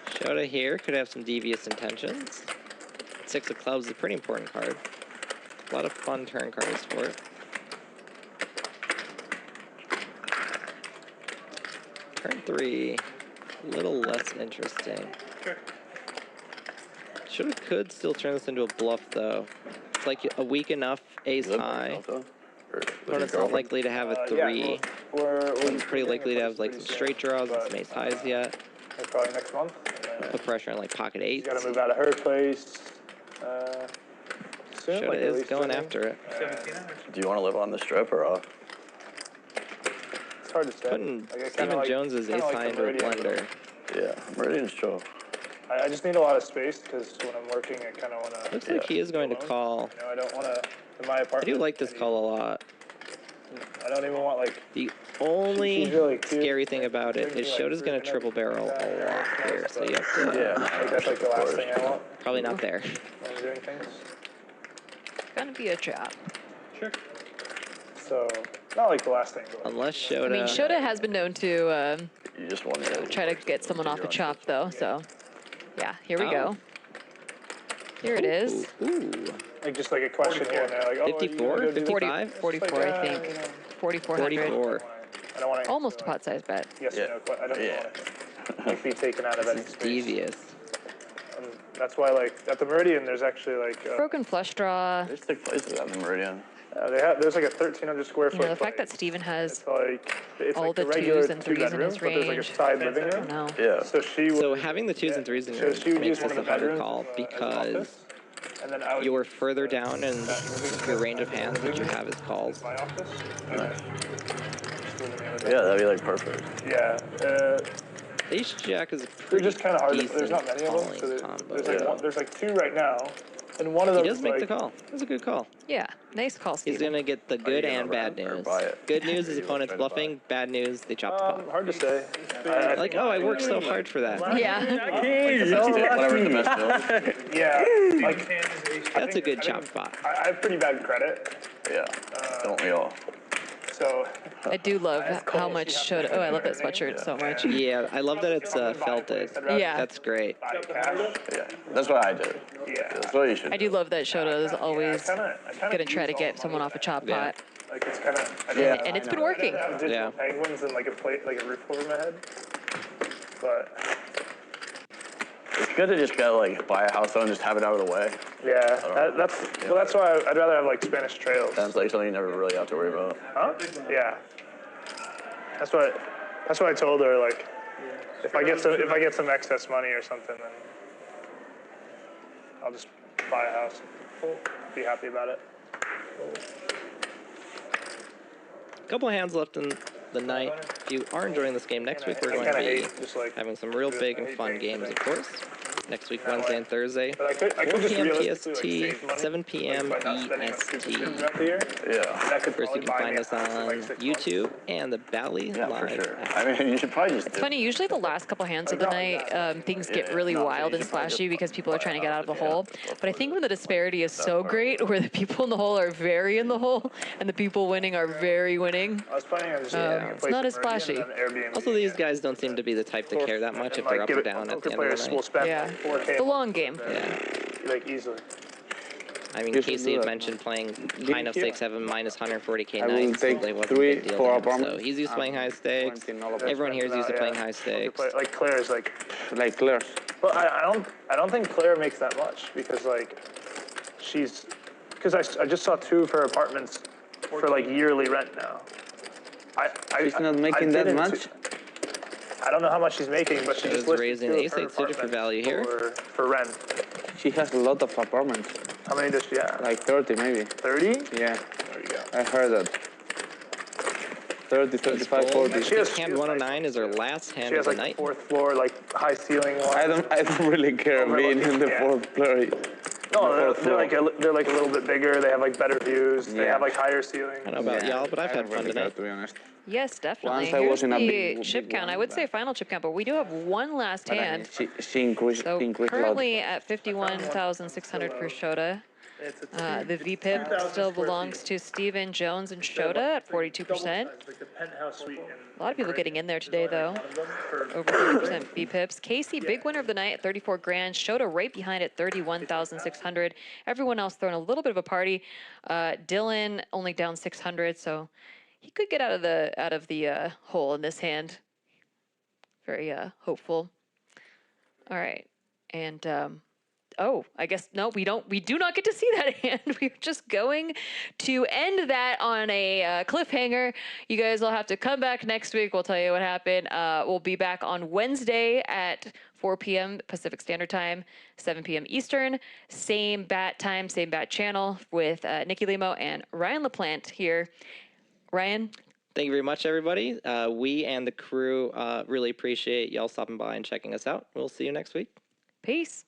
Shota here could have some devious intentions. 6 of clubs is a pretty important card. A lot of fun turn cards for it. Turn 3, a little less interesting. Sure. Shota could still turn this into a bluff though. It's like a weak enough ace high. Opponent's not likely to have a 3. Opponent's pretty likely to have like some straight draws and some ace highs yet. Probably next month. Put pressure on like pocket 8s. Got to move out of her place. Soon, Shota like is going after it. 1700. Do you want to live on the strip or off? It's hard to say. Putting Like, Stephen Jones's ace high into a blender. Yeah, Meridian's chill. I just need a lot of space because when I'm working, I kind of want to. Looks like he is going to call. You know, I don't want to. In my I apartment. do like this call a lot. I don't even want like. The only She's really cute. scary thing about it is Shota's going to triple barrel a lot here, so you have to. Yeah. Like that's like the last thing I want Probably not there. when I'm doing things. Gonna be a trap. Sure. So not like the last thing. But Unless Shota. I mean, Shota has been known to You just want to try to get someone off the chop, though. So, yeah, here we go. Here it is. Ooh. like just like a question here and there, like 54, 55, 44, I think. 4,400. 44. I don't want to Almost a pot size bet. yes or no. I don't want to like be taken out of any space. Devious. That's why, like, at the Meridian, there's actually, like... Broken flush draw. There's 6 places at the Meridian. There's, like, a 1,300 square foot You know, the fact that Steven has it's all like the regular 2s and 3s in his but there's, like, a range. side living room. No. Yeah. So she would... So having the 2s and 3s in so your she would makes use one this of a the harder bedrooms call as an because office, and then I would you're further down in your range of hands that you have as calls. my office. Yeah, that'd be like perfect. Yeah. Ace Jack is a They're pretty just kind of hard. There's decent not many of them. calling So combo. there's like 2 right now, and one of them He does make like, the call. That's a good call. Yeah, nice call, He's Steven. going to get the good you gonna and bad rent or news. buy it? Good news is Or you opponent's trying to buy bluffing. Bad news, they chop the pot. hard to say. Like, oh, I worked so hard for that. Yeah. Whatever the best deal. Yeah, like That's a good chop spot. I have pretty bad credit, Yeah. Don't we all? so I do love how much Shota. Oh, I love that sweatshirt so much. Yeah, I love that it's felted. Yeah. That's great. buy cash. Yeah. That's what I did. Yeah, That's what you should I do love that Shota is always I kinda gonna try to use all get the someone money off a chop Yeah. pot, Like it's kind of and it's been working. I have digital Yeah. penguins and like a plate, like a roof over my head, but It's good to just get like buy a house though and just have it out of the way. yeah, that's why I'd rather have like Spanish trails. That's like something you never really have to worry about. Huh? Yeah. That's what I told her. Like, if I get some excess money or something, then I'll just buy a house. Be happy about it. Couple hands left in the night. If you are enjoying this game, next week we're going to be having some real big and fun games, of course. Next week, Wednesday and Thursday. But I 4 could just p.m. realistically, PST, like, save money, 7 p.m. like, by not spending like EST. 2 throughout the year. Yeah. That could Of course, you probably can buy find me a us house in, on like, 6 YouTube and the Bally Yeah, Live for sure. app. I mean, you should probably just It's funny, usually the last couple hands of the night, things get really wild and splashy because people are trying to get out of the hole. But I think when the disparity is so great, where the people in the hole are very in the hole and the people winning are very winning, I was planning on just it's not as splashy. Also, these guys don't seem to be the type to care that much if they're up or down at the end of the will night. spend Yeah, 4K the long game. like easily. I mean, You should Casey do had that. mentioned playing high enough stakes, having minus 140k I will nights. take Like, wasn't a 3 big deal for to him. apartment. So he's used to playing high stakes. Everyone here is used to playing high stakes. Like Claire's like. Like Claire's. But I don't think Claire makes that much because like because I just saw 2 of her apartments for like yearly rent now. She's not making that much? I don't know how much she's making, but she She's just listed raising 2 of ace her eight suited for value here. for rent. She has a lot of apartments. How many does she have? Like 30 maybe. 30? Yeah, There you go. I heard that. 30, 35, 40. She has, Hand 109 is her last hand she has of the like night. fourth floor, like high ceiling one. I don't really care being in the fourth floor. No, they're like a little bit bigger. They have like better views. They have like higher ceilings. I don't know about y'all, but I've had fun tonight. To be honest. Yes, definitely. Once I Here's was in a the big chip count. one, I would say final chip count, but we do have one last But I mean, hand. she increased. So increased a lot. currently at 51,600 for Shota. The VPIP still belongs to Steven Jones and Shota at 42%. A lot of people getting in there today, though. Over 30% VPIPs. Casey, big winner of the night at 34 grand. Shota right behind at 31,600. Everyone else throwing a little bit of a party. Dylan only down 600, so he could get out of the hole in this hand. Very hopeful. All right, and oh, I guess no, we do not get to see that hand. We're just going to end that on a cliffhanger. You guys will have to come back next week. We'll tell you what happened. We'll be back on Wednesday at 4 p.m. Pacific Standard Time, 7 p.m. Eastern. Same bat time, same bat channel with Nikki Limo and Ryan LaPlante here. Ryan? Thank you very much, everybody. We and the crew really appreciate y'all stopping by and checking us out. We'll see you next week. Peace.